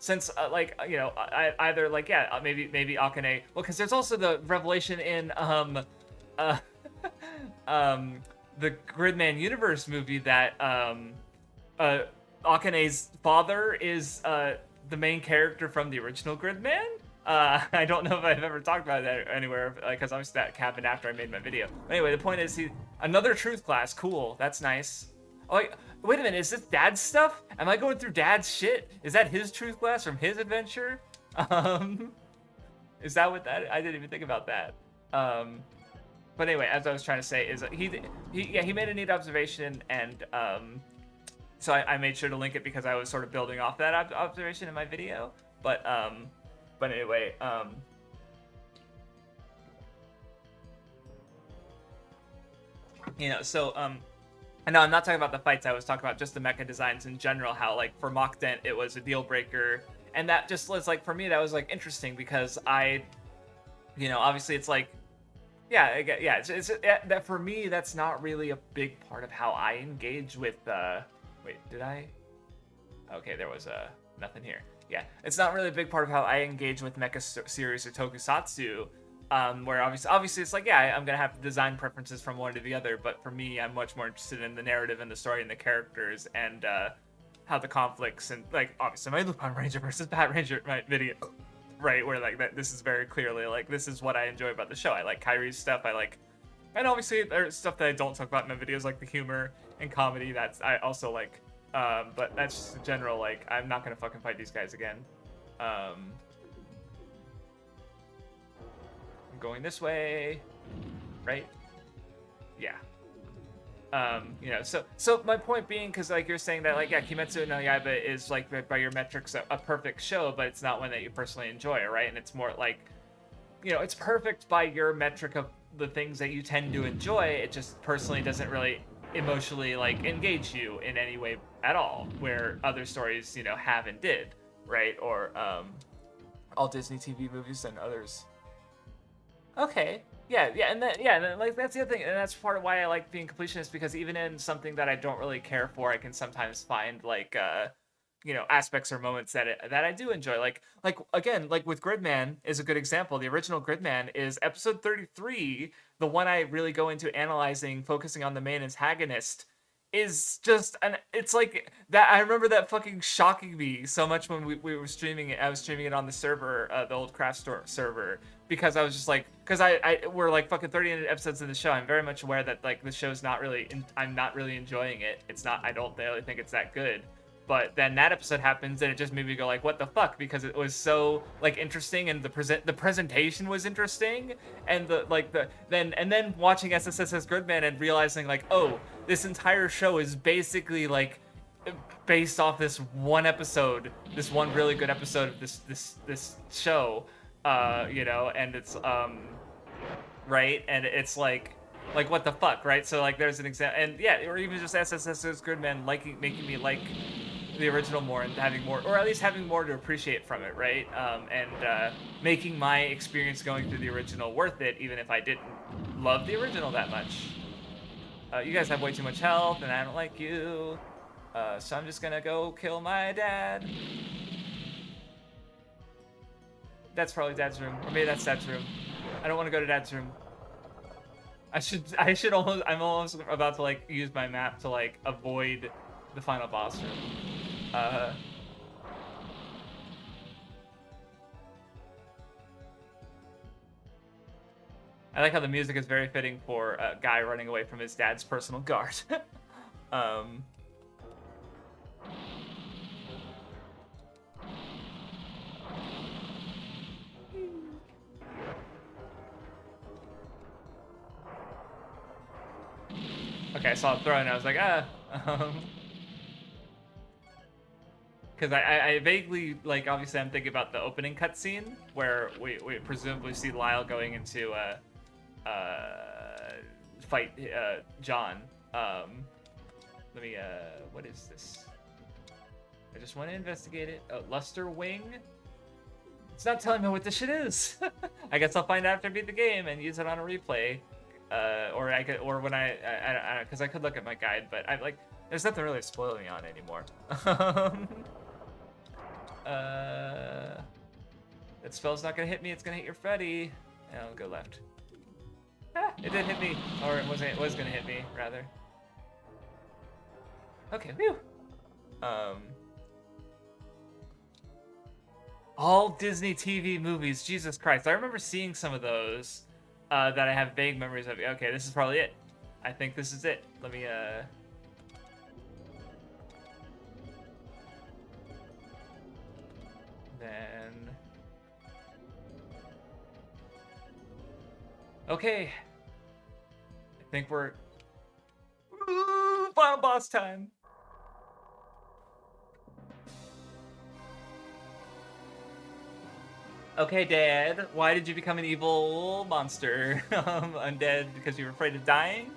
Since either like maybe Akane. Well, because there's also the revelation in the Gridman Universe movie that Akane's father is the main character from the original Gridman. I don't know if I've ever talked about that anywhere, because obviously that happened after I made my video. Anyway, the point is, another truth class. Cool, that's nice. Oh, wait a minute, is this Dad's stuff? Am I going through Dad's shit? Is that his truth class from his adventure? Is that what that? I didn't even think about that. But anyway, as I was trying to say, is he made a neat observation, and so I made sure to link it because I was sort of building off that observation in my video. But anyway, and no, I'm not talking about the fights. I was talking about just the mecha designs in general. How like for Mach Dent, it was a deal breaker, and that just was like, for me, that was like interesting because obviously it's like, it's that for me, that's not really a big part of how I engage with. Wait, did I? Okay, there was nothing here. Yeah, it's not really a big part of how I engage with mecha series or tokusatsu. Where obviously it's like, I'm gonna have design preferences from one to the other, but for me, I'm much more interested in the narrative and the story and the characters and how the conflicts, and like obviously my Lupin Ranger versus Bat Ranger video, right, where like that, this is very clearly like, this is what I enjoy about the show. I like Kyrie's stuff. And obviously there's stuff that I don't talk about in my videos, like the humor and comedy. That's I also like, but that's just in general. Like, I'm not gonna fucking fight these guys again. Going this way, right? Yeah. So my point being, because like you're saying that like, Kimetsu no Yaiba is like, by your metrics, a perfect show, but it's not one that you personally enjoy, right? And it's more like, it's perfect by your metric of the things that you tend to enjoy. It just personally doesn't really emotionally like engage you in any way at all, where other stories have and did, right? Or all Disney TV movies and others. Okay, and then like that's the other thing, and that's part of why I like being completionist, because even in something that I don't really care for, I can sometimes find like aspects or moments that I do enjoy. Like again, like with Gridman is a good example. The original Gridman is episode 33, the one I really go into analyzing, focusing on the main antagonist. Is just, and it's like that. I remember that fucking shocking me so much when we were streaming it. I was streaming it on the server, the old Craft Store server, because I was just like, because we're like fucking 30 episodes of the show. I'm very much aware that like the show's not really, I'm not really enjoying it. It's not. I don't really think it's that good. But then that episode happens, and it just made me go like, what the fuck? Because it was so like interesting, and the presentation was interesting, and then watching SSSS Gridman and realizing like, oh, this entire show is basically like based off this one episode, this one really good episode of this show, and it's right, and it's like what the fuck, right? So like there's an example, and or even just SSSS Gridman making me like the original more, and having more, or at least having more to appreciate from it, right? And making my experience going through the original worth it, even if I didn't love the original that much. You guys have way too much health, and I don't like you, so I'm just gonna go kill my dad. That's probably Dad's room, or maybe that's Dad's room. I don't want to go to Dad's room. I'm almost about to like use my map to like avoid the final boss room. I like how the music is very fitting for a guy running away from his dad's personal guard. Okay, I saw it throw and I was like, ah. Because I vaguely, like, obviously I'm thinking about the opening cutscene where we presumably see Lyle going into fight John. Let me, what is this? I just want to investigate it. Oh, Luster Wing? It's not telling me what this shit is. I guess I'll find out after I beat the game and use it on a replay. Or I could, or when because I could look at my guide, but I'm like, there's nothing really spoiling me on anymore. That spell's not gonna hit me. It's gonna hit your Freddy. And I'll go left. Ah, it did hit me, or it was gonna hit me rather. Okay, whew. All Disney TV movies. Jesus Christ, I remember seeing some of those that I have vague memories of. Okay, this is probably it. I think this is it. Let me Then... Okay. I think we're... Ooh, final boss time. Okay, Dad. Why did you become an evil monster? Undead because you were afraid of dying?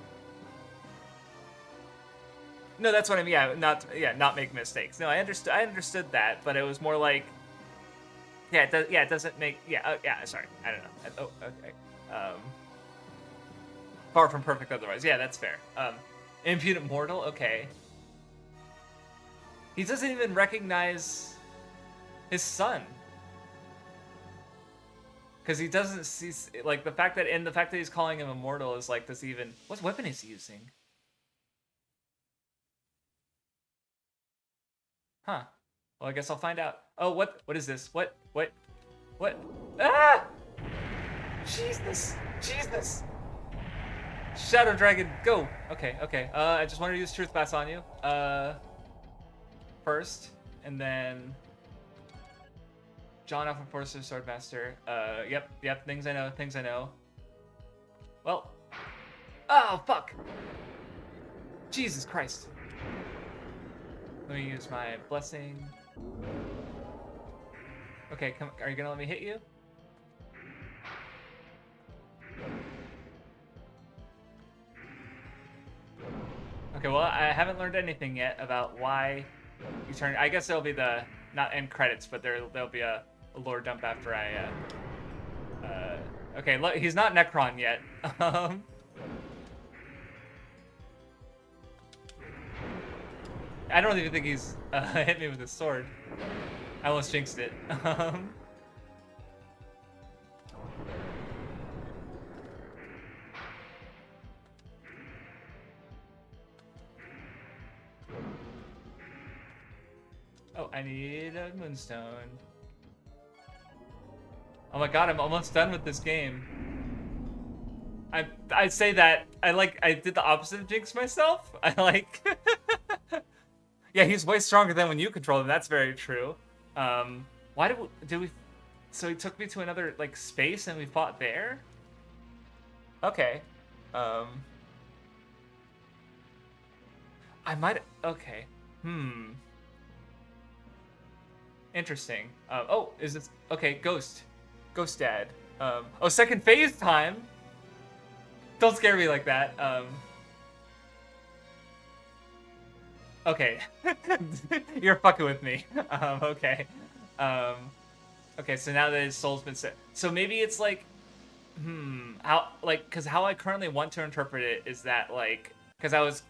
No, that's what I mean. Not make mistakes. No, I understood that, but it was more like, it doesn't make. Sorry, I don't know. Oh, okay. Far from perfect otherwise. Yeah, that's fair. Impudent mortal. Okay. He doesn't even recognize his son. Because he doesn't see, like, the fact that he's calling him immortal is like, does he even, what weapon is he using? Huh. Well, I guess I'll find out. Oh, what is this? What? Ah! Jesus! Shadow Dragon, go! Okay. I just wanted to use Truth Pass on you. First, and then... John Alpha Forcer, Swordmaster. Yep, things I know. Well. Oh, fuck! Jesus Christ. Let me use my blessing. Okay, come. Are you gonna let me hit you? Okay, well, I haven't learned anything yet about why you turn. I guess there'll be the not end credits, but there'll be a lore dump after I. Okay, look, he's not Necron yet. I don't even think he's hit me with his sword. I almost jinxed it. Oh, I need a moonstone. Oh my god, I'm almost done with this game. I say that I did the opposite of jinx myself. Yeah, he's way stronger than when you control him. That's very true. Why did we? So he took me to another like space and we fought there. Okay. I might. Okay. Interesting. Oh, is this okay? Ghost Dad. Oh, second phase time. Don't scare me like that. Okay. You're fucking with me. Okay. Okay, so now that his soul's been set. So maybe it's like, because how I currently want to interpret it is that, like, because I was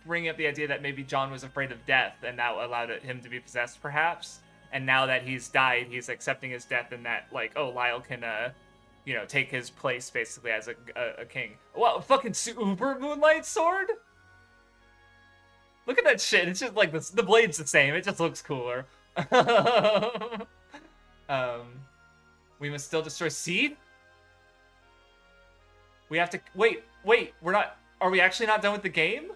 bringing up the idea that maybe John was afraid of death, and that allowed him to be possessed, perhaps. And now that he's died, he's accepting his death, and that, like, oh, Lyle can, take his place, basically, as a king. Wow, fucking super Moonlight Sword? Look at that shit. It's just like the blade's the same. It just looks cooler. We must still destroy Seed? We have to... Wait. We're not... Are we actually not done with the game?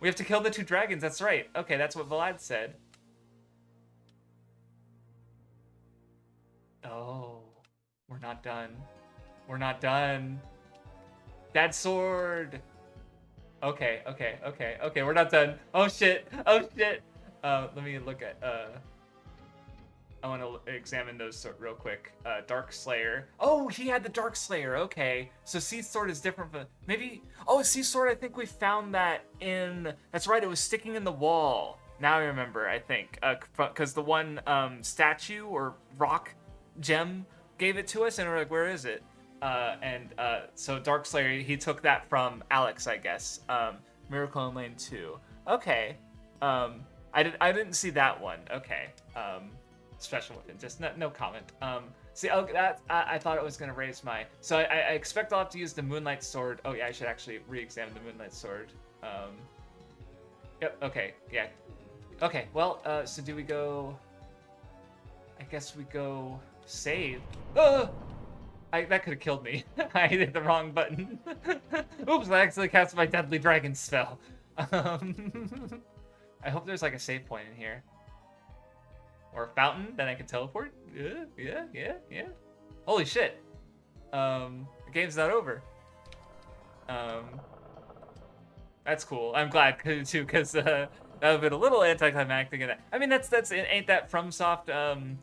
We have to kill the 2 dragons. That's right. Okay, that's what Vlad said. Oh. We're not done. We're not done. Dad's sword. Okay, okay, okay, okay. We're not done. Oh shit. Oh shit. Let me look at. I want to examine those real quick. Dark Slayer. Oh, he had the Dark Slayer. Okay, so Sea Sword is different from maybe. Oh, Sea Sword. I think we found that in. That's right. It was sticking in the wall. Now I remember. I think because the one statue or rock gem gave it to us, and we're like, where is it? So Dark Slayer. He took that from Alex, I guess. Miracle in Lane 2. Okay. I didn't see that one. Okay. Special weapon, just no comment. See, oh, that I thought it was gonna raise my. So I expect I'll have to use the Moonlight Sword. Oh yeah, I should actually re-examine the Moonlight Sword. Yep. Okay. Yeah. Okay. Well. So do we go? I guess we go save. That could have killed me. I hit the wrong button. Oops! I accidentally cast my Deadly Dragon spell. I hope there's like a save point in here. Or a fountain, then I can teleport. Yeah. Holy shit. The game's not over. That's cool. I'm glad too, because that would have been a little anticlimactic. I mean, ain't that FromSoft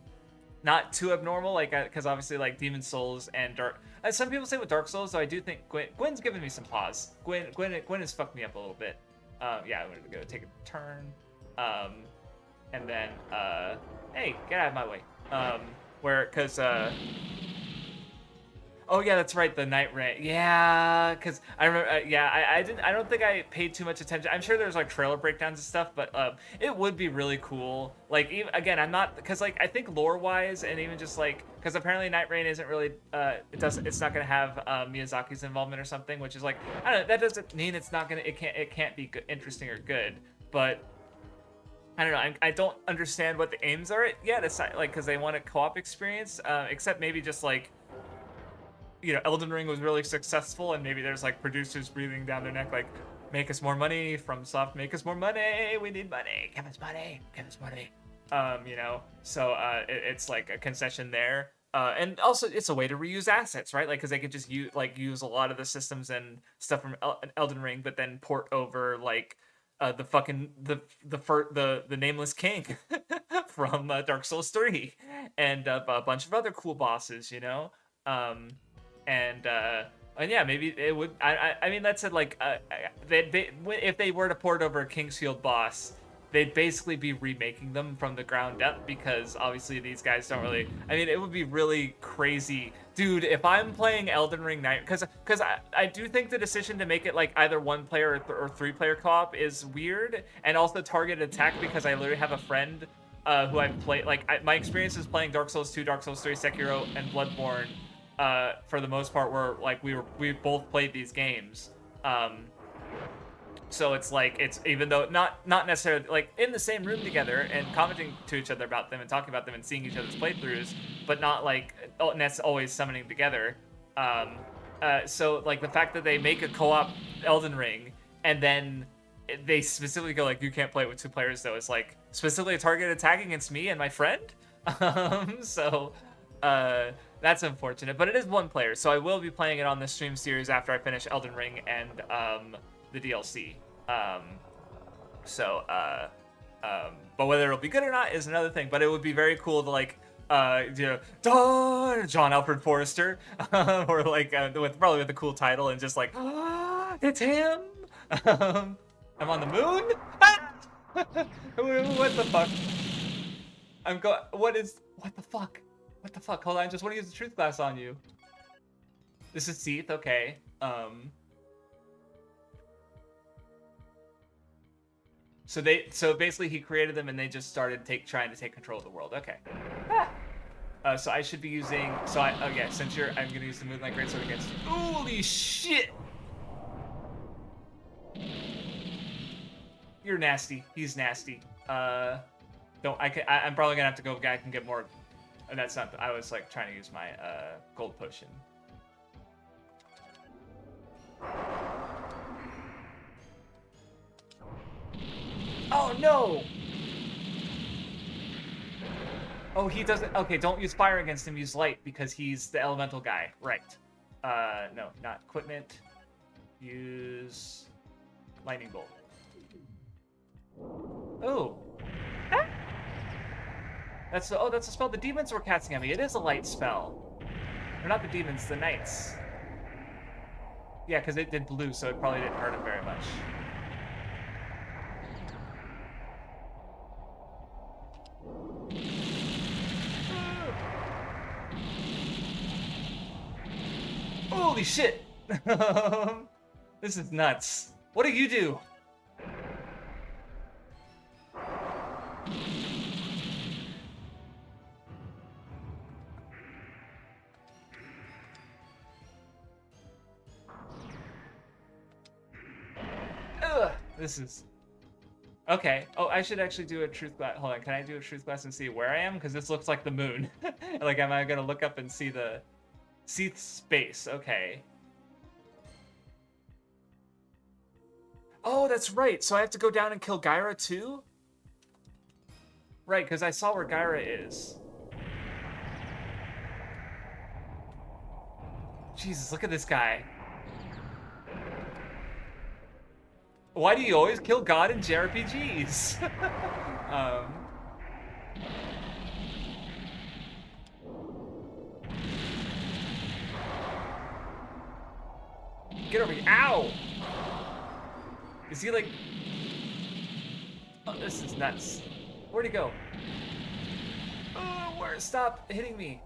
not too abnormal? Like, because obviously, like Demon Souls and Dark. Some people say with Dark Souls, though, I do think Gwen's given me some pause. Gwen has fucked me up a little bit. Yeah, I'm gonna go take a turn. And then, hey, get out of my way. Oh yeah, that's right, the Night Rain. Yeah, because I remember, I don't think I paid too much attention. I'm sure there's like trailer breakdowns and stuff, but it would be really cool. Like, even, again, I'm not, because like, I think lore-wise, and even just like, because apparently Night Rain isn't really, it's not gonna have Miyazaki's involvement or something, which is like, I don't know, that doesn't mean it's not gonna, it can't be good, interesting or good, but I don't know. I don't understand what the aims are yet. It's not, like, because they want a co-op experience, except maybe just like, you know, Elden Ring was really successful, and maybe there's like producers breathing down their neck, like, make us more money. FromSoft, make us more money. We need money. Give us money. Give us money. You know. So it's like a concession there. And also it's a way to reuse assets, right? Like, because they could just use a lot of the systems and stuff from Elden Ring, but then port over like. The Nameless King from Dark Souls 3, and a bunch of other cool bosses, you know, and yeah, maybe it would. I mean, that's it. Like, if they were to port over a Kingsfield boss, they'd basically be remaking them from the ground up, because obviously these guys don't really. I mean, it would be really crazy. Dude, if I'm playing Elden Ring Night, because I do think the decision to make it like either one player or three player co-op is weird, and also targeted attack, because I literally have a friend who I've played, like, my experience is playing Dark Souls 2, Dark Souls 3, Sekiro, and Bloodborne for the most part were like we both played these games. So it's like, it's, even though not necessarily like in the same room together and commenting to each other about them and talking about them and seeing each other's playthroughs, but not like always summoning together. So like the fact that they make a co-op Elden Ring, and then they specifically go like, you can't play it with two players, though, it's like specifically a targeted attack against me and my friend. So that's unfortunate, but it is one player, so I will be playing it on the stream series after I finish Elden Ring and the DLC. But whether it'll be good or not is another thing. But it would be very cool to like, you know, John Alfred Forrester, or like probably with a cool title, and just like, it's him. I'm on the moon. What the fuck? What the fuck? What the fuck? Hold on, I just want to use the truth glass on you. This is Seath, okay. So basically he created them and they just started trying to take control of the world. Okay. So I should be using, since I'm gonna use the Moonlight Greatsword against you. Holy shit! You're nasty. He's nasty. I'm probably gonna have to go back and get more. And that's not, I was like trying to use my gold potion. Oh no! Oh, he doesn't. Okay, don't use fire against him. Use light, because he's the elemental guy. Right. No, not equipment. Use lightning bolt. Oh. Ah. That's a spell the demons were casting at me. It is a light spell. Or not the demons, the knights. Yeah, because it did blue, so it probably didn't hurt him very much. Holy shit! This is nuts. What do you do? Ugh, this is... Okay. Oh, I should actually do a truth glass. Hold on, can I do a truth glass and see where I am? Because this looks like the moon. Like, am I gonna look up and see the... See space, okay. Oh, that's right. So I have to go down and kill Gyra too? Right, because I saw where Gyra is. Jesus, look at this guy. Why do you always kill God in JRPGs? Get over here. Ow! Is he like... Oh, this is nuts. Where'd he go? Oh, where? Stop hitting me.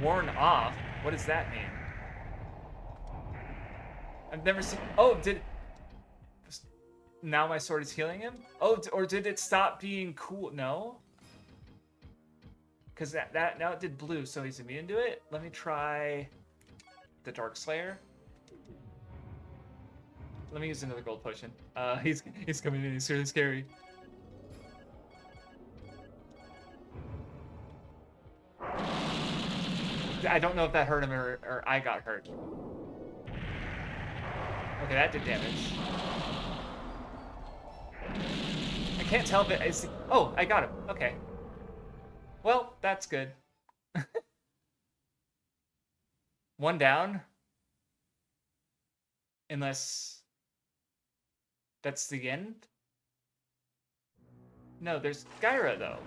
Worn off? What does that mean? I've never seen... Oh, did... Now my sword is healing him? Oh, or did it stop being cool? No? Because that now it did blue, so he's immune to it. Let me try the Dark Slayer. Let me use another gold potion. He's coming in. He's really scary. I don't know if that hurt him or I got hurt. Okay, that did damage. I can't tell if it is... Oh, I got him. Okay. Well, that's good. One down. Unless... That's the end? No, there's Gyra, though.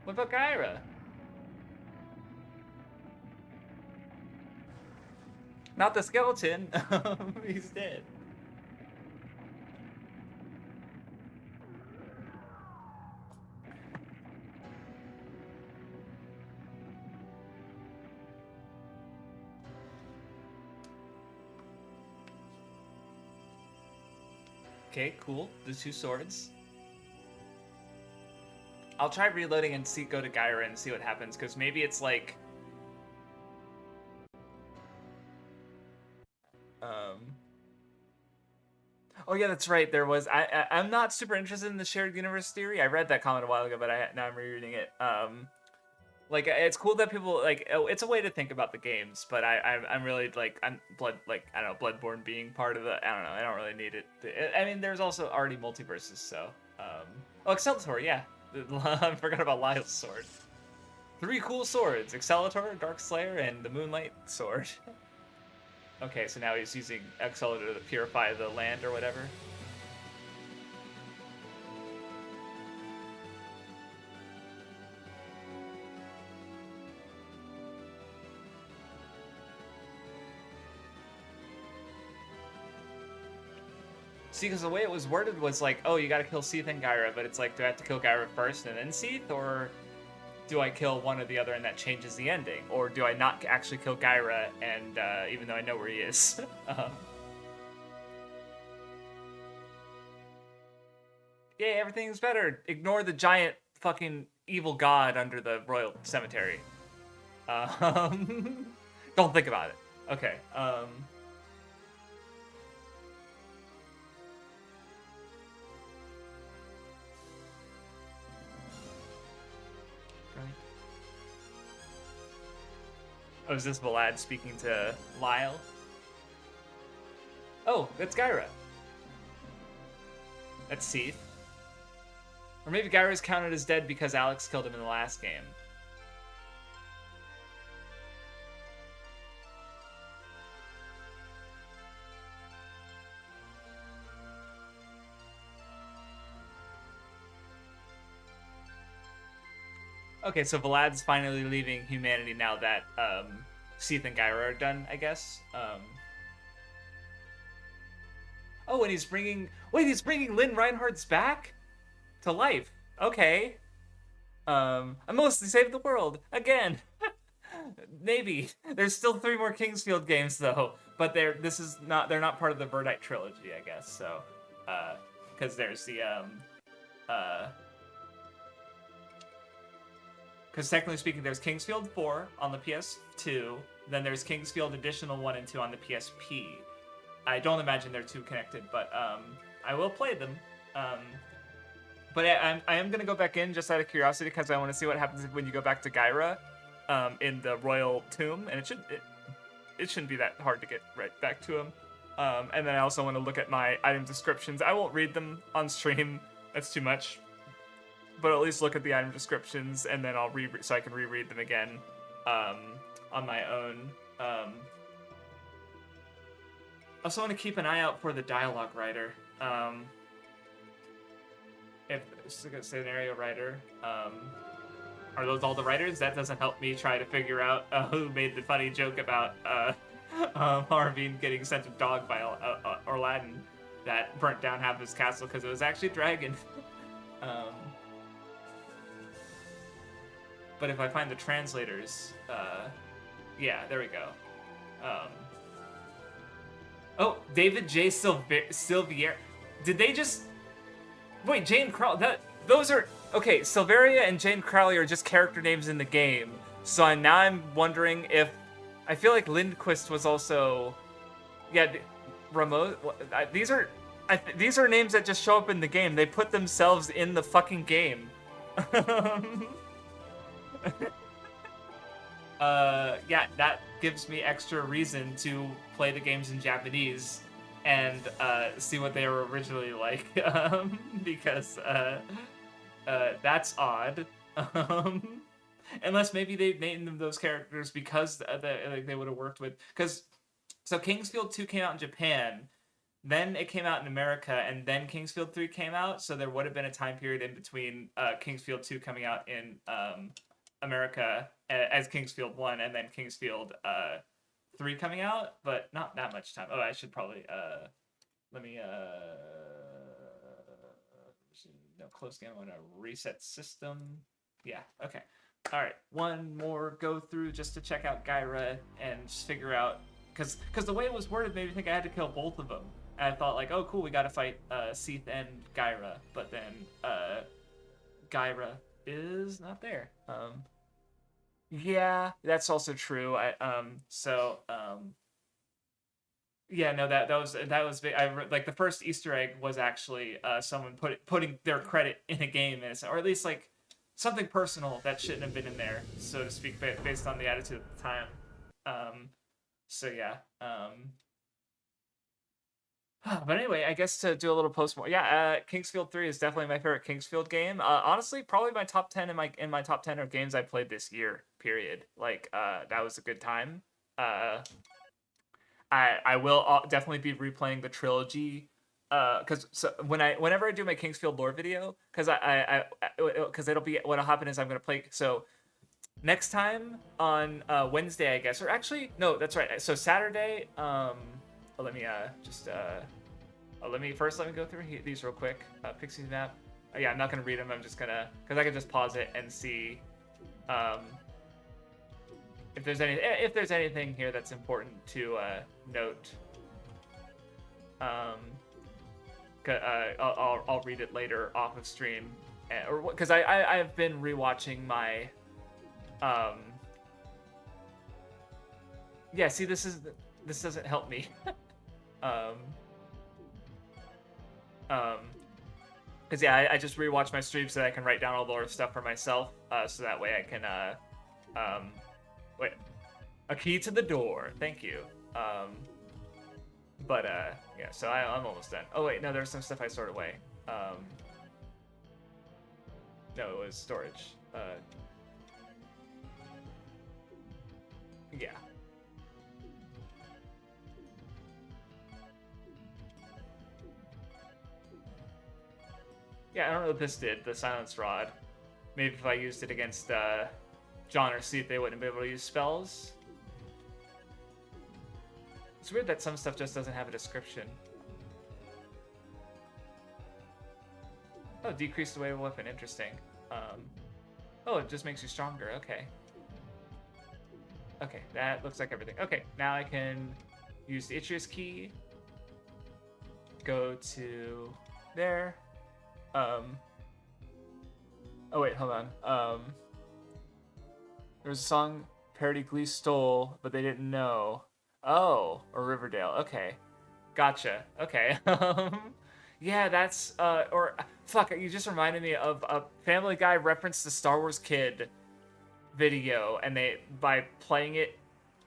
What about Gyra? Not the skeleton. He's dead. Okay, cool. The two swords. I'll try reloading and go to Gyra and see what happens, because maybe it's like... Oh yeah, that's right. There was... I'm not super interested in the shared universe theory. I read that comment a while ago, but now I'm rereading it. Like, it's cool that people, like... Oh, it's a way to think about the games, but I'm really, like... I don't know, Bloodborne being part of the... I don't know, I don't really need it. I mean, there's also already multiverses, so... Oh, Accelerator, yeah. I forgot about Lyle's sword. 3 cool swords. Accelerator, Dark Slayer, and the Moonlight sword. Okay, so now he's using Accelerator to purify the land or whatever. See, because the way it was worded was like, oh, you gotta kill Seath and Gyra, but it's like, do I have to kill Gyra first and then Seath, or do I kill one or the other and that changes the ending? Or do I not actually kill Gyra, and even though I know where he is? Yay, everything's better. Ignore the giant fucking evil god under the royal cemetery. Don't think about it. Okay, Oh, is this Vlad speaking to Lyle? Oh, that's Gyra. That's Seath. Or maybe Gyro's counted as dead because Alex killed him in the last game. Okay, so Vlad's finally leaving humanity now that Seath and Gyro are done, I guess. Oh, and he's bringing... Wait, he's bringing Lynn Reinhardt's back? To life. Okay. I mostly saved the world. Again. Maybe. There's still 3 more Kingsfield games, though. But they're not part of the Verdite trilogy, I guess, so... Because there's the, Because technically speaking, there's Kingsfield 4 on the PS2, then there's Kingsfield Additional 1 and 2 on the PSP. I don't imagine they're too connected, but I will play them. But I am going to go back in just out of curiosity because I want to see what happens when you go back to Gyra in the Royal Tomb, and it shouldn't be that hard to get right back to him. And then I also want to look at my item descriptions. I won't read them on stream. That's too much. But at least look at the item descriptions, and then I'll so I can reread them again on my own. Also want to keep an eye out for the dialogue writer. If it's a scenario writer, are those all the writers? That doesn't help me try to figure out who made the funny joke about Harveen getting sent a dog by Aladdin that burnt down half his castle because it was actually a dragon. But if I find the translators, yeah, there we go. Oh, David J. Silvier. Did they just... Wait, Jane Crowley... Those are... Okay, Silveria and Jane Crowley are just character names in the game. So now I'm wondering if... I feel like Lindquist was also... Yeah, Ramo... These are... these are names that just show up in the game. They put themselves in the fucking game. Yeah, that gives me extra reason to play the games in Japanese and see what they were originally like, because that's odd. Unless maybe they named them those characters because they would have worked with... So Kingsfield 2 came out in Japan, then it came out in America, and then Kingsfield 3 came out, so there would have been a time period in between Kingsfield 2 coming out in America as Kingsfield 1 and then Kingsfield 3 coming out, but not that much time. Oh, I should probably let me no, close game. I want to reset system. Yeah, okay. All right, one more go through just to check out Gyra and just figure out, because the way it was worded made me think I had to kill both of them. And I thought like, oh cool, we got to fight Seath and Gyra, but then Gyra is not there. Yeah, that's also true. Yeah, no, that was big. Like the first Easter egg was actually someone putting their credit in a game, or at least like something personal that shouldn't have been in there, so to speak, based on the attitude at the time. So yeah. But anyway, I guess to do a little post-mortem, yeah, Kingsfield 3 is definitely my favorite Kingsfield game. Honestly, probably my top 10 in my top 10 of games I played this year. Period. Like, that was a good time. I will definitely be replaying the trilogy. Because whenever I do my Kingsfield lore video, because it'll be what'll happen is I'm gonna play. So next time on Wednesday, I guess, or actually no, that's right. So Saturday. Let me let me go through these real quick. Pixies map. Yeah, I'm not gonna read them. I'm just gonna, because I can just pause it and see if there's anything here that's important to note. I'll read it later off of stream, or because I've been rewatching my yeah. See, this doesn't help me. Because yeah, I just rewatch my streams so that I can write down all the stuff for myself, so that way I can wait, a key to the door, thank you. But yeah, so I'm almost done. Oh wait, no, there's some stuff I stored away. No, it was storage. Yeah. Yeah, I don't know what this did, the Silence Rod. Maybe if I used it against John or Seat, they wouldn't be able to use spells. It's weird that some stuff just doesn't have a description. Oh, decrease the weight of a weapon. Interesting. Oh, it just makes you stronger. Okay. Okay, that looks like everything. Okay, now I can use the Itchiest key. Go to there. Oh wait, hold on. There was a song parody Glee stole, but they didn't know. Oh, or Riverdale. Okay, gotcha. Okay. Yeah, that's or fuck. You just reminded me of a Family Guy referenced the Star Wars Kid video, and they by playing it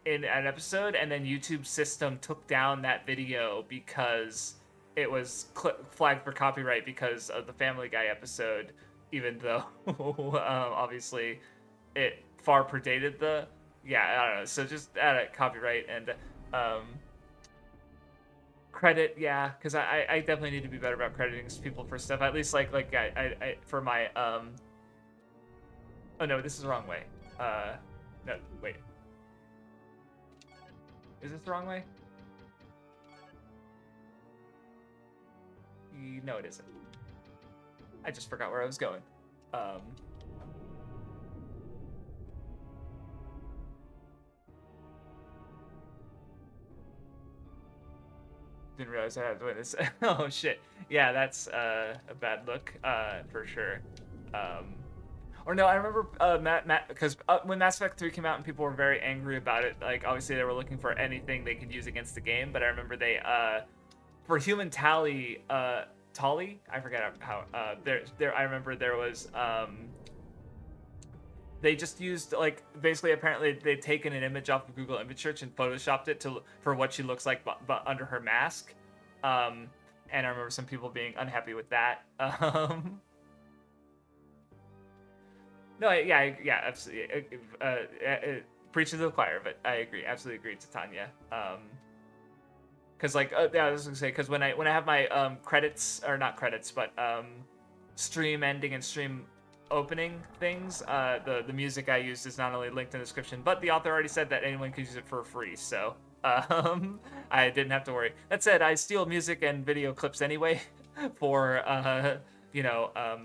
in an episode, and then YouTube system took down that video because it was flagged for copyright because of the Family Guy episode, even though obviously it far predated the I don't know. So just add a copyright and credit, yeah, because I definitely need to be better about crediting people for stuff. At least like I for my oh no, this is the wrong way. No, wait. Is this the wrong way? No, it isn't. I just forgot where I was going. Didn't realize I had to win this. Oh shit. Yeah, that's a bad look, for sure. Or no, I remember because when Mass Effect 3 came out and people were very angry about it, like obviously they were looking for anything they could use against the game. But I remember they for human tally, Tally, I forget how there. I remember there was they just used like basically apparently they'd taken an image off of Google Image Search and photoshopped it for what she looks like but under her mask. And I remember some people being unhappy with that. No, yeah, absolutely. Preaching to the choir, but I agree, absolutely agree, Titania. Because like, yeah, I was gonna say, because when I have my credits, or not credits, but stream ending and stream opening things, the music I used is not only linked in the description, but the author already said that anyone could use it for free, so I didn't have to worry. That said, I steal music and video clips anyway for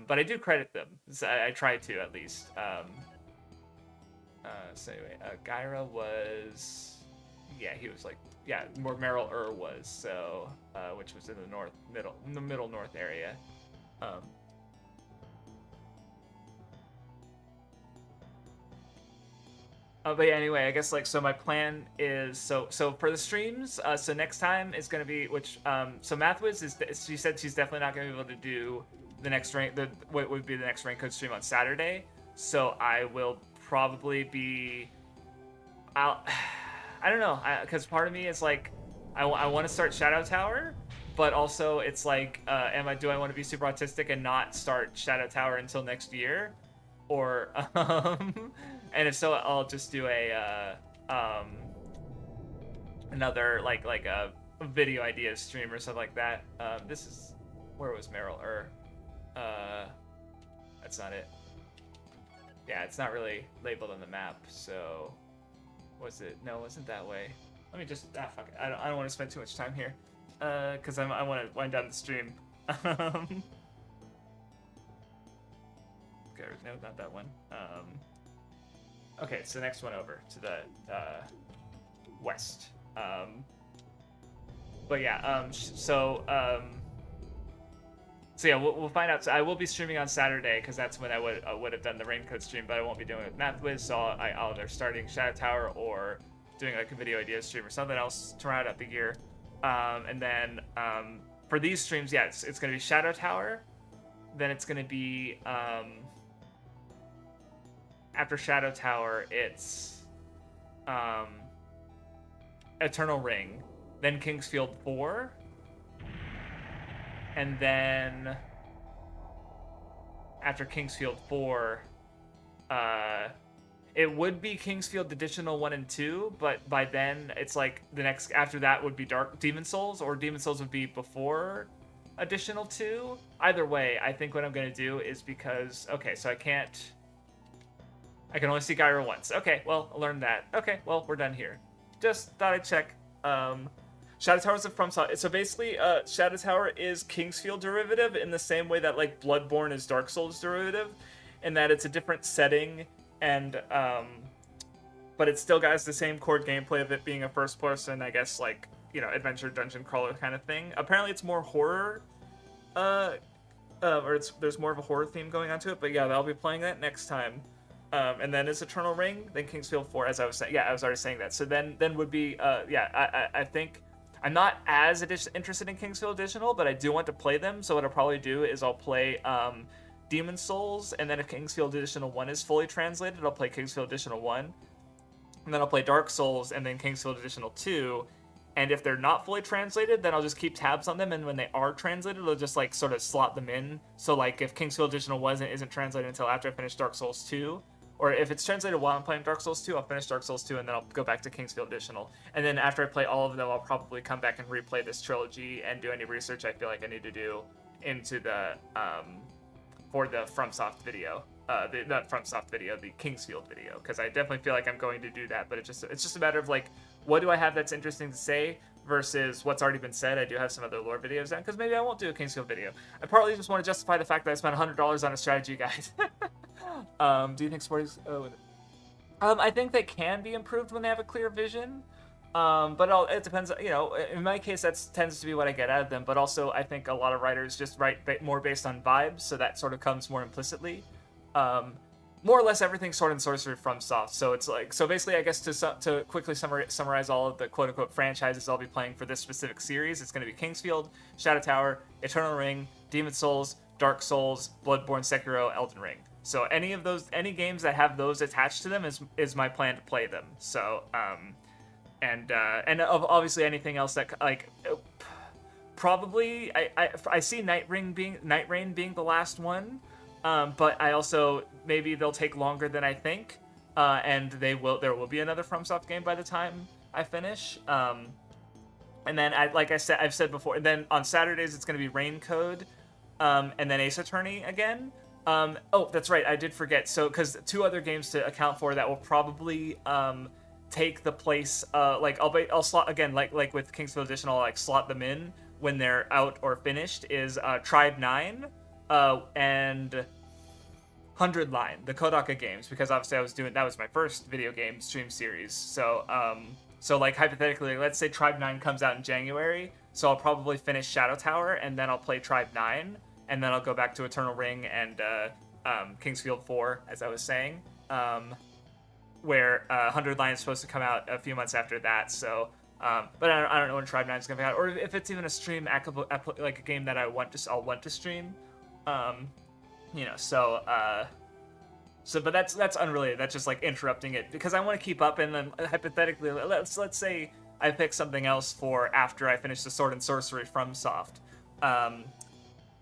but I do credit them. So I try to at least. So anyway, Gyra was, he was like, where Meryl was, so which was in the middle north area. But yeah, anyway, I guess like so my plan is so for the streams. So next time is gonna be so Mathwiz she said she's definitely not gonna be able to do the next what would be the next rank code stream on Saturday. So I will probably be out. I don't know, because part of me is like I want to start Shadow Tower, but also it's like do I want to be super autistic and not start Shadow Tower until next year, or and if so, I'll just do a another like a video ideas stream or something like that. This is where was Meryl that's not it. Yeah, it's not really labeled on the map. So was it? No, it wasn't that way. Let me just fuck it. I don't want to spend too much time here because I want to wind down the stream. Okay, no, not that one. Okay, it's the next one over to the west. But yeah, so yeah, we'll find out. So I will be streaming on Saturday because that's when I would have done the Raincoat stream, but I won't be doing it with Mathwiz. So I'll either starting Shadow Tower or doing like a video idea stream or something else to round out the year. And then for these streams, it's going to be Shadow Tower. Then it's going to be after Shadow Tower, it's Eternal Ring, then Kingsfield 4, and then after Kingsfield 4, it would be Kingsfield Additional 1 and 2, but by then it's like the next after that would be Demon Souls, or Demon Souls would be before Additional 2. Either way, I think what I'm going to do is because, okay, so I can only see Gyro once. Okay, well, I learned that. Okay, well, we're done here. Just thought I'd check. Shadow Tower is a FromSoft. So basically, Shadow Tower is Kingsfield derivative in the same way that like Bloodborne is Dark Souls derivative, in that it's a different setting, and but it still has the same core gameplay of it being a first person, I guess, like, you know, adventure dungeon crawler kind of thing. Apparently it's more horror, or there's more of a horror theme going on to it, but yeah, I'll be playing that next time. And then it's Eternal Ring, then Kingsfield 4, as I was saying. Yeah, I was already saying that. So then would be, I think I'm not as interested in Kingsfield Additional, but I do want to play them. So what I'll probably do is I'll play Demon Souls, and then if Kingsfield Additional 1 is fully translated, I'll play Kingsfield Additional 1. And then I'll play Dark Souls, and then Kingsfield Additional 2. And if they're not fully translated, then I'll just keep tabs on them, and when they are translated, I'll just like sort of slot them in. So like if Kingsfield Additional isn't translated until after I finish Dark Souls 2, or if it's translated while I'm playing Dark Souls 2, I'll finish Dark Souls 2, and then I'll go back to Kingsfield Additional. And then after I play all of them, I'll probably come back and replay this trilogy and do any research I feel like I need to do into the for the FromSoft video. Not FromSoft video, the Kingsfield video, because I definitely feel like I'm going to do that, but it's just a matter of like, what do I have that's interesting to say versus what's already been said. I do have some other lore videos done, because maybe I won't do a Kingsfield video. I partly just want to justify the fact that I spent $100 on a strategy guide. Do you think sports? I think they can be improved when they have a clear vision. But it depends. You know, in my case, that tends to be what I get out of them. But also, I think a lot of writers just write more based on vibes, so that sort of comes more implicitly. More or less everything Sword and Sorcery FromSoft. So it's like, so basically, I guess to quickly summarize all of the quote unquote franchises I'll be playing for this specific series, it's going to be Kingsfield, Shadow Tower, Eternal Ring, Demon Souls, Dark Souls, Bloodborne, Sekiro, Elden Ring. So any games that have those attached to them is my plan to play them. So and obviously anything else that like probably I see Night Rain being the last one. But I also, maybe they'll take longer than I think, and there will be another FromSoft game by the time I finish. And then I've said before, and then on Saturdays it's going to be Rain Code, and then Ace Attorney again. Oh, that's right, I did forget. So, because two other games to account for that will probably take the place, I'll slot again, like with Kingsfield Edition, I'll like slot them in when they're out or finished. Is Tribe 9. And 100 Line, the Kodaka games, because obviously that was my first video game stream series. So, like hypothetically, let's say Tribe 9 comes out in January, so I'll probably finish Shadow Tower, and then I'll play Tribe 9, and then I'll go back to Eternal Ring and Kingsfield 4, as I was saying, where 100 Line is supposed to come out a few months after that. So, but I don't know when Tribe 9 is going to be out, or if it's even a stream, like a game that I'll want to stream. But that's unrelated. That's just like interrupting it because I want to keep up. And then hypothetically, let's say I pick something else for after I finish the Sword and Sorcery FromSoft.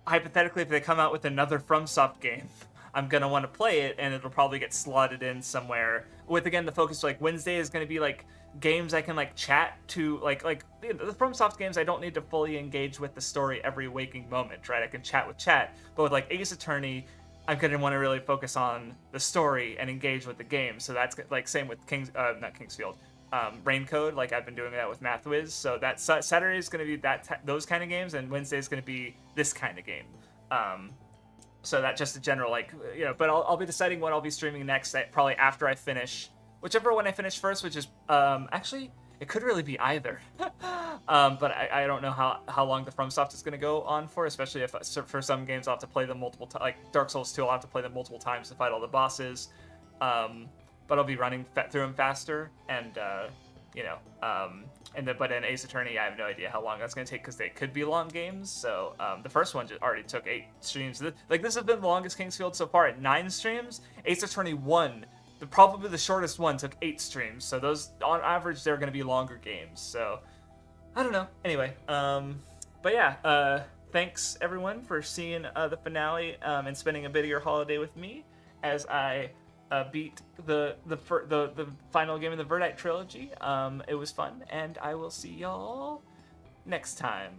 Hypothetically, if they come out with another FromSoft game, I'm gonna want to play it, and it'll probably get slotted in somewhere. With again the focus, like Wednesday is gonna be like games I can like chat to, like the FromSoft games I don't need to fully engage with the story every waking moment, right? I can chat with chat, but with like Ace Attorney, I'm gonna want to really focus on the story and engage with the game. So that's like same with not Kingsfield, Rain Code. Like I've been doing that with MathWiz. So that Saturday is gonna be those kind of games, and Wednesday is gonna be this kind of game. So that just a general but I'll be deciding what I'll be streaming next. Probably after I finish. Whichever one I finish first, which is, actually, it could really be either. But I don't know how long the FromSoft is going to go on for, especially if for some games I'll have to play them multiple times. Like Dark Souls 2, I'll have to play them multiple times to fight all the bosses. But I'll be running through them faster, and, but in Ace Attorney, I have no idea how long that's going to take, because they could be long games. So the first one just already took 8 streams. This has been the longest Kingsfield so far at 9 streams. Ace Attorney 1. Probably the shortest one took 8 streams, so those, on average, they're going to be longer games, so, I don't know. Anyway, but yeah, thanks everyone for seeing the finale and spending a bit of your holiday with me as I beat the final game of the Verdite trilogy. It was fun, and I will see y'all next time.